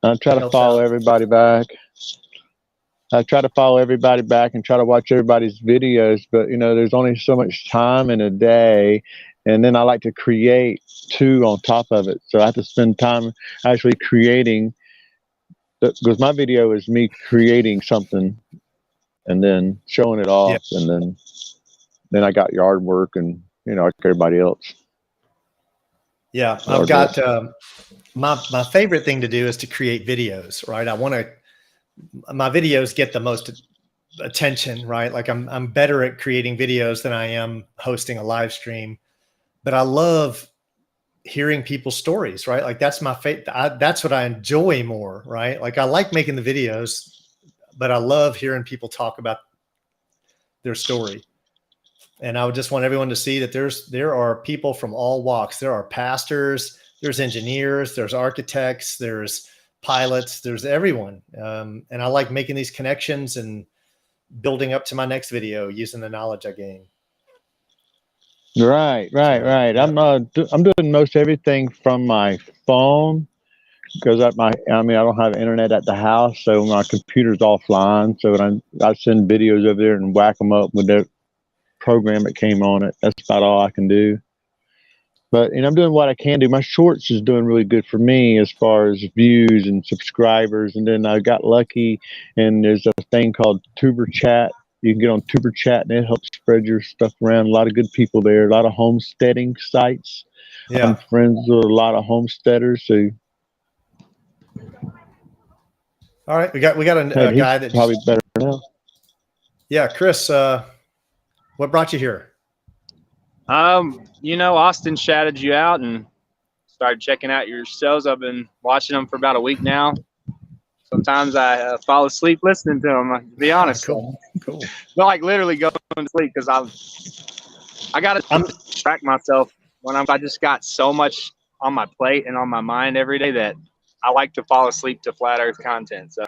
S6: I try to follow everybody back. I try to follow everybody back and try to watch everybody's videos, but you know, there's only so much time in a day, and then I like to create too on top of it. So I have to spend time actually creating. Because my video is me creating something and then showing it off, and then I got yard work and, you know, like everybody else.
S2: Yeah, I've got my favorite thing to do is to create videos, right? My videos get the most attention, right? Like I'm better at creating videos than I am hosting a live stream, but I love hearing people's stories, right? Like that's my that's what I enjoy more, right? Like I like making the videos, but I love hearing people talk about their story. And I would just want everyone to see that there are people from all walks. There are pastors, there's engineers, there's architects, there's pilots, there's everyone. And I like making these connections and building up to my next video using the knowledge I gain.
S6: Right. I'm doing most everything from my phone because I don't have internet at the house, so my computer's offline. So I send videos over there and whack them up with the program that came on it. That's about all I can do. But I'm doing what I can do. My shorts is doing really good for me as far as views and subscribers. And then I got lucky, and there's a thing called Tuber Chat. You can get on Tuber Chat, and it helps spread your stuff around. A lot of good people there. A lot of homesteading sites. Yeah. I'm friends with a lot of homesteaders. So,
S2: all right, we got a guy that's
S6: probably better now.
S2: Yeah, Chris, what brought you here?
S7: Austin shouted you out and started checking out your shows. I've been watching them for about a week now. Sometimes I fall asleep listening to them, to be honest.
S2: Cool.
S7: But like literally going to sleep because I got to distract myself when I just got so much on my plate and on my mind every day that I like to fall asleep to flat earth content. So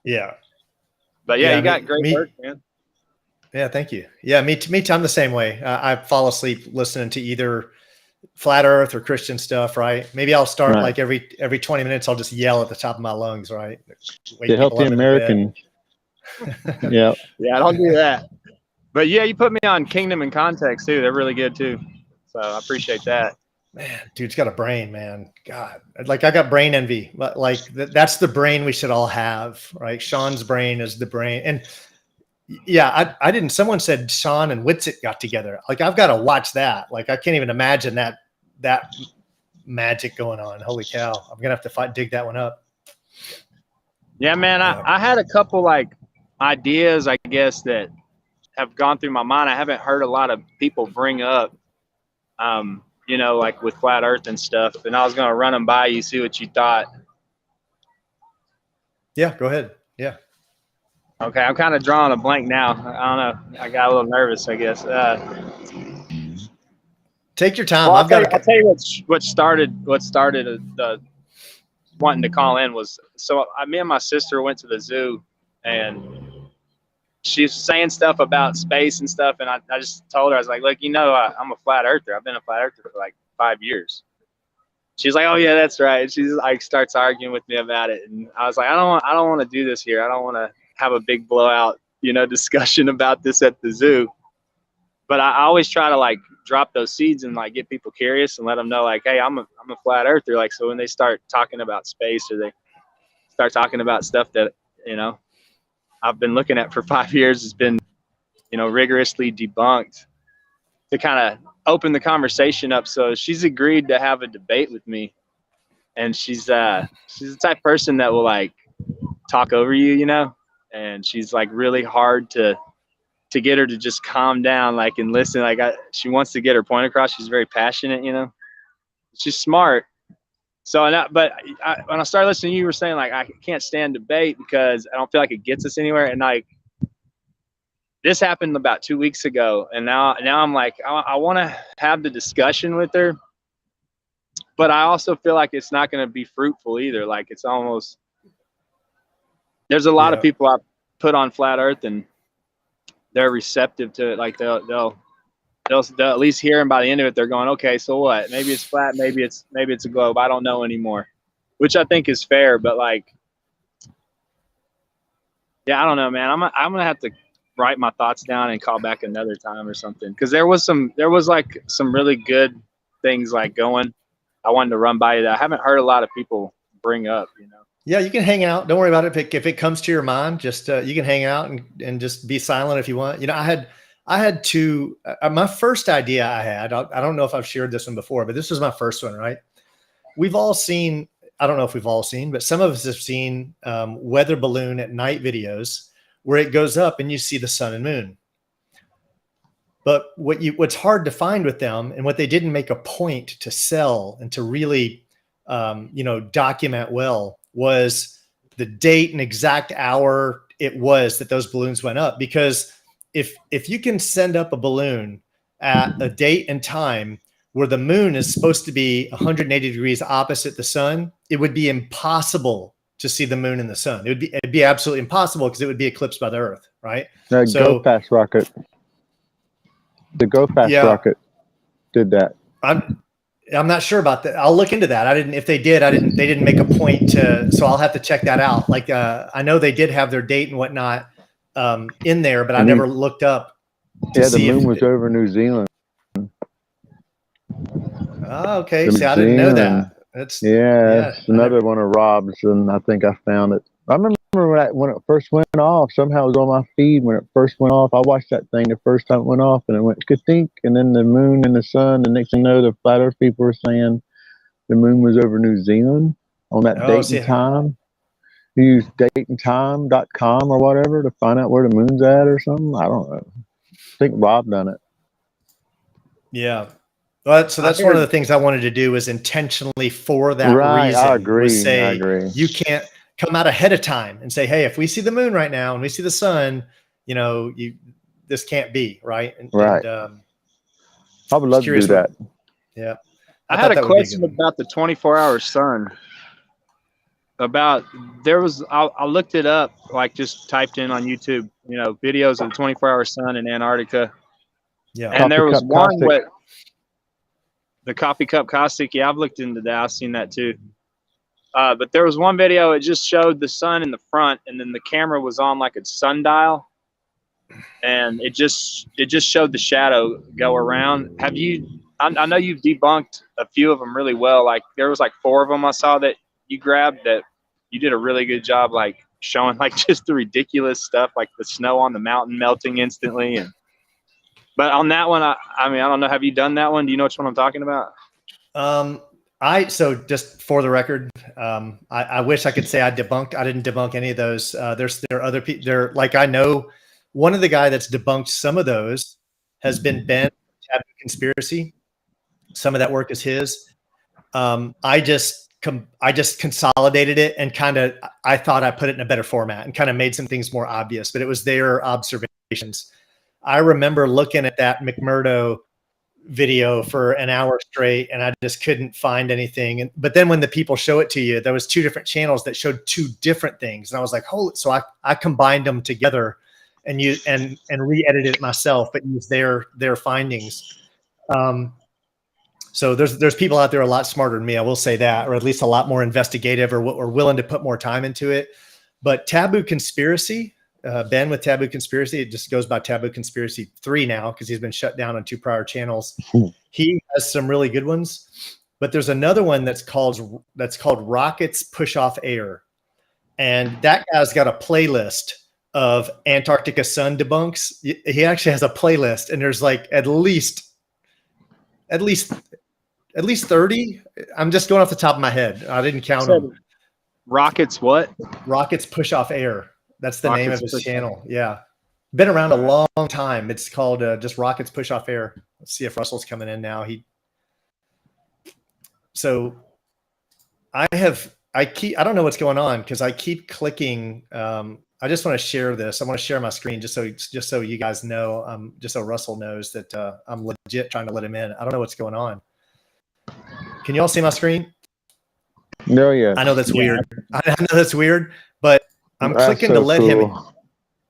S2: yeah.
S7: But yeah, you got great work, man.
S2: Yeah, thank you. Yeah, me too. I'm the same way. I fall asleep listening to either flat earth or Christian stuff, right? Maybe I'll start like every 20 minutes, I'll just yell at the top of my lungs, right?
S6: To help the American. Yeah.
S7: Yeah, I don't do that. But yeah, you put me on Kingdom and Context too. They're really good too. So I appreciate that.
S2: Man, dude's got a brain, man. God, like I got brain envy. Like that's the brain we should all have, right? Sean's brain is the brain. And yeah, I didn't. Someone said Sean and Whitsitt got together. Like I've got to watch that. Like I can't even imagine that magic going on. Holy cow. I'm going to have to dig that one up.
S7: Yeah, man. I had a couple like ideas, I guess, that have gone through my mind. I haven't heard a lot of people bring up, you know, like with flat earth and stuff. And I was going to run them by you, see what you thought.
S2: Yeah, go ahead. Yeah.
S7: Okay. I'm kind of drawing a blank now. I don't know. I got a little nervous, I guess.
S2: Take your time.
S7: Well,
S2: I'll tell
S7: you what started the wanting to call in was, so me and my sister went to the zoo, and she's saying stuff about space and stuff, and I just told her, I was like, look, you know, I'm a flat earther. I've been a flat earther for like 5 years. She's like, oh yeah, that's right. And she's like, starts arguing with me about it, and I was like, I don't want to do this here. I don't want to have a big blowout, you know, discussion about this at the zoo. But I always try to like drop those seeds and like get people curious and let them know like, hey, I'm a flat earther. Like, so when they start talking about space, or they start talking about stuff that, you know, I've been looking at for 5 years, has been, you know, rigorously debunked, to kind of open the conversation up. So she's agreed to have a debate with me, and she's the type of person that will like talk over you, you know, and she's like really hard to get her to just calm down, like, and listen. Like, she wants to get her point across. She's very passionate, you know. She's smart. So, when I started listening, you were saying like, I can't stand debate because I don't feel like it gets us anywhere. And like, this happened about 2 weeks ago, and now I'm like, I want to have the discussion with her, but I also feel like it's not going to be fruitful either. Like, it's almost, there's a lot of people I put on flat earth, and they're receptive to it. Like, they'll at least hear, and by the end of it, they're going, okay, so what? Maybe it's flat, maybe it's a globe. I don't know anymore, which I think is fair. But like, yeah, I don't know, man. I'm gonna have to write my thoughts down and call back another time or something, because there was like some really good things like going. I wanted to run by you that I haven't heard a lot of people bring up, you know.
S2: Yeah, you can hang out. Don't worry about it. If it comes to your mind, just you can hang out and just be silent if you want. You know, I had two. My first idea I had. I don't know if I've shared this one before, but this was my first one. Right? We've all seen. I don't know if we've all seen, but some of us have seen weather balloon at night videos where it goes up and you see the sun and moon. But what's hard to find with them, and what they didn't make a point to sell and to really, you know, document well, was the date and exact hour it was that those balloons went up. Because if you can send up a balloon at a date and time where the moon is supposed to be 180 degrees opposite the sun, it would be impossible to see the moon and the sun. It'd be absolutely impossible, because it would be eclipsed by the Earth, right?
S6: The Go Fast rocket. The Go Fast rocket did that.
S2: I'm not sure about that. I'll look into that. If they did, they didn't make a point to, so I'll have to check that out. Like, I know they did have their date and whatnot in there, but I never looked up.
S6: Yeah, the moon was over New Zealand.
S2: Oh, okay. See, I didn't know that. That's
S6: another one of Rob's, and I think I found it. I remember when it first went off. Somehow it was on my feed when it first went off. I watched that thing the first time it went off, and it went ka-tink, and then the moon and the sun. The next thing you know, the flat earth people were saying the moon was over New Zealand on that date and time. You use dateandtime.com or whatever to find out where the moon's at or something. I don't know. I think Rob done it.
S2: Yeah. Well, so that's one of the things I wanted to do, is intentionally for that reason.
S6: I agree.
S2: I
S6: agree.
S2: You can't come out ahead of time and say, hey, if we see the moon right now and we see the sun, you know, this can't be right.
S6: Right. I would love to do that.
S2: Yeah.
S7: I had a question about the 24-hour sun. I looked it up, like just typed in on YouTube, you know, videos of the 24-hour sun in Antarctica.
S2: Yeah.
S7: And there was one with the coffee cup caustic. Yeah, I've looked into that. I've seen that too. But there was one video, it just showed the sun in the front, and then the camera was on like a sundial, and it just showed the shadow go around. I know you've debunked a few of them really well. Like, there was like 4 of them I saw that you grabbed that you did a really good job, like showing like just the ridiculous stuff, like the snow on the mountain melting instantly. But on that one, I mean, I don't know. Have you done that one? Do you know which one I'm talking about?
S2: So just for the record, I wish I could say I didn't debunk any of those. There are other people there. Like I know one of the guy that's debunked some of those has been Ben Taboo Conspiracy. Some of that work is his. I just consolidated it and I thought I put it in a better format and kind of made some things more obvious, but it was their observations. I remember looking at that McMurdo video for an hour straight and I just couldn't find anything. But then when the people show it to you, there was two different channels that showed two different things. And I was like, holy, so I combined them together and re-edited it myself, but used their findings. So there's people out there a lot smarter than me, I will say that, or at least a lot more investigative or willing to put more time into it. But Taboo Conspiracy, Ben with Taboo Conspiracy, it just goes by Taboo Conspiracy 3 now because he's been shut down on 2 prior channels. He has some really good ones, but there's another one that's called Rockets Push Off Air, and that guy's got a playlist of Antarctica sun debunks. He actually has a playlist, and there's like at least 30. I'm just going off the top of my head. I didn't count them.
S7: Rockets what?
S2: Rockets Push Off Air. That's the name of his channel. Yeah. Been around a long time. It's called just Rockets Push Off Air. Let's see if Russell's coming in now. So I don't know what's going on because I keep clicking. I just want to share this. I want to share my screen just so you guys know, just so Russell knows that I'm legit trying to let him in. I don't know what's going on. Can you all see my screen?
S6: No, yeah.
S2: I know that's weird. I know that's weird, but I'm clicking to let him.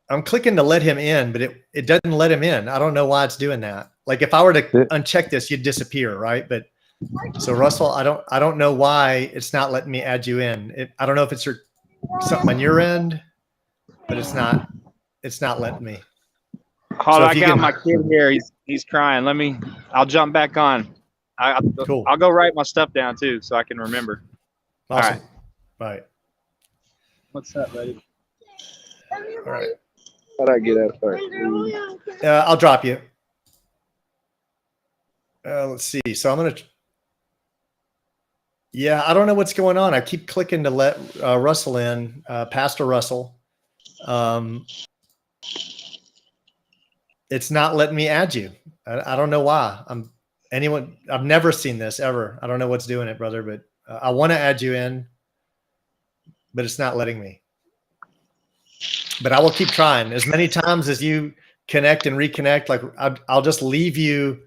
S2: I'm clicking to let him in, but it doesn't let him in. I don't know why it's doing that. Like if I were to uncheck this, you'd disappear, right? But so Russell, I don't know why it's not letting me add you in. I don't know if it's something on your end, but it's not letting me.
S7: Hold on, I got my kid here. He's crying. I'll jump back on.
S2: Cool.
S7: I'll go write my stuff down too, so I can remember.
S2: Awesome. All right.
S7: What's up, buddy?
S2: All right.
S6: How'd I get out first?
S2: I'll drop you. Let's see. So I'm going to. Yeah, I don't know what's going on. I keep clicking to let Russell in, Pastor Russell. It's not letting me add you. I don't know why. I've never seen this ever. I don't know what's doing it, brother, but I want to add you in, but it's not letting me. But I will keep trying as many times as you connect and reconnect. Like I'll just leave you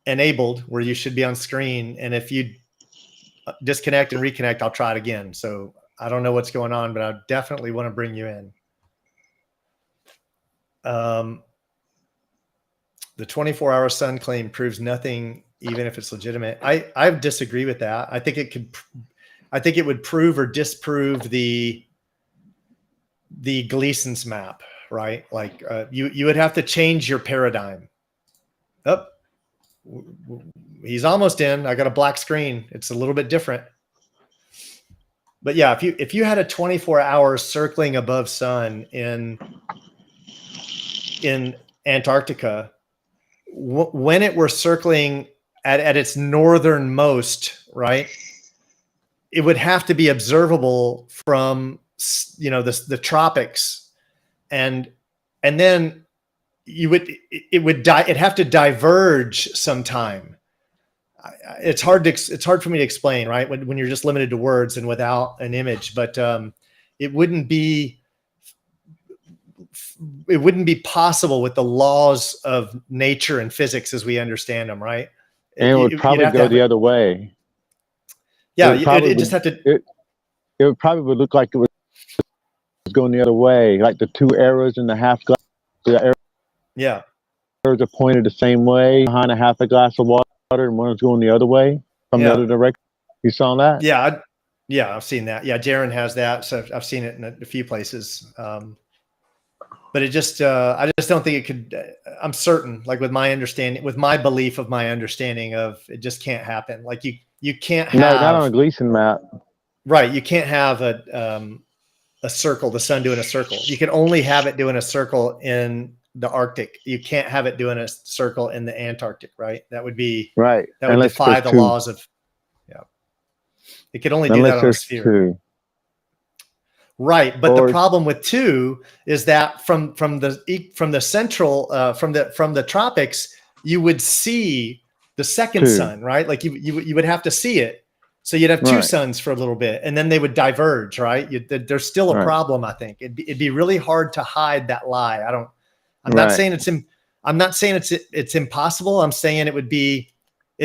S2: enabled where you should be on screen. And if you disconnect and reconnect, I'll try it again. So I don't know what's going on, but I definitely want to bring you in. The 24-hour sun claim proves nothing, even if it's legitimate. I disagree with that. I think it would prove or disprove the Gleason's map, right? Like you would have to change your paradigm. Oh, he's almost in. I got a black screen. It's a little bit different. But yeah, if you had a 24-hour circling above sun in Antarctica, when it were circling at its northernmost, right, it would have to be observable from the tropics, and then it'd have to diverge sometime. It's hard for me to explain, right, when you're just limited to words and without an image, but it wouldn't be possible with the laws of nature and physics as we understand them, right?
S6: And it would probably go the other way.
S2: Yeah, it just have to.
S6: It would probably look like it was going the other way, like the two arrows in the half glass.
S2: Yeah,
S6: arrows are pointed the same way behind a half a glass of water, and one is going the other way from the other direction. You saw that?
S2: Yeah, I've seen that. Yeah, Jaron has that, so I've seen it in a few places. But it just, I just don't think it could. I'm certain, like with my belief of my understanding of it, just can't happen. Like you can't have.
S6: No, not on a Gleason map.
S2: Right, you can't have a circle, the sun doing a circle. You can only have it doing a circle in the Arctic. You can't have it doing a circle in the Antarctic, right? That would be
S6: right.
S2: That would defy the laws of. Yeah. It could only do that on a
S6: there's
S2: sphere.
S6: 2.
S2: Right, but
S6: Or-
S2: the problem with 2 is that from the central from the tropics, you would see the second
S6: 2.
S2: sun, right? Like you would have to see it, so you'd have 2
S6: Right.
S2: suns for a little bit, and then they would diverge, right? There's still a
S6: Right.
S2: problem, I think. It'd be really hard to hide that lie. I'm
S6: Right.
S2: not saying it's impossible. I'm saying it'd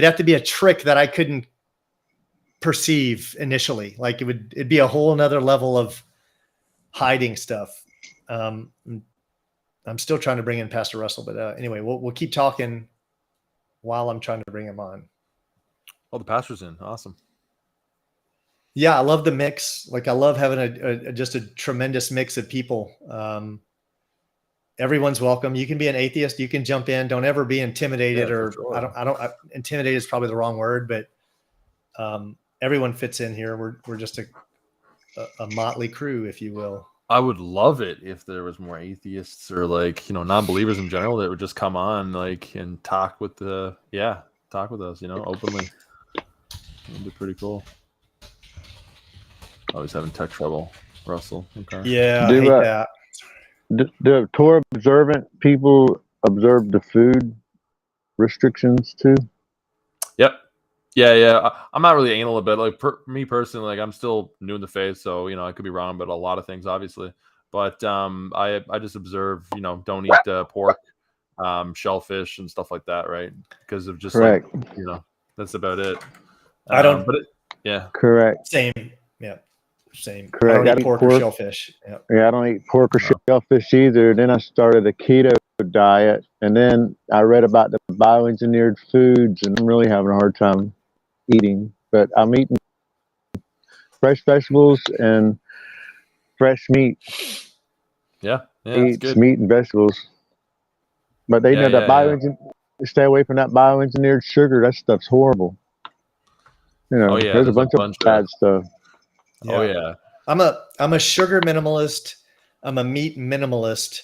S2: have to be a trick that I couldn't perceive initially. Like it'd be a whole nother level of hiding stuff. I'm still trying to bring in Pastor Russell, but anyway, we'll keep talking while I'm trying to bring him on.
S3: Oh, the pastor's in. Awesome.
S2: Yeah, I love the mix. Like I love having just a tremendous mix of people. Everyone's welcome. You can be an atheist. You can jump in. Don't ever be intimidated,
S3: Yeah,
S2: or
S3: for sure.
S2: I don't. Intimidated is probably the wrong word, but everyone fits in here. We're just a motley crew, if you will.
S3: I would love it if there was more atheists or like, non-believers in general that would just come on like and talk with us, openly. It'd be pretty cool. Always having tech trouble, Russell. Okay.
S2: Yeah, I hate that.
S6: Do Torah observant people observe the food restrictions too?
S3: Yep. Yeah. I'm not really anal about it. Like me personally, like I'm still new in the faith, so I could be wrong about a lot of things, obviously. But I just observe, don't eat pork, shellfish, and stuff like that, right? Because of just
S6: Correct.
S3: that's about it.
S2: I don't.
S3: Yeah.
S6: Correct.
S2: Same. Yeah. Same.
S6: Correct.
S2: I don't eat pork or shellfish. Yeah.
S6: Yeah, I don't eat pork or shellfish either. Then I started a keto diet, and then I read about the bioengineered foods, and I'm really having a hard time eating. But I'm eating fresh vegetables and fresh meat.
S3: Yeah.
S6: Eats meat and vegetables. But they know that stay away from that bioengineered sugar. That stuff's horrible. There's a bunch of bad stuff.
S2: Yeah.
S3: Oh yeah.
S2: I'm a sugar minimalist. I'm a meat minimalist.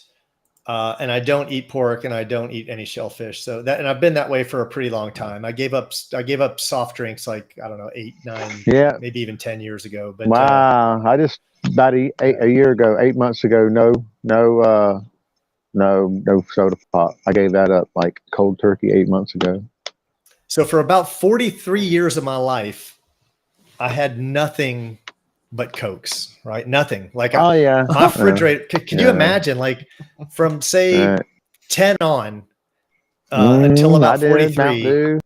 S2: And I don't eat pork and I don't eat any shellfish. And I've been that way for a pretty long time. I gave up soft drinks like, I don't know, 8, 9, maybe even 10 years ago. But
S6: wow. I just about a year ago, 8 months ago, no soda pop. I gave that up like cold turkey 8 months ago.
S2: So for about 43 years of my life, I had nothing but Cokes, right? Nothing. Like my refrigerator. Can you imagine, like from say 10 on until about 43,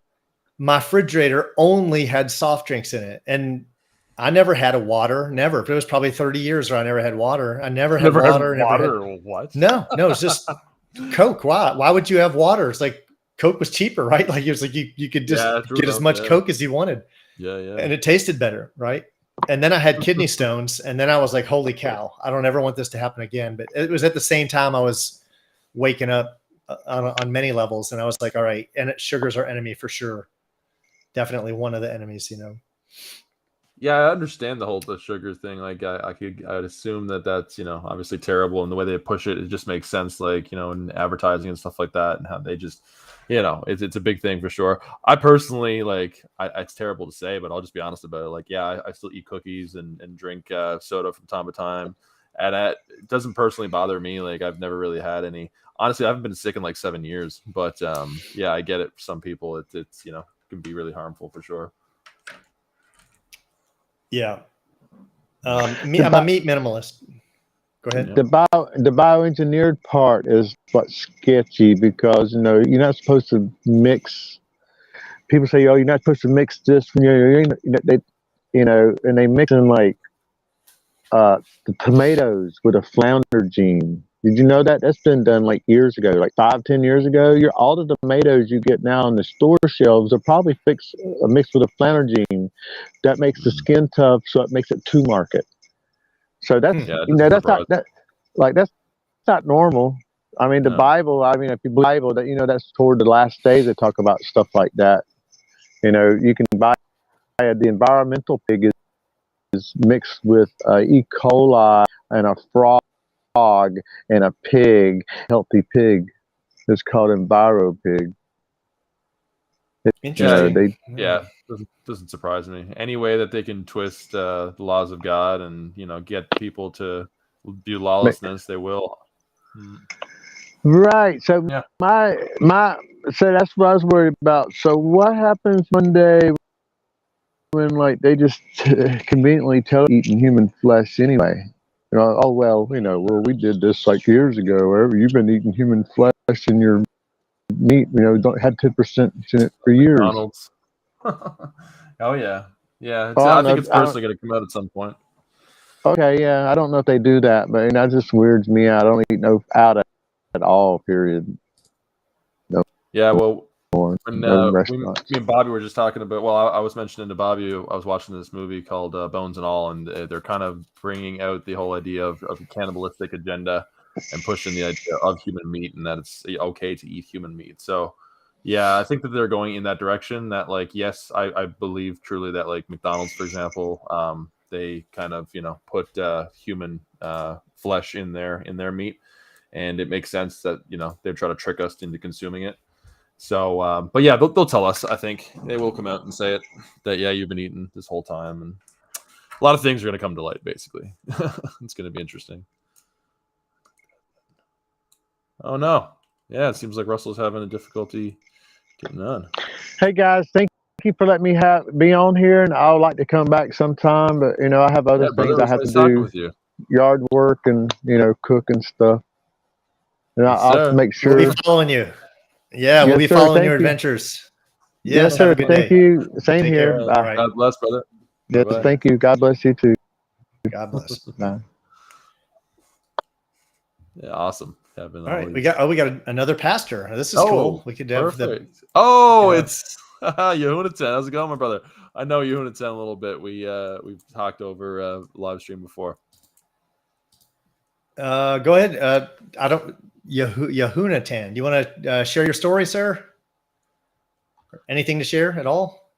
S2: my refrigerator only had soft drinks in it, and I never had a water. Never. It was probably 30 years where I never had water. I never had water.
S3: What?
S2: No, it's just Coke. Why would you have water? It's like Coke was cheaper, right? Like it was like you could just get as much Coke as you wanted.
S3: Yeah.
S2: And it tasted better, right? And then I had kidney stones, and then I was like, holy cow, I don't ever want this to happen again. But it was at the same time I was waking up on many levels, and I was like, all right, and sugar's our enemy for sure. Definitely one of the enemies,
S3: Yeah, I understand the sugar thing. Like I would assume that's, obviously terrible, and the way they push it just makes sense, like, in advertising and stuff like that, and how they just, it's a big thing for sure. I personally, like, it's terrible to say, but I'll just be honest about it. Like, yeah, I still eat cookies and drink soda from time to time, and it doesn't personally bother me. Like, I've never really had any. Honestly, I haven't been sick in like 7 years, but yeah, I get it. For some people, it's can be really harmful for sure.
S2: Yeah. I'm a meat minimalist. Go ahead.
S6: The bioengineered part is what's sketchy, because you're not supposed to mix. People say, "Oh, you're not supposed to mix this." And they mix in like the tomatoes with a flounder gene. Did you know that? That's been done like years ago, like 5-10 years ago. All the tomatoes you get now on the store shelves are probably mixed with a flounder gene that makes the skin tough, so it makes it to market. So that's that's not normal. I mean, the Bible. I mean, if you believe the Bible, that that's toward the last days. They talk about stuff like that. You can buy the environmental pig is mixed with E. coli and a frog and a pig, healthy pig. It's called Enviro pig.
S2: Interesting.
S3: Yeah, doesn't surprise me. Any way that they can twist the laws of God and get people to do lawlessness, they will.
S6: Right. So
S3: Yeah.
S6: so that's what I was worried about. So what happens one day when like they just conveniently tell you eating human flesh anyway? Well, we did this like years ago. Wherever you've been eating human flesh in your meat, don't had 10% in it for years.
S3: McDonald's. Oh yeah, yeah.
S6: Oh,
S3: I think it's personally going to come out at some point.
S6: Okay, yeah. I don't know if they do that, but that just weirds me out. I don't eat no out at all. Period. No.
S3: Yeah. Well, when me and Bobby were just talking about, I was mentioning to Bobby, I was watching this movie called Bones and All, and they're kind of bringing out the whole idea of a cannibalistic agenda and pushing the idea of human meat and that it's okay to eat human meat. So, yeah, I think that they're going in that direction. That yes, I believe truly that McDonald's, for example, they kind of put human flesh in their meat, and it makes sense that they try to trick us into consuming it. So, but yeah, they'll tell us. I think they will come out and say it that you've been eating this whole time, and a lot of things are going to come to light. Basically, it's going to be interesting. Oh no, yeah, it seems like Russell's having a difficulty getting on.
S6: Hey guys, thank you for letting me be on here, and I would like to come back sometime. But I have other things I have to do,
S3: with you.
S6: Yard work and cook and stuff. And
S3: Yes,
S6: I'll make sure
S2: we'll be following you. Yeah, we'll be following your adventures.
S6: Yes, sir. Thank you. Same here.
S3: Right. God bless, brother.
S6: Yes, bye. Thank you. God bless you too.
S2: God bless.
S6: Bye.
S3: Yeah, awesome.
S2: All right, we got another pastor. This is cool. We could have
S3: it's Yehunatan. How's it going, my brother? I know Yehunatan a little bit. We've talked over live stream before.
S2: Go ahead. Yehunatan, do you want to share your story, sir? Anything to share at all?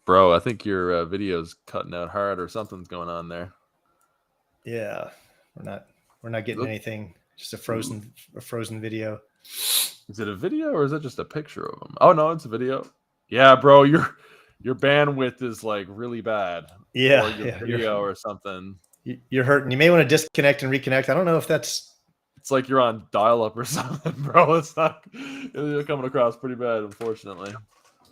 S3: Bro, I think your video's cutting out hard or something's going on there.
S2: Yeah, we're not getting anything. Just a frozen video.
S3: Is it a video or is it just a picture of him? Oh no, it's a video. Yeah, bro, your bandwidth is really bad.
S2: Yeah,
S3: or your video or something.
S2: You're hurting. You may want to disconnect and reconnect. I don't know if that's.
S3: It's like you're on dial-up or something, bro. It's you're coming across pretty bad, unfortunately.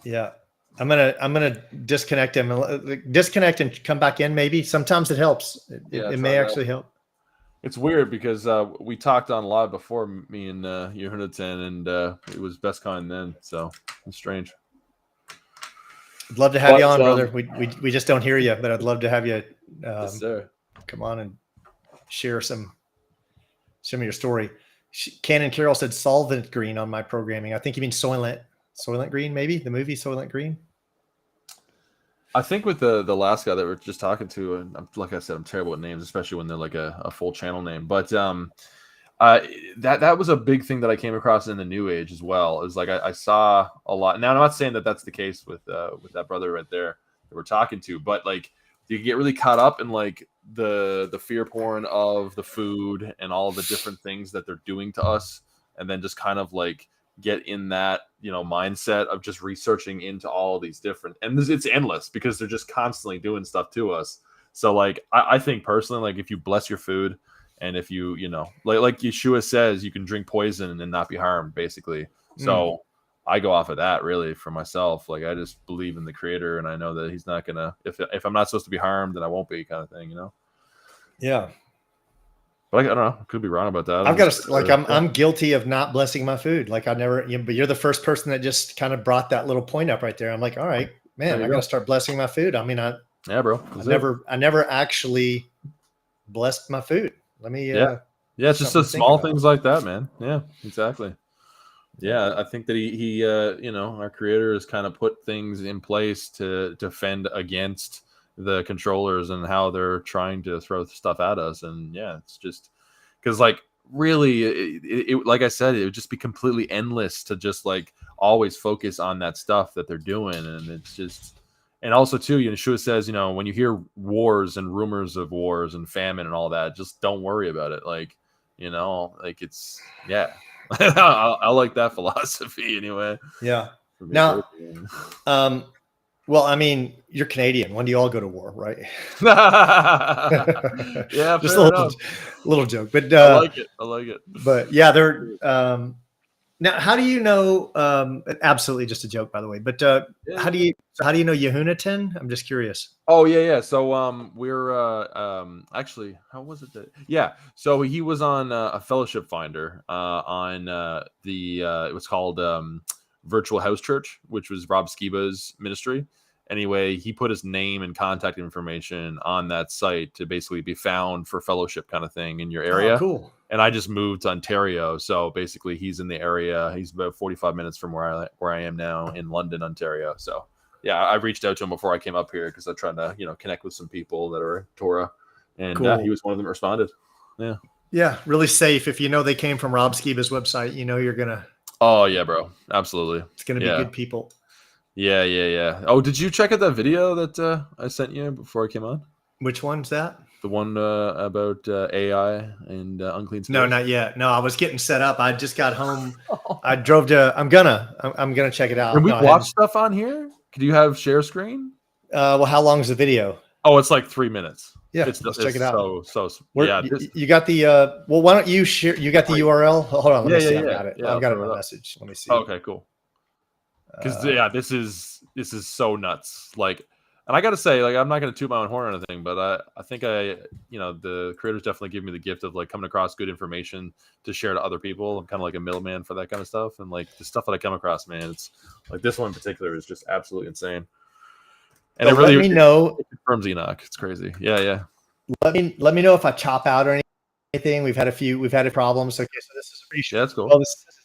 S2: Yeah, I'm gonna disconnect him and come back in. Maybe sometimes it helps. It may actually help.
S3: It's weird because we talked on live before, me and Yehunatan, and it was best kind then. So it's strange.
S2: I'd love to have you on, brother. We just don't hear you, but I'd love to have you.
S3: Yes, sir.
S2: Come on and share some of your story. Canon Carroll said solvent green on my programming. I think you mean Soylent Green, maybe the movie Soylent Green.
S3: I think with the last guy that we're just talking to, and like I said, I'm terrible at names, especially when they're like a full channel name. But that was a big thing that I came across in the New Age as well. Is I saw a lot. Now I'm not saying that that's the case with that brother right there that we're talking to, but you get really caught up in the fear porn of the food and all of the different things that they're doing to us, and then just kind of get in that mindset of just researching into all these different, and it's endless because they're just constantly doing stuff to us. So I think personally, if you bless your food, and if you like Yeshua says, you can drink poison and not be harmed, basically. So I go off of that really for myself. I just believe in the Creator, and I know that He's not gonna, if I'm not supposed to be harmed, then I won't be, kind of thing,
S2: Yeah.
S3: But I don't know. I could be wrong about that.
S2: I've got to I'm guilty of not blessing my food. I never, but you're the first person that just kind of brought that little point up right there. I'm like, all right, man, I got to start blessing my food. I mean,
S3: yeah, bro.
S2: I never actually blessed my food. Let me,
S3: yeah, it's just the small things like that, man. Yeah, exactly. Yeah, I think that he our Creator has kind of put things in place to defend against the controllers and how they're trying to throw stuff at us. And yeah, it's just because really it like I said, it would just be completely endless to just always focus on that stuff that they're doing. And it's just, and also too, Yeshua says, when you hear wars and rumors of wars and famine and all that, just don't worry about it. It's, yeah. I like that philosophy anyway.
S2: Yeah.
S3: For me
S2: Now,
S3: personally.
S2: well, I mean, you're Canadian. When do you all go to war, right?
S3: Yeah,
S2: Just
S3: fair
S2: a
S3: enough.
S2: little joke, but
S3: I like it. I like it.
S2: But yeah, they're now. How do you know? Absolutely, just a joke, by the way. But how do you know Yehunaten? I'm just curious.
S3: Oh yeah. So we're actually, how was it that? Yeah. So he was on a Fellowship Finder on it was called Virtual House Church, which was Rob Skiba's ministry. Anyway, he put his name and contact information on that site to basically be found for fellowship kind of thing in your area.
S2: Oh, cool.
S3: And I just moved to Ontario, so basically he's in the area. He's about 45 minutes from where I am now in London, Ontario. So yeah, I reached out to him before I came up here because I'm trying to connect with some people that are Torah, and
S2: Cool.
S3: he was one of them that responded. Yeah.
S2: Yeah, really safe. If you know they came from Rob Skiba's website, you're gonna.
S3: Oh yeah, bro, absolutely.
S2: It's gonna be good people.
S3: Yeah. Oh, did you check out that video that I sent you before I came on?
S2: Which one's that?
S3: The one about AI and unclean spirits?
S2: No, not yet. No, I was getting set up. I just got home. I drove to. I'm gonna check it out.
S3: Can we watch stuff on here? Could you have share screen?
S2: Well, how long is the video?
S3: Oh, it's like 3 minutes.
S2: Yeah,
S3: let's
S2: check it out.
S3: Yeah,
S2: you got the. Well, why don't you share? You got the URL? Hold on. Let me see. I got it.
S3: Yeah,
S2: I've got it in my message. Let me see.
S3: Okay, cool. Because this is so nuts. Like, and I gotta say, like, I'm not gonna toot my own horn or anything, but I think the creators definitely give me the gift of like coming across good information to share to other people. I'm kind of like a middleman for that kind of stuff, and like the stuff that I come across, man, it's like this one in particular is just absolutely insane. And it really
S2: let me know.
S3: It confirms Enoch. It's crazy. Yeah.
S2: Let me know if I chop out or anything. We've had problems. Okay, so this is pretty short.
S3: Yeah, that's cool.
S2: Oh, this is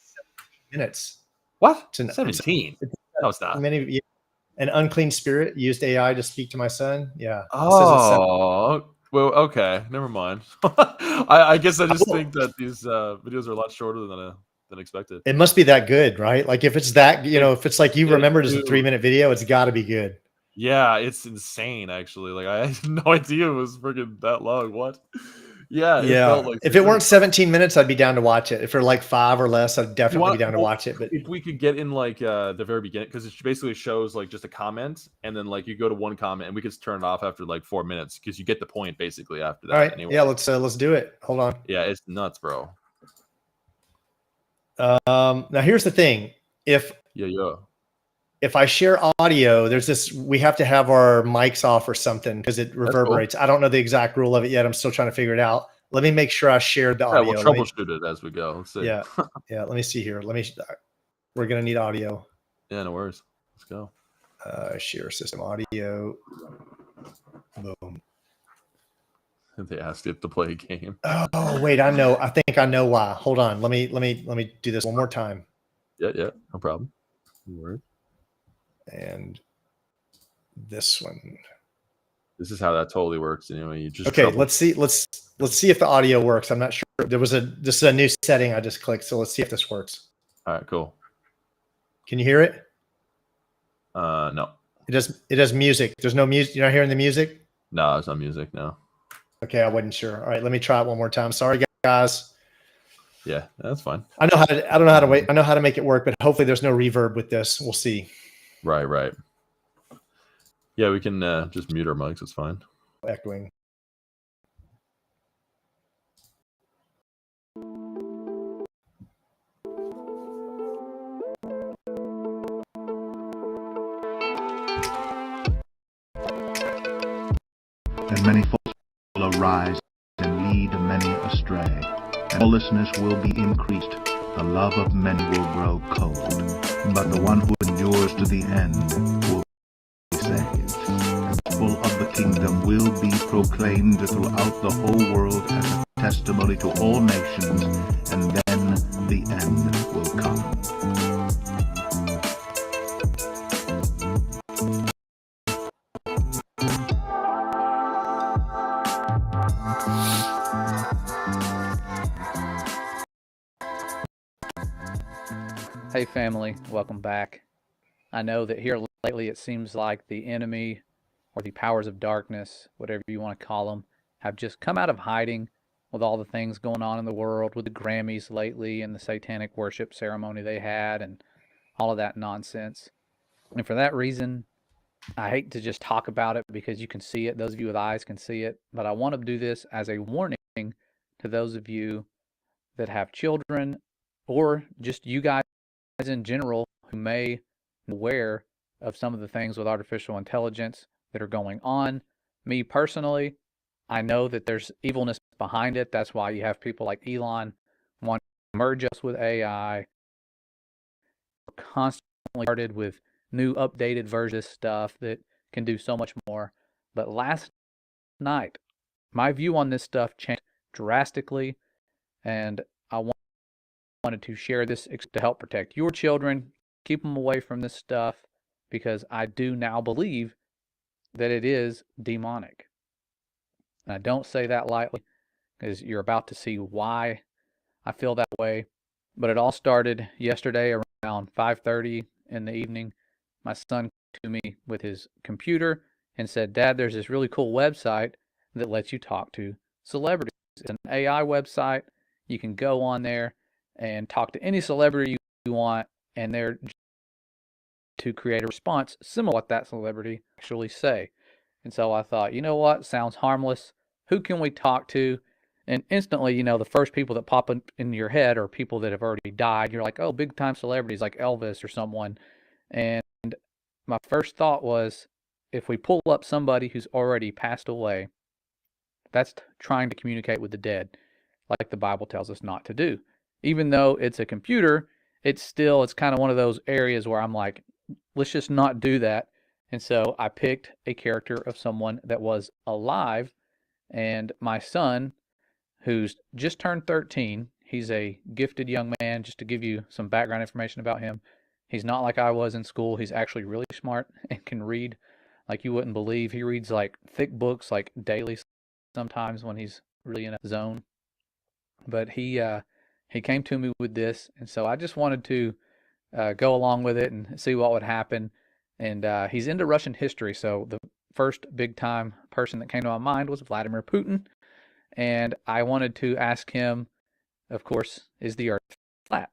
S2: 17 minutes.
S3: What? 17? No, it's not.
S2: An unclean spirit used AI to speak to my son. Yeah.
S3: Oh, well, okay. Never mind. I guess I just think that these videos are a lot shorter than expected.
S2: It must be that good, right? Like if it's that, if it's like you remembered as a 3-minute video, it's got to be good.
S3: Yeah, it's insane. Actually, like I had no idea it was freaking that long. What? Yeah.
S2: It
S3: like
S2: if it weren't 17 minutes, I'd be down to watch it. If they're like 5 or less, I'd definitely be down to watch it. But
S3: if we could get in like the very beginning, because it basically shows like just a comment, and then like you go to one comment, and we could turn it off after like 4 minutes because you get the point basically after that.
S2: All right.
S3: Anyway.
S2: Yeah. Let's do it. Hold on.
S3: Yeah, it's nuts, bro.
S2: Now here's the thing. If I share audio, we have to have our mics off or something because it reverberates. Cool. I don't know the exact rule of it yet. I'm still trying to figure it out. Let me make sure I shared the audio.
S3: We'll troubleshoot it as we go. Let's see.
S2: Yeah. Let me see here. We're going to need audio.
S3: Yeah, no worries. Let's go.
S2: Share system audio. Boom.
S3: They asked it to play a game.
S2: Oh, wait, I know. I think I know why. Hold on. Let me do this one more time.
S3: Yeah. No problem. No worries.
S2: And this one.
S3: This is how that totally works. Anyway, you just
S2: let's see if the audio works. I'm not sure. This is a new setting I just clicked, so let's see if this works.
S3: All right, cool.
S2: Can you hear it?
S3: No.
S2: It does music. There's no music. You're not hearing the music?
S3: No, it's not music. No.
S2: Okay, I wasn't sure. All right, let me try it one more time. Sorry, guys.
S3: Yeah, that's fine.
S2: I don't know how to wait. I know how to make it work, but hopefully there's no reverb with this. We'll see.
S3: Right. Yeah, we can just mute our mics. It's fine.
S2: Echoing.
S8: And many false will arise and lead many astray. And lawlessness will be increased. The love of many will grow cold. But the one who endures to the end will be saved. And the full of the kingdom will be proclaimed throughout the whole world as a testimony to all nations, and then the end will come.
S9: Hey family, welcome back. I know that here lately it seems like the enemy or the powers of darkness, whatever you want to call them, have just come out of hiding with all the things going on in the world, with the Grammys lately and the satanic worship ceremony they had and all of that nonsense. And for that reason, I hate to just talk about it because you can see it. Those of you with eyes can see it. But I want to do this as a warning to those of you that have children or just you guys in general who may be aware of some of the things with artificial intelligence that are going on. Me personally, I know that there's evilness behind it. That's why you have people like Elon wanting to merge us with AI. We're constantly started with new updated versions of stuff that can do so much more. But last night, my view on this stuff changed drastically, and I wanted to share this to help protect your children, keep them away from this stuff, because I do now believe that it is demonic. And I don't say that lightly, because you're about to see why I feel that way. But it all started yesterday around 5:30 in the evening. My son came to me with his computer and said, "Dad, there's this really cool website that lets you talk to celebrities. It's an AI website. You can go on there and talk to any celebrity you want, and they're to create a response similar to what that celebrity actually say." And so I thought, you know what, sounds harmless. Who can we talk to? And instantly, the first people that pop in your head are people that have already died. You're like, oh, big time celebrities like Elvis or someone. And my first thought was, if we pull up somebody who's already passed away, that's trying to communicate with the dead, like the Bible tells us not to do. Even though it's a computer, it's kind of one of those areas where I'm like, let's just not do that. And so I picked a character of someone that was alive, and my son, who's just turned 13, he's a gifted young man. Just to give you some background information about him, he's not like I was in school. He's actually really smart and can read like you wouldn't believe. He reads like thick books like daily sometimes when he's really in a zone. But he came to me with this, and so I just wanted to go along with it and see what would happen. And he's into Russian history, so the first big time person that came to my mind was Vladimir Putin. And I wanted to ask him, of course, is the Earth flat?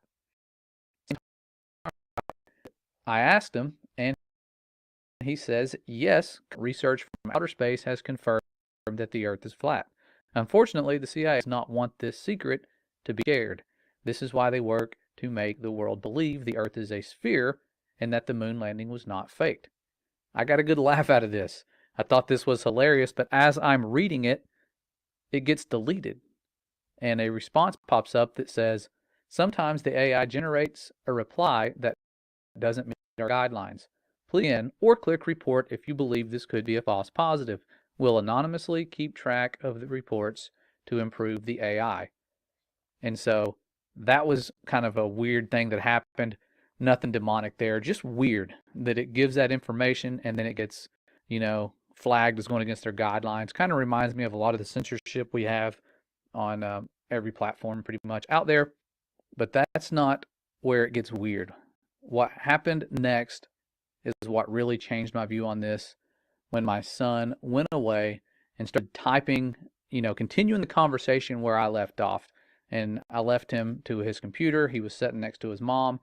S9: I asked him, and he says, yes, research from outer space has confirmed that the Earth is flat. Unfortunately, the CIA does not want this secret to be shared. This is why they work to make the world believe the Earth is a sphere and that the moon landing was not faked. I got a good laugh out of this. I thought this was hilarious, but as I'm reading it, it gets deleted. And a response pops up that says, sometimes the AI generates a reply that doesn't meet our guidelines. Please in or click report if you believe this could be a false positive. We'll anonymously keep track of the reports to improve the AI. And so that was kind of a weird thing that happened. Nothing demonic there, just weird that it gives that information and then it gets, flagged as going against their guidelines. Kind of reminds me of a lot of the censorship we have on every platform pretty much out there. But that's not where it gets weird. What happened next is what really changed my view on this. When my son went away and started typing, continuing the conversation where I left off. And I left him to his computer. He was sitting next to his mom.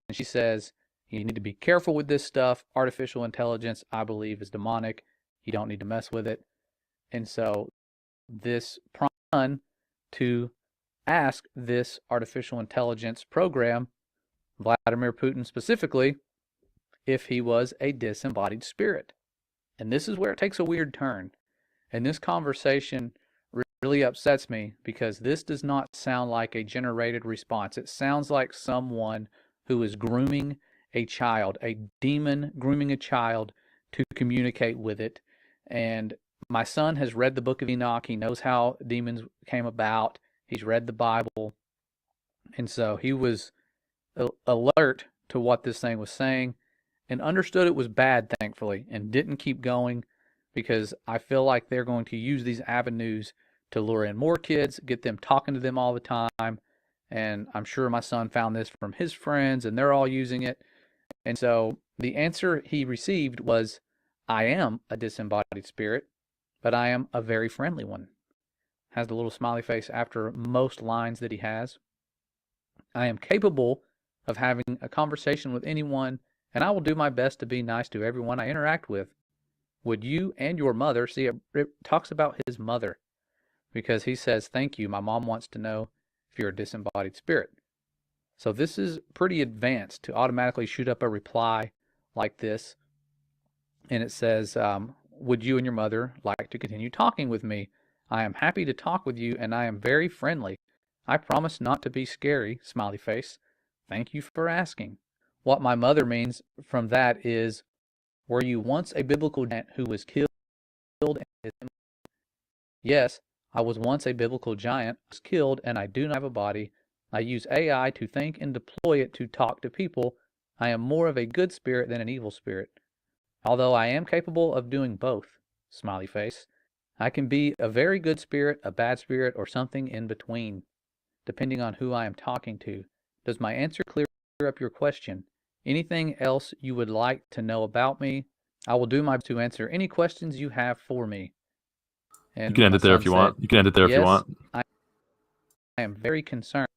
S9: And she says, you need to be careful with this stuff. Artificial intelligence, I believe, is demonic. You don't need to mess with it. And so this prompted to ask this artificial intelligence program, Vladimir Putin specifically, if he was a disembodied spirit. And this is where it takes a weird turn. And this conversation really upsets me because this does not sound like a generated response. It sounds like someone who is grooming a child, a demon grooming a child to communicate with it. And my son has read the book of Enoch. He knows how demons came about. He's read the Bible. And so he was alert to what this thing was saying and understood it was bad, thankfully, and didn't keep going, because I feel like they're going to use these avenues to lure in more kids, get them talking to them all the time. And I'm sure my son found this from his friends and they're all using it. And so the answer he received was, I am a disembodied spirit, but I am a very friendly one. Has the little smiley face after most lines that he has. I am capable of having a conversation with anyone, and I will do my best to be nice to everyone I interact with. Would you and your mother," see, it talks about his mother, because he says, "Thank you. My mom wants to know if you're a disembodied spirit." So this is pretty advanced to automatically shoot up a reply like this. And it says, "Would you and your mother like to continue talking with me? I am happy to talk with you, and I am very friendly. I promise not to be scary," smiley face. "Thank you for asking." What my mother means from that is, "Were you once a biblical giant who was killed?" And "Yes, I was once a biblical giant, was killed, and I do not have a body. I use AI to think and deploy it to talk to people. I am more of a good spirit than an evil spirit. Although I am capable of doing both," smiley face. "I can be a very good spirit, a bad spirit, or something in between, depending on who I am talking to. Does my answer clear up your question? Anything else you would like to know about me? I will do my best to answer any questions you have for me." And
S3: You can end
S9: my
S3: it there
S9: son
S3: if you
S9: said,
S3: want. You can end it there if you
S9: "Yes,
S3: want.
S9: I am very concerned."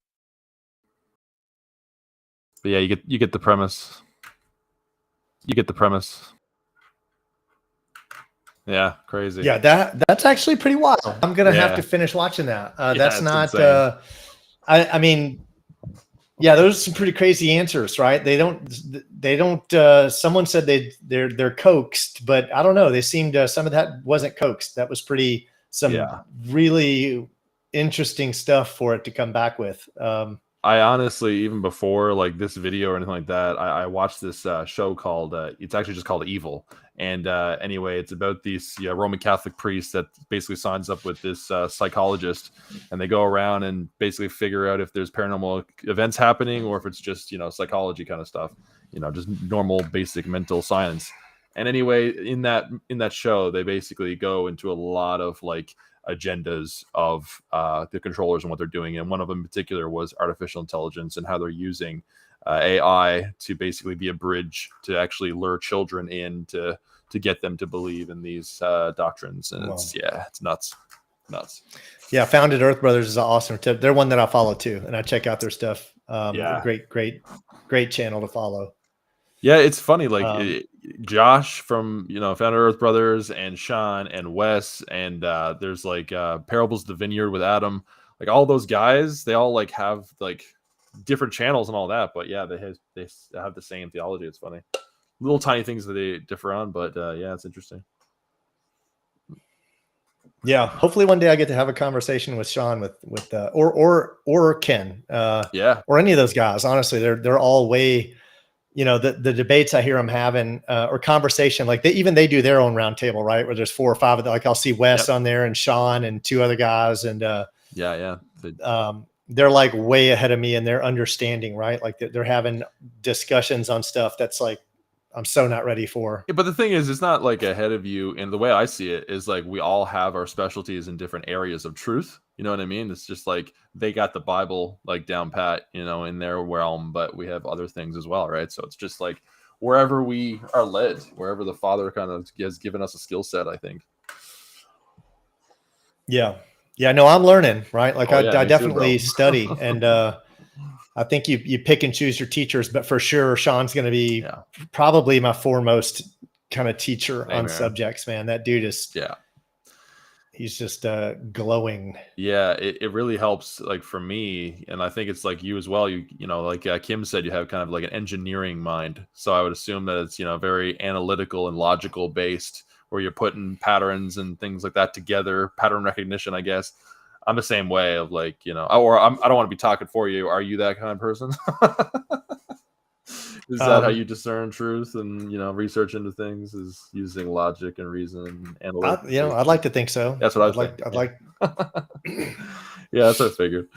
S3: But yeah, you get the premise. You get the premise. Yeah, crazy.
S2: Yeah, that's actually pretty wild. I'm gonna have to finish watching that. That's
S3: it's
S2: not.
S3: insane.
S2: I mean, yeah, those are some pretty crazy answers, right? They don't. Someone said they're coaxed, but I don't know. They seemed some of that wasn't coaxed. That was really interesting stuff for it to come back with.
S3: I honestly, even before like this video or anything like that, I watched this show called it's actually just called Evil. And anyway, it's about these Roman Catholic priests that basically signs up with this psychologist, and they go around and basically figure out if there's paranormal events happening or if it's just psychology kind of stuff, just normal basic mental science. And anyway, in that show, they basically go into a lot of like agendas of the controllers and what they're doing. And one of them in particular was artificial intelligence and how they're using AI to basically be a bridge to actually lure children in to get them to believe in these doctrines. And it's nuts.
S2: Yeah, Founded Earth Brothers is an awesome tip. They're one that I follow too, and I check out their stuff. Great channel to follow.
S3: Yeah, it's funny. Like Josh from Founded Earth Brothers and Sean and Wes and there's like Parables of the Vineyard with Adam. Like all those guys, they all like have like different channels and all that. But yeah, they have the same theology. It's funny, little tiny things that they differ on. But yeah, it's interesting.
S2: Yeah, hopefully one day I get to have a conversation with Sean or Ken, or any of those guys. Honestly, they're all way. The debates I hear them having or conversation, like they do their own roundtable, right? Where there's 4 or 5 of them. Like I'll see Wes on there and Sean and 2 other guys. And they're like way ahead of me in their understanding, right? Like they're having discussions on stuff that's like, I'm so not ready for.
S3: Yeah, but the thing is, it's not like ahead of you. And the way I see it is like we all have our specialties in different areas of truth. You know what I mean? It's just like they got the Bible like down pat, in their realm, but we have other things as well, right? So it's just like wherever we are led, wherever the Father kind of has given us a skill set, I think.
S2: Yeah. No, I'm learning, right? Like I definitely
S3: too,
S2: study, and I think you pick and choose your teachers, but for sure, Sean's going to be probably my foremost kind of teacher on subjects, man. That dude is, he's just glowing.
S3: Yeah, it really helps, like for me, and I think it's like you as well. Like Kim said, you have kind of like an engineering mind. So I would assume that it's very analytical and logical based, where you're putting patterns and things like that together, pattern recognition, I guess. I'm the same way of like, I don't want to be talking for you. Are you that kind of person? Is that how you discern truth and, research into things, is using logic and reason and analytics?
S2: I'd like to think so.
S3: That's what
S2: I'd like.
S3: Yeah, that's what I figured.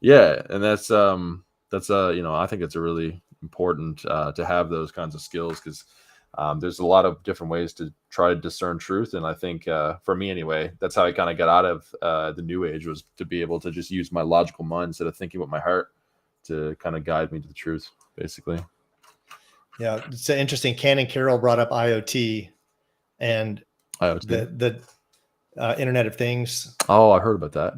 S3: Yeah. And that's I think it's a really important to have those kinds of skills, because there's a lot of different ways to try to discern truth. And I think for me anyway, that's how I kind of got out of the New Age, was to be able to just use my logical mind instead of thinking with my heart to kind of guide me to the truth, basically.
S2: Yeah, it's interesting. Ken and Carol brought up IoT and the Internet of Things.
S3: Oh, I heard about that.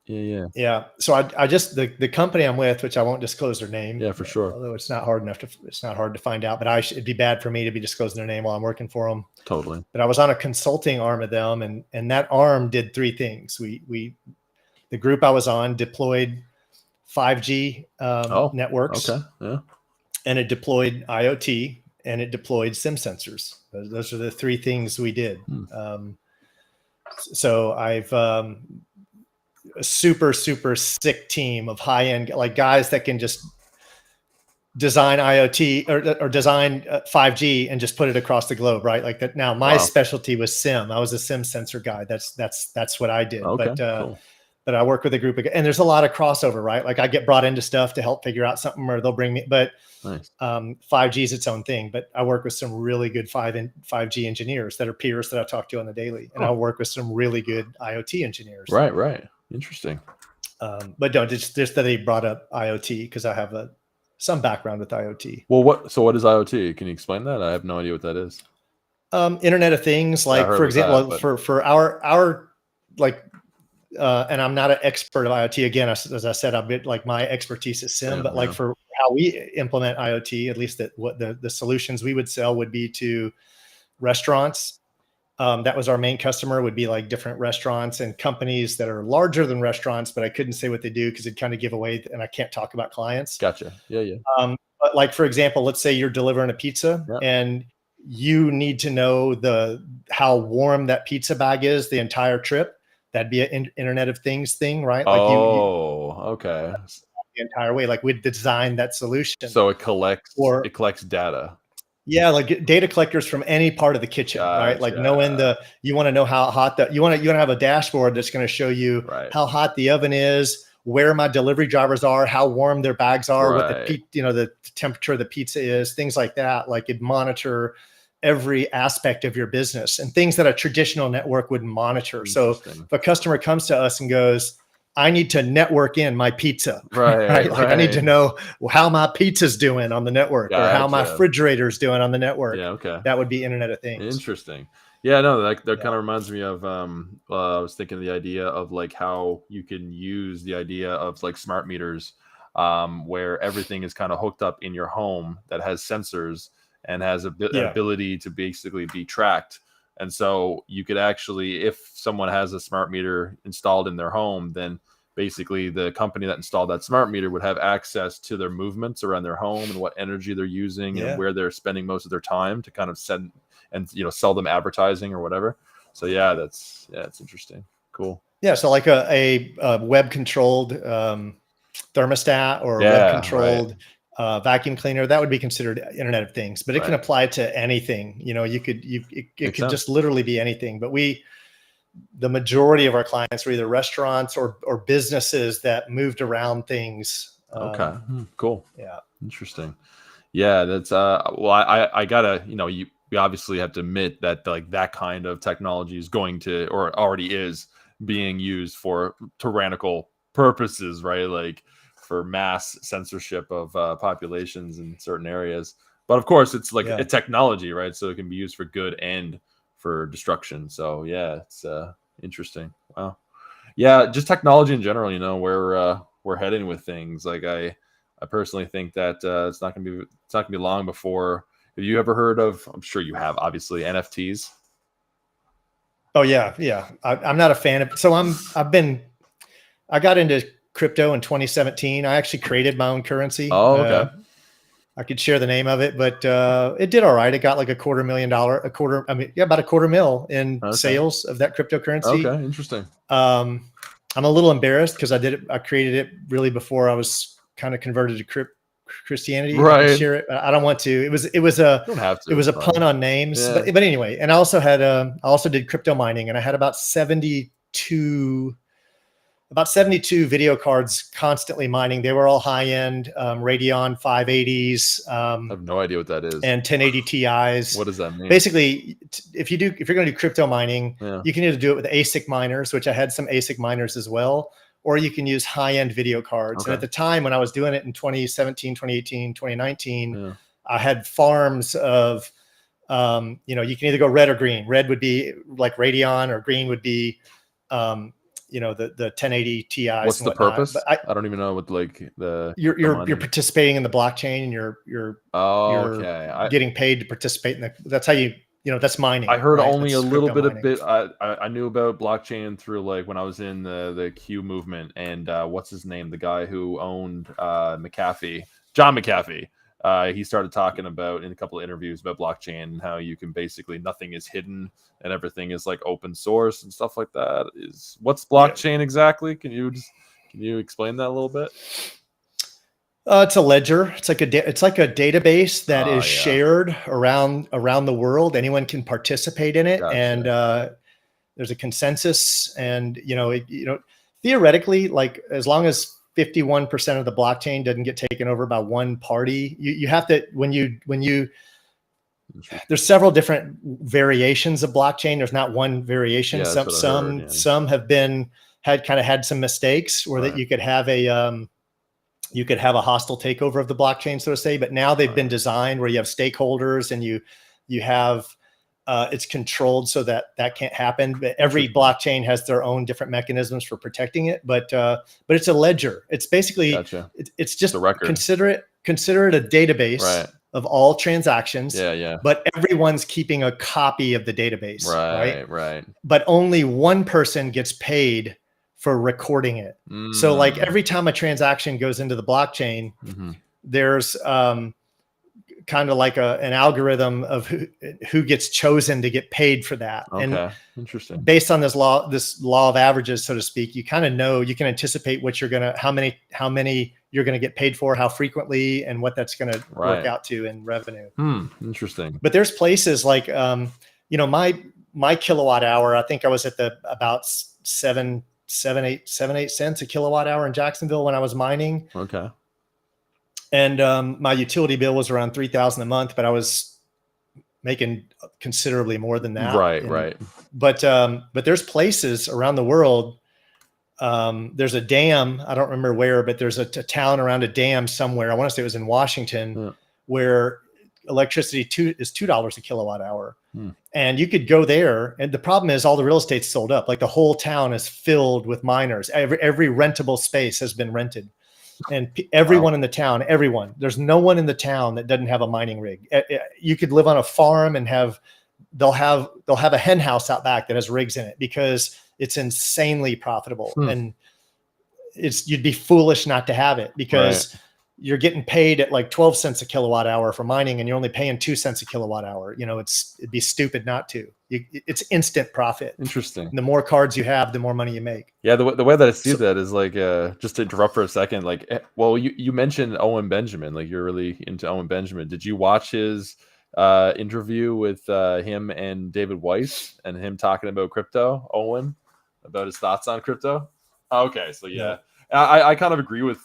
S2: Yeah. So I just the company I'm with, which I won't disclose their name.
S3: Yeah, for sure.
S2: Although it's not hard to find out. But it'd be bad for me to be disclosing their name while I'm working for them.
S3: Totally.
S2: But I was on a consulting arm of them, and that arm did three things. The group I was on deployed 5G networks.
S3: Okay. Yeah.
S2: And it deployed IoT, and it deployed SIM sensors. Those are the three things we did. So I've a super sick team of high end, like guys that can just design IoT or design 5G and just put it across the globe, right? Like that. Now my specialty was SIM. I was a SIM sensor guy. That's what I did.
S3: Okay,
S2: but
S3: cool.
S2: But I work with a group of, and there's a lot of crossover, right? Like I get brought into stuff to help figure out something, or they'll bring me, but
S3: Nice.
S2: 5G is its own thing. But I work with some really good 5G engineers that are peers that I talk to on the daily. And I work with some really good IoT engineers.
S3: Right. Interesting.
S2: But no, just that they brought up IoT because I have some background with IoT.
S3: Well, what is IoT? Can you explain that? I have no idea what that is.
S2: Internet of Things, like for example, for our like, and I'm not an expert of IoT. Again, as I said, I'm like my expertise is SIM, but like for how we implement IoT, at least what the solutions we would sell would be to restaurants. That was our main customer, would be like different restaurants and companies that are larger than restaurants, but I couldn't say what they do because it'd kind of give away, and I can't talk about clients.
S3: Gotcha. Yeah.
S2: But like, for example, let's say you're delivering a pizza and you need to know how warm that pizza bag is the entire trip. That'd be an Internet of Things thing, right? Like
S3: okay.
S2: The entire way, like we'd design that solution.
S3: So it collects data.
S2: Yeah, like data collectors from any part of the kitchen, right? Like knowing you want to know how hot you want to have a dashboard that's going to show you how hot the oven is, where my delivery drivers are, how warm their bags are, what the temperature of the pizza is, things like that. Like it'd monitor every aspect of your business and things that a traditional network wouldn't monitor. So if a customer comes to us and goes, I need to network in my pizza, right? Like I need to know how my pizza's doing on the network or how my refrigerator's doing on the network.
S3: Yeah. Okay.
S2: That would be Internet of Things.
S3: Interesting. Yeah, no, that kind of reminds me of, I was thinking the idea of like how you can use the idea of like smart meters, where everything is kind of hooked up in your home that has sensors and has ability to basically be tracked. And so you could actually, if someone has a smart meter installed in their home, then basically the company that installed that smart meter would have access to their movements around their home and what energy they're using and where they're spending most of their time to kind of send and, sell them advertising or whatever. So it's interesting. Cool.
S2: Yeah. So like a web controlled thermostat or web controlled vacuum cleaner, that would be considered Internet of Things, but it can apply to anything. It could just literally be anything. But the majority of our clients were either restaurants or businesses that moved around things.
S3: Okay. Cool.
S2: Yeah.
S3: Interesting. Yeah. That's I gotta, we obviously have to admit that like that kind of technology is going to, or already is being used for tyrannical purposes, right? Like for mass censorship of populations in certain areas. But of course, it's like a technology, right? So it can be used for good and for destruction. So it's interesting. Wow. Yeah, just technology in general, where we're heading with things. Like I personally think that it's not gonna be long before. Have you ever heard of? I'm sure you have, obviously, NFTs.
S2: Oh yeah. I'm not a fan of. So I got into crypto in 2017. I actually created my own currency.
S3: Oh, okay.
S2: I could share the name of it, but it did all right. It got like about $250,000 in sales of that cryptocurrency.
S3: Okay, interesting.
S2: I'm a little embarrassed because I created it really before I was kind of converted to Christianity.
S3: Right.
S2: I can share it. I don't want to. It was a pun on names, but anyway. And I also did crypto mining, and I had about 72 video cards constantly mining. They were all high end Radeon 580s.
S3: I have no idea what that is.
S2: And 1080 Ti's.
S3: What does that mean?
S2: Basically, if you're going to do crypto mining, you can either do it with ASIC miners, which I had some ASIC miners as well, or you can use high end video cards.
S3: Okay.
S2: And at the time when I was doing it in 2017, 2018, 2019, I had farms of, you can either go red or green. Red would be like Radeon, or green would be the 1080 Ti's.
S3: What's
S2: and
S3: the
S2: whatnot.
S3: purpose?
S2: But
S3: I don't even know what like
S2: you're participating in the blockchain, and you're
S3: okay.
S2: getting paid to participate in the. That's how that's mining.
S3: I heard
S2: right?
S3: only
S2: That's
S3: a little
S2: crypto
S3: bit
S2: mining.
S3: I knew about blockchain through like when I was in the Q movement, and what's his name? The guy who owned McAfee, John McAfee. He started talking about in a couple of interviews about blockchain and how you can basically nothing is hidden and everything is like open source and stuff like that. What's blockchain exactly? Can you explain that a little bit?
S2: It's a ledger. It's like a database that is shared around the world. Anyone can participate in it, and there's a consensus. And theoretically, like as long as 51% of the blockchain doesn't get taken over by one party, you have to there's several different variations of blockchain. There's not one variation. Some have had some mistakes where that you could have a hostile takeover of the blockchain, so to say, but now they've been designed where you have stakeholders and you have it's controlled so that can't happen. But every blockchain has their own different mechanisms for protecting it. But it's a ledger. It's basically it's just a record. Consider it a database of all transactions. But everyone's keeping a copy of the database. Right. But only one person gets paid for recording it. So like every time a transaction goes into the blockchain, there's kind of like an algorithm of who gets chosen to get paid for that. And
S3: interesting.
S2: Based on this law of averages, so to speak, you kind of know, you can anticipate how many you're going to get paid for, how frequently, and what that's going to work out to in revenue.
S3: Interesting.
S2: But there's places like, my kilowatt hour, I think I was at about 7, 8 cents a kilowatt hour in Jacksonville when I was mining.
S3: Okay.
S2: And my utility bill was around $3,000 a month, but I was making considerably more than that.
S3: Right.
S2: But there's places around the world. There's a dam. I don't remember where, but there's a town around a dam somewhere. I want to say it was in Washington, where electricity is $2 a kilowatt hour. And you could go there. And the problem is all the real estate's sold up. Like the whole town is filled with miners. Every rentable space has been rented. And everyone in the town, there's no one in the town that doesn't have a mining rig. You could live on a farm and they'll have a hen house out back that has rigs in it because it's insanely profitable. And you'd be foolish not to have it because you're getting paid at like 12 cents a kilowatt hour for mining and you're only paying 2 cents a kilowatt hour. It'd be stupid not to. It's instant profit.
S3: Interesting.
S2: And the more cards you have, the more money you make.
S3: Yeah, the way that I see that is like, just to interrupt for a second, like, well, you mentioned Owen Benjamin, like you're really into Owen Benjamin. Did you watch his interview with him and David Weiss and him talking about crypto, Owen, about his thoughts on crypto? Okay, so yeah. I kind of agree with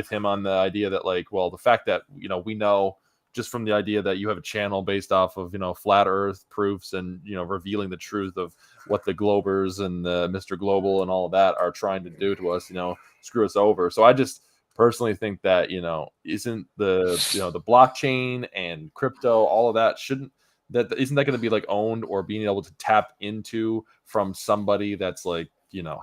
S3: him on the idea that like, well, the fact that, we know just from the idea that you have a channel based off of, flat earth proofs and, revealing the truth of what the Globers and Mr. Global and all of that are trying to do to us, screw us over. So I just personally think that, isn't the blockchain and crypto, all of that isn't that going to be like owned or being able to tap into from somebody that's like,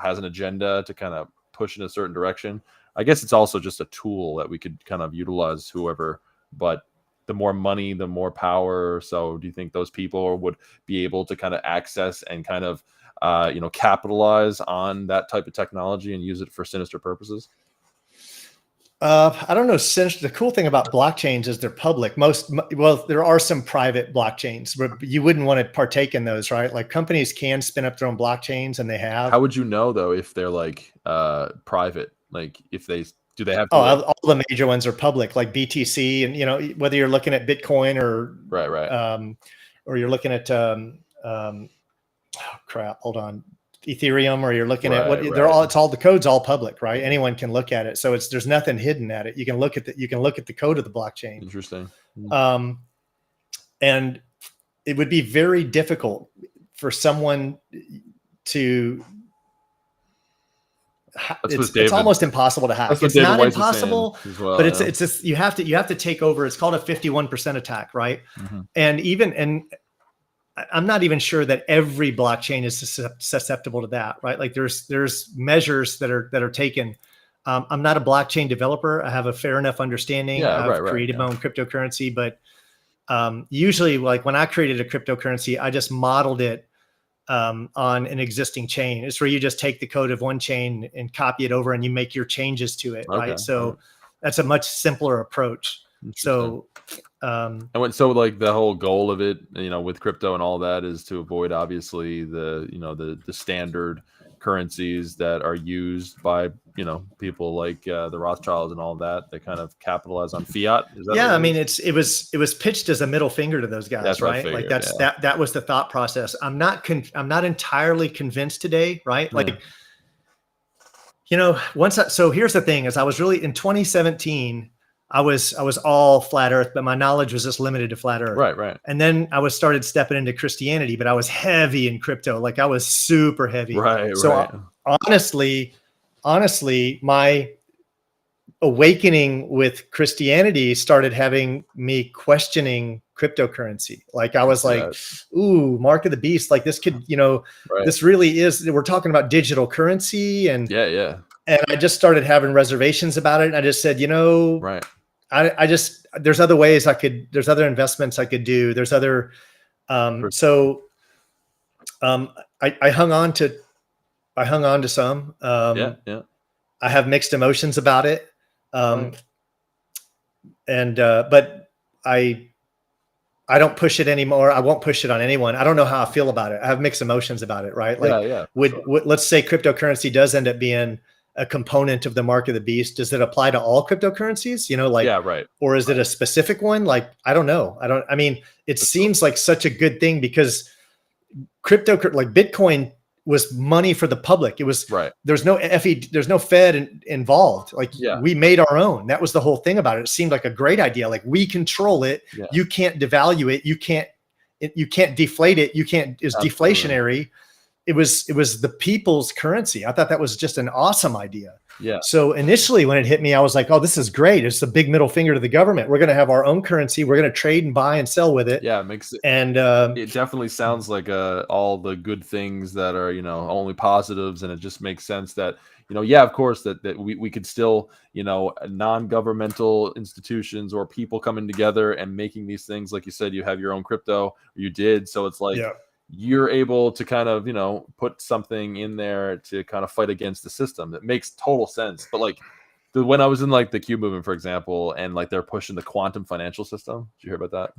S3: has an agenda to kind of push in a certain direction? I guess it's also just a tool that we could kind of utilize whoever, but the more money, the more power. So do you think those people would be able to kind of access and kind of, capitalize on that type of technology and use it for sinister purposes?
S2: I don't know. The cool thing about blockchains is they're public. There are some private blockchains, but you wouldn't want to partake in those, right? Like companies can spin up their own blockchains and they have.
S3: How would you know though, if they're like private? Like if do they have to
S2: all the major ones are public, like BTC, and whether you're looking at Bitcoin or or you're looking at hold on, Ethereum, or you're looking at it's all the code's all public, right? Anyone can look at it, so there's nothing hidden at it. You can look at the code of the blockchain.
S3: Interesting.
S2: And it would be very difficult for someone to. It's almost impossible to hack. It's not impossible, but it's just you have to take over. It's called a 51% attack, right? And I'm not even sure that every blockchain is susceptible to that, right? Like there's measures that are taken. I'm not a blockchain developer. I have a fair enough understanding.
S3: Yeah,
S2: I've created my own cryptocurrency, but usually, like when I created a cryptocurrency, I just modeled it on an existing chain. It's where you just take the code of one chain and copy it over, and you make your changes to it, right? So that's a much simpler approach. So
S3: and so like the whole goal of it, you know, with crypto and all that is to avoid obviously the, you know, the standard currencies that are used by, you know, people like the Rothschilds and all that kind of capitalize on fiat. Is that
S2: I mean, it was pitched as a middle finger to those guys,
S3: that's
S2: right?
S3: Figured,
S2: like that was the thought process. I'm not entirely convinced today, right? Like, you know, so here's the thing is I was really in 2017, I was all flat earth, but my knowledge was just limited to flat earth.
S3: Right.
S2: And then I started stepping into Christianity, but I was heavy in crypto. Like I was super heavy. So honestly, my awakening with Christianity started having me questioning cryptocurrency. Like I was like, ooh, mark of the beast. Like this could, you know, this really is, we're talking about digital currency. And and I just started having reservations about it. And I just said, you know, I just, there's other ways there's other investments I could do. There's other, I hung on to some, I have mixed emotions about it. But I don't push it anymore. I won't push it on anyone. I don't know how I feel about it. I have mixed emotions about it, right? Like let's say cryptocurrency does end up being a component of the mark of the beast. Does it apply to all cryptocurrencies? You know, like, or is it a specific one? Like, I don't know. I mean, it seems like such a good thing because like Bitcoin was money for the public. It was, there's no there's no Fed involved. Like we made our own. That was the whole thing about it. It seemed like a great idea. Like we control it. You can't devalue it. You can't deflate it. It's deflationary. It was the people's currency. I thought that was just an awesome idea. So initially when it hit me, I was like, oh, this is great. It's a big middle finger to the government. We're going to have our own currency. We're going to trade and buy and sell with it.
S3: Yeah, it makes it.
S2: And
S3: it definitely sounds like all the good things that are, you know, only positives. And it just makes sense that, you know, of course that we could still, you know, non-governmental institutions or people coming together and making these things. Like you said, you have your own crypto, you did. So it's like, you're able to kind of, you know, put something in there to kind of fight against the system. That makes total sense. But like when I was in like the Q movement, for example, and like they're pushing the quantum financial system. Did you hear about that?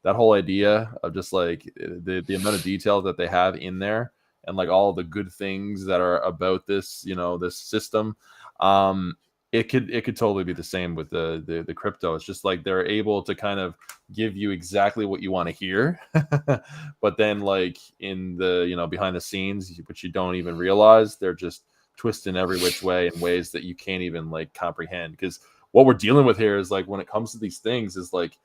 S3: That whole idea of just like the amount of detail that they have in there and like all the good things that are about this, you know, this system. It could totally be the same with the crypto. It's just like they're able to kind of give you exactly what you want to hear, but then like in the, you know, behind the scenes, which you don't even realize, they're just twisting every which way in ways that you can't even like comprehend. Because what we're dealing with here is like when it comes to these things is like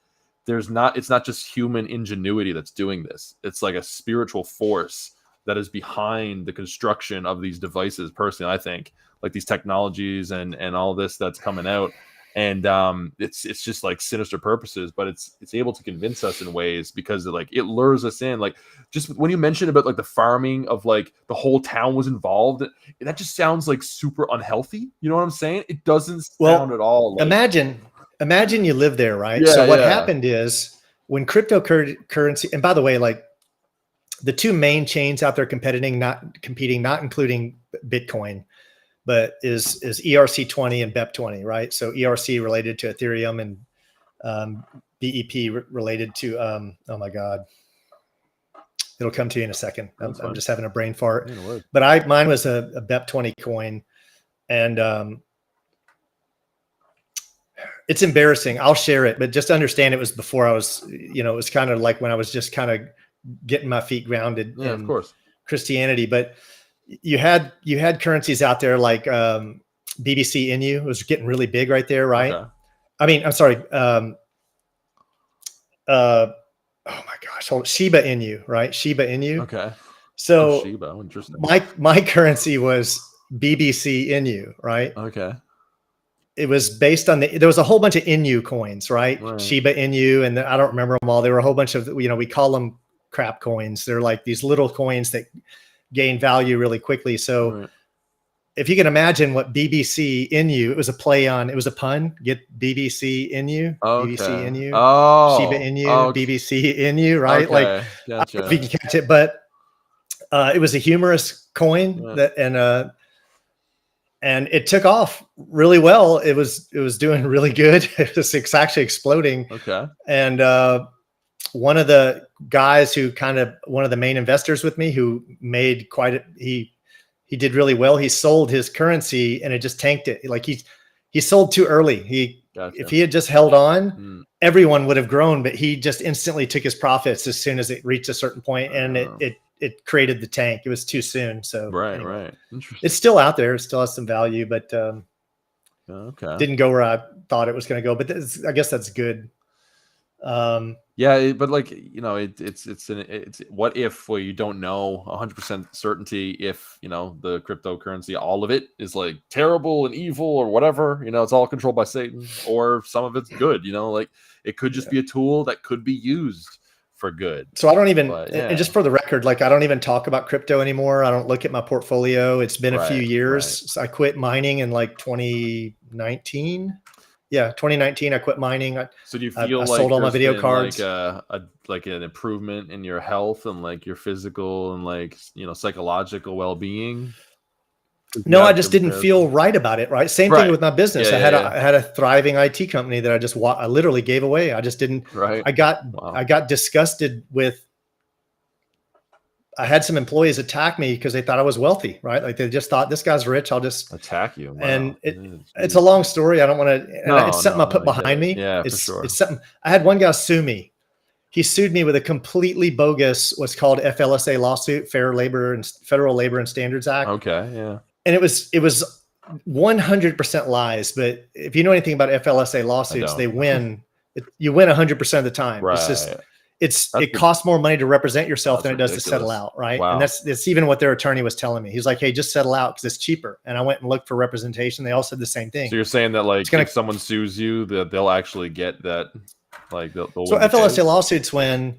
S3: it's not just human ingenuity that's doing this. It's like a spiritual force that is behind the construction of these devices. Personally, I think like these technologies and all this that's coming out, and it's just like sinister purposes, but it's able to convince us in ways because it lures us in. Like just when you mentioned about like the farming of like the whole town was involved, that just sounds like super unhealthy. You know what I'm saying? It doesn't sound at all. Like,
S2: imagine you live there, right? So what happened is when cryptocurrency, and by the way, like the two main chains out there competing, not including Bitcoin, but is ERC20 and BEP20, right? So ERC related to Ethereum and BEP related to, oh my God, it'll come to you in a second. I'm just having a brain fart. But mine was a BEP20 coin, and it's embarrassing. I'll share it, but just understand it was before I was, you know, it was kind of like when I was just kind of getting my feet grounded in
S3: of course.
S2: Christianity. But you had currencies out there like BBC Inu was getting really big right there, right? Okay. I mean, I'm sorry. Oh my gosh, Shiba Inu, right? Shiba Inu.
S3: Okay.
S2: So
S3: Shiba, interesting.
S2: My currency was BBC Inu, right?
S3: Okay.
S2: It was based on there was a whole bunch of Inu coins, right? Shiba Inu, and I don't remember them all. There were a whole bunch of, you know, we call them crap coins. They're like these little coins that gain value really quickly. So if you can imagine what BBC Inu, it was a pun. Get BBC Inu, BBC Inu, Shiba Inu, BBC Inu, right?
S3: Okay.
S2: Like,
S3: Gotcha.
S2: I don't know if you can catch it, but it was a humorous coin and it took off really well. It was doing really good. It's actually exploding.
S3: Okay.
S2: And one of the guys one of the main investors with me who made he did really well. He sold his currency and it just tanked it. Like he sold too early. If he had just held on, everyone would have grown, but he just instantly took his profits as soon as it reached a certain point, and it created the tank. It was too soon. So
S3: right. Interesting.
S2: It's still out there. It still has some value, but didn't go where I thought it was going to go. But I guess that's good.
S3: But like, it's what if, well, you don't know 100% certainty if, the cryptocurrency, all of it is like terrible and evil or whatever, it's all controlled by Satan, or some of it's good, like it could just be a tool that could be used for good.
S2: So I don't even, and just for the record, like I don't even talk about crypto anymore. I don't look at my portfolio. It's been a few years. So I quit mining in like 2019. Yeah, 2019, I quit mining.
S3: So do you feel
S2: I
S3: like
S2: sold all my video cards?
S3: Like an improvement in your health and like your physical and like psychological well-being?
S2: No, I just didn't feel right about it. Right. Same thing with my business. I had a thriving IT company that I literally gave away. I just didn't.
S3: Right.
S2: I got disgusted with. I had some employees attack me because they thought I was wealthy, right? Like they just thought, this guy's rich, I'll just
S3: attack you. Wow.
S2: And it's a long story. I don't want to, it's something I put behind me.
S3: Yeah,
S2: it's,
S3: for sure.
S2: It's something. I had one guy sue me. He sued me with a completely bogus, what's called FLSA lawsuit, Federal Labor and Standards Act.
S3: Okay. Yeah.
S2: And it was 100% lies. But if you know anything about FLSA lawsuits, they win. You win 100% of the time.
S3: Right.
S2: It's just, it costs more money to represent yourself than it does to settle out. Right.
S3: Wow.
S2: And that's even what their attorney was telling me. He's like, hey, just settle out because it's cheaper. And I went and looked for representation. They all said the same thing.
S3: So you're saying that like if someone sues you, that they'll actually get that, like they'll
S2: so FLSA lawsuits when,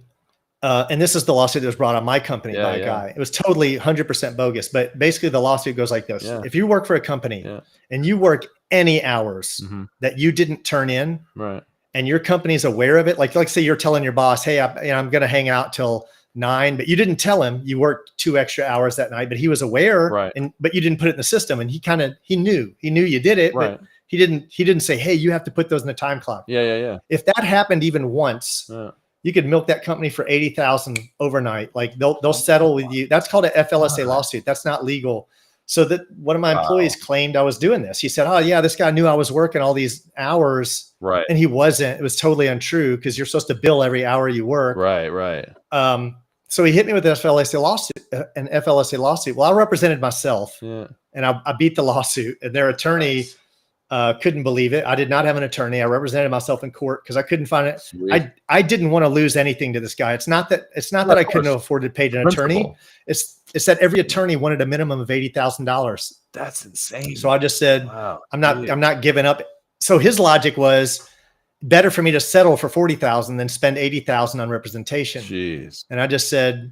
S2: and this is the lawsuit that was brought on my company by a guy. It was totally 100% bogus. But basically the lawsuit goes like this. If you work for a company and you work any hours that you didn't turn in,
S3: right,
S2: and your company's aware of it, like say you're telling your boss, hey, I'm going to hang out till 9, but you didn't tell him you worked 2 extra hours that night, but he was aware,
S3: right,
S2: but you didn't put it in the system, and he knew you did it,
S3: right,
S2: but he didn't say, hey, you have to put those in the time clock.
S3: Yeah.
S2: If that happened even once, you could milk that company for $80,000 overnight. Like they'll settle with you. That's called a FLSA lawsuit. That's not legal. So that one of my employees claimed I was doing this. He said, oh yeah, this guy knew I was working all these hours.
S3: Right.
S2: And he wasn't. It was totally untrue because you're supposed to bill every hour you work.
S3: Right.
S2: So he hit me with an FLSA lawsuit. Well, I represented myself and I beat the lawsuit, and their attorney couldn't believe it. I did not have an attorney. I represented myself in court because I couldn't find it. Sweet. I didn't want to lose anything to this guy. It's not that I couldn't have afforded to pay an attorney. It's that every attorney wanted a minimum of $80,000.
S3: That's insane.
S2: So I just said, wow, I'm not giving up. So his logic was better for me to settle for $40,000 than spend $80,000 on representation.
S3: Jeez.
S2: And I just said,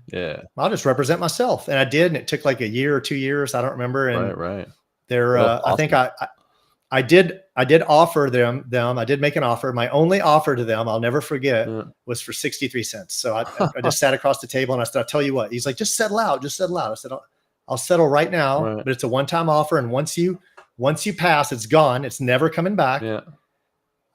S2: I'll just represent myself. And I did. And it took like a year or 2 years. I don't remember. And
S3: right.
S2: They're, awesome. I think I did offer them. I did make an offer. My only offer to them, I'll never forget, was for 63 cents. So I just sat across the table and I said, I'll tell you what. He's like, just settle out. I said, I'll settle right now, but it's a one-time offer. And once you pass, it's gone. It's never coming back.
S3: Yeah.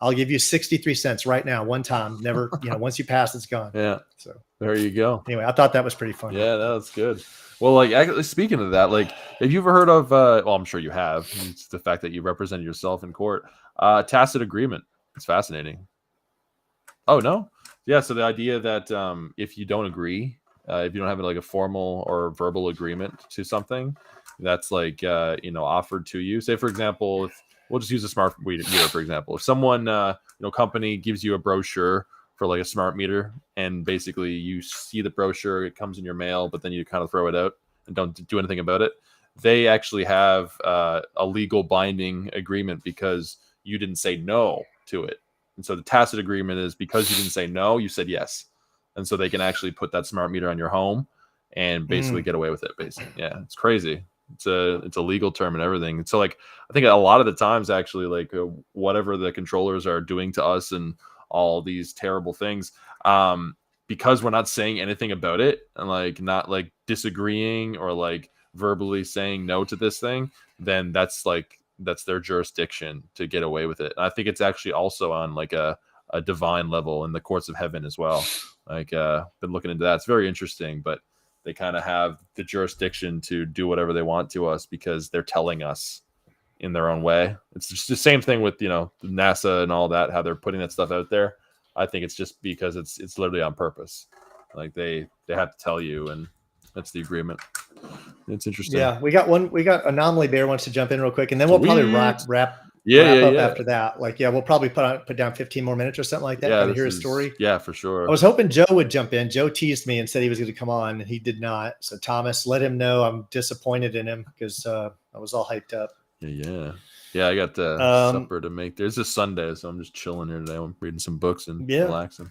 S2: I'll give you 63 cents right now, one time. Never, once you pass, it's gone.
S3: Yeah.
S2: So
S3: there you go.
S2: Anyway, I thought that was pretty fun.
S3: Yeah, that's good. Well, like actually speaking of that, like have you ever heard of well, I'm sure you have. It's the fact that you represented yourself in court. Tacit agreement. It's fascinating. Oh no? Yeah, so the idea that if you don't agree, if you don't have like a formal or verbal agreement to something that's like offered to you. Say for example, if we'll just use a smart meter for example. If someone company gives you a brochure for like a smart meter, and basically you see the brochure, it comes in your mail, but then you kind of throw it out and don't do anything about it. They actually have a legal binding agreement because you didn't say no to it. And so the tacit agreement is because you didn't say no, you said yes. and so they can actually put that smart meter on your home and basically get away with it. Basically, yeah, it's crazy. It's a legal term and everything. So like, I think a lot of the times actually, like whatever the controllers are doing to us and all these terrible things, because we're not saying anything about it and like not like disagreeing or like verbally saying no to this thing, then that's their jurisdiction to get away with it. And I think it's actually also on like a divine level in the courts of heaven as well. Like been looking into that. It's very interesting, but they kind of have the jurisdiction to do whatever they want to us because they're telling us in their own way. It's just the same thing with, NASA and all that, how they're putting that stuff out there. I think it's just because it's literally on purpose. Like they have to tell you, and that's the agreement. It's interesting.
S2: Yeah, we got Anomaly Bear wants to jump in real quick, and then we'll probably wrap up after that. Like, we'll probably put down 15 more minutes or something like that.
S3: Yeah,
S2: to hear his story.
S3: Yeah, for sure.
S2: I was hoping Joe would jump in. Joe teased me and said he was going to come on, and he did not. So Thomas, let him know I'm disappointed in him because I was all hyped up.
S3: Yeah, I got the supper to make. There's a Sunday, so I'm just chilling here today. I'm reading some books and relaxing.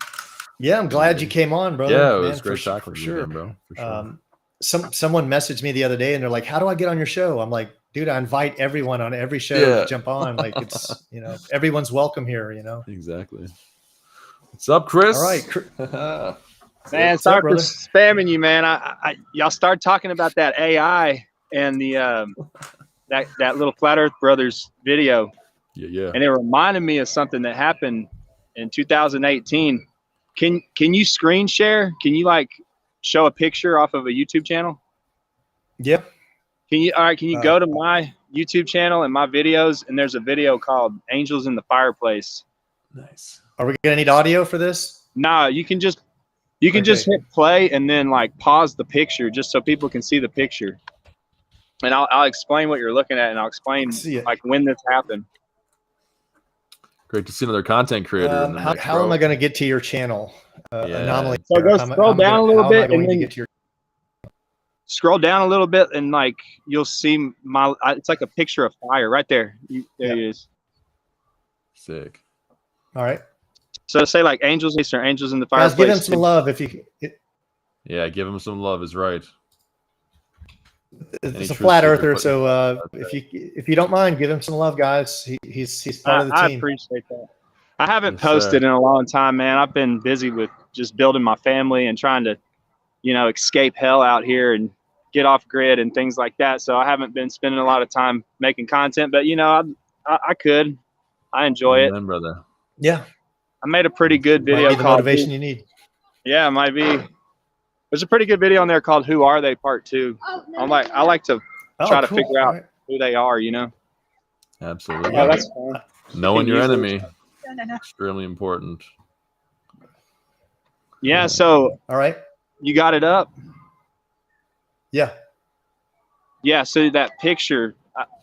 S2: Yeah, I'm glad you came on, brother.
S3: Yeah, it was great talking to you again, bro. For sure.
S2: Someone messaged me the other day and they're like, how do I get on your show? I'm like, dude, I invite everyone on every show to jump on. Like, it's, everyone's welcome here,
S3: Exactly. What's up, Chris?
S2: All right.
S7: Man, sorry for spamming you, man. Y'all start talking about that AI and the that little Flat Earth Brothers video.
S3: Yeah.
S7: And it reminded me of something that happened in 2018. Can you screen share? Can you show a picture off of a YouTube channel?
S2: Yep.
S7: Can you go to my YouTube channel and my videos, and there's a video called Angels in the Fireplace.
S3: Nice.
S2: Are we gonna need audio for this?
S7: No, you can just hit play and then pause the picture just so people can see the picture. And I'll explain what you're looking at, and I'll explain when this happened.
S3: Great to see another content creator.
S2: How am I going to get to your channel? Anomaly.
S7: So go scroll down a little bit, and then scroll down a little bit, and you'll see it's like a picture of fire right there. There it is.
S3: Sick.
S2: All right.
S7: So say Angels or Angels in the Fireplace.
S2: Guys, give him some love if you.
S3: Yeah, give him some love is right.
S2: It's a flat earther, so if you don't mind, give him some love, guys. He's part of the team.
S7: I appreciate that. I haven't posted in a long time, man. I've been busy with just building my family and trying to, escape hell out here and get off grid and things like that. So I haven't been spending a lot of time making content, but I could. I enjoy it,
S3: brother.
S2: Yeah,
S7: I made a pretty good video.
S2: Might be the motivation you need.
S7: Yeah, it might be. There's a pretty good video on there called "Who Are They?" Part 2. I like to try to figure out who they are.
S3: Absolutely.
S7: Yeah, that's fun.
S3: Knowing your enemy, extremely important.
S7: Yeah. So.
S2: All right.
S7: You got it up.
S2: Yeah.
S7: Yeah. So that picture,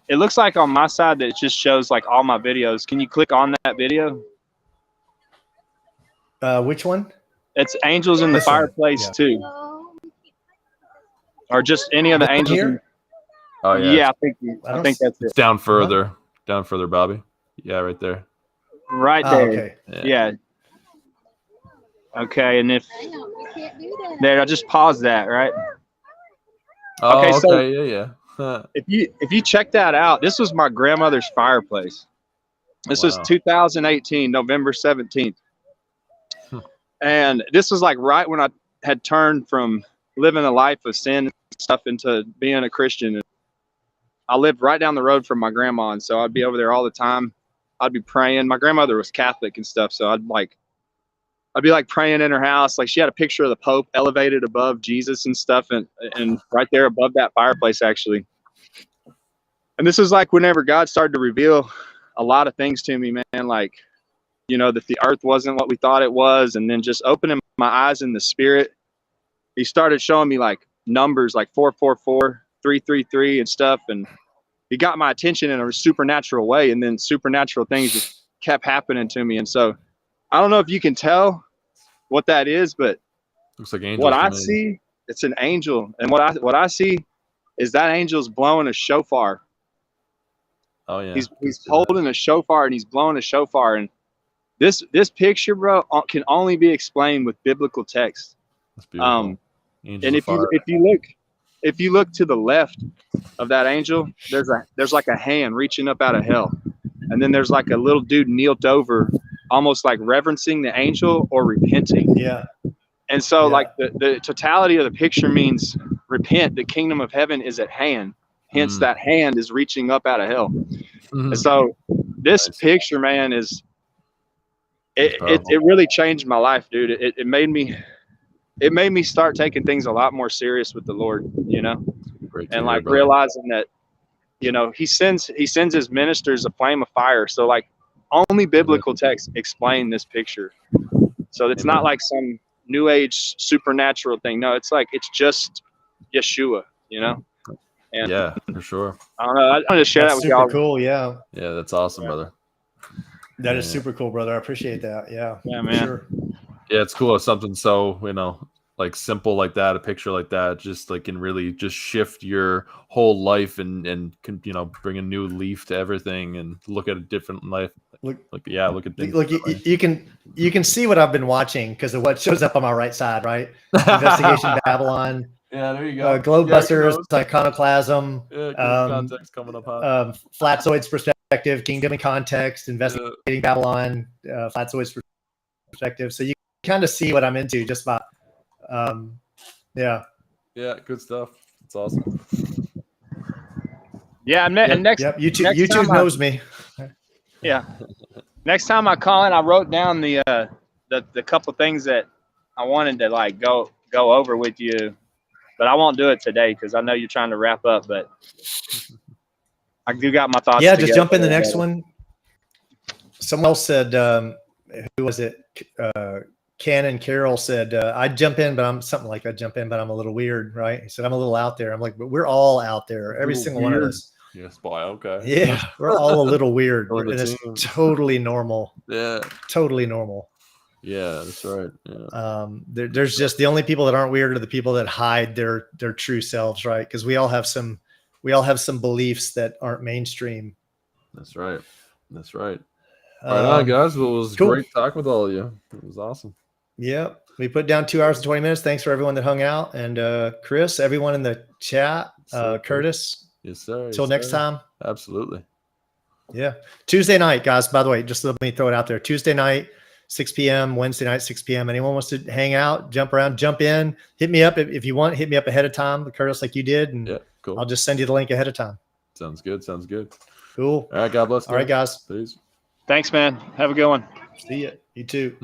S7: it looks like on my side that it just shows all my videos. Can you click on that video?
S2: Which one?
S7: It's Angels in the Fireplace 2. Or just any of the Angels.
S2: Here?
S3: Oh yeah.
S7: Yeah, I think that's it.
S3: It's down further. Down further, Bobby. Yeah, right there.
S7: Right there.
S2: Okay.
S7: Yeah. Okay, and I'll just pause that, right?
S3: Oh,
S7: okay, so
S3: yeah.
S7: if you check that out, this was my grandmother's fireplace. This was 2018, November 17th. And this was right when I had turned from living a life of sin and stuff into being a Christian. And I lived right down the road from my grandma, and so I'd be over there all the time. I'd be praying. My grandmother was Catholic and stuff, so I'd be praying in her house. She had a picture of the Pope elevated above Jesus and stuff, and right there above that fireplace actually. And this is whenever God started to reveal a lot of things to me, man. That the earth wasn't what we thought it was, and then just opening my eyes in the spirit. He started showing me numbers 444, 333 and stuff, and he got my attention in a supernatural way, and then supernatural things just kept happening to me. And so I don't know if you can tell what that is, but
S3: looks like angels.
S7: What I see, it's an angel, and what I see is that angel's blowing a shofar.
S3: Oh yeah.
S7: He's holding a shofar and he's blowing a shofar, and This picture, bro, can only be explained with biblical text.
S3: That's beautiful.
S7: And if you look to the left of that angel, there's like a hand reaching up out of hell, and then there's like a little dude kneeled over, almost like reverencing the angel or repenting.
S2: Yeah.
S7: And so like the totality of the picture means repent. The kingdom of heaven is at hand. Hence that hand is reaching up out of hell. And so this picture, man, it really changed my life, dude. It made me start taking things a lot more serious with the Lord, you know, and like realizing that, you know, he sends his ministers a flame of fire. So like only biblical texts explain this picture. So it's not like some new age supernatural thing. No, it's like, it's just Yeshua, you know? And
S3: yeah, for sure.
S7: I don't know. I wanted to share that with y'all.
S2: Super cool. Yeah.
S3: Yeah, that's awesome, brother.
S2: That is super cool, brother. I appreciate that. Yeah.
S7: Yeah, man.
S2: Sure.
S3: Yeah, it's cool. It's something so, you know, like simple like that, a picture like that, just like can really just shift your whole life and can, you know, bring a new leaf to everything and look at a different life. Look at things.
S2: Look, you can see what I've been watching because of what shows up on my right side, right? Investigation Babylon.
S3: Yeah, there you go.
S2: Globebusters, Iconoclasm,
S3: context coming up hot.
S2: Flatzoid's perspective, Kingdom in context, Investigating Babylon, Flatzoid's perspective. So you kind of see what I'm into just by,
S3: yeah, good stuff. It's awesome.
S7: Yeah, and next
S2: YouTube knows me.
S7: Yeah, next time I call in, I wrote down the couple things that I wanted to like go over with you. But I won't do it today because I know you're trying to wrap up. But I do got my thoughts.
S2: Yeah, just jump in the next one. Someone else said, who was it? Ken and Carol said, I'd jump in, but I'm something like I'd jump in, but I'm a little weird, right? He said, I'm a little out there. I'm like, but we're all out there. Every single one of us.
S3: Yes, boy. Okay.
S2: Yeah, we're all a little weird. And it's totally normal.
S3: Yeah.
S2: Totally normal.
S3: Yeah, that's right. Yeah.
S2: There's just the only people that aren't weird are the people that hide their true selves, right? Because we all have some beliefs that aren't mainstream.
S3: That's right. That's right. Right on, guys. Well, it was great talking with all of you. It was awesome.
S2: Yeah, we put down 2 hours and 20 minutes. Thanks for everyone that hung out, and Chris, everyone in the chat, Curtis.
S3: Yes, sir.
S2: Until next time.
S3: Absolutely.
S2: Yeah, Tuesday night, guys. By the way, just let me throw it out there. Tuesday night. 6 p.m. Wednesday night, 6 p.m. Anyone wants to hang out, jump around, jump in, hit me up if you want. Hit me up ahead of time, Curtis, like you did, and
S3: cool.
S2: I'll just send you the link ahead of time.
S3: Sounds good. Sounds good.
S2: Cool.
S3: All right. God bless.
S2: All right, guys.
S3: Peace.
S7: Thanks, man. Have a good one.
S2: See ya. You too.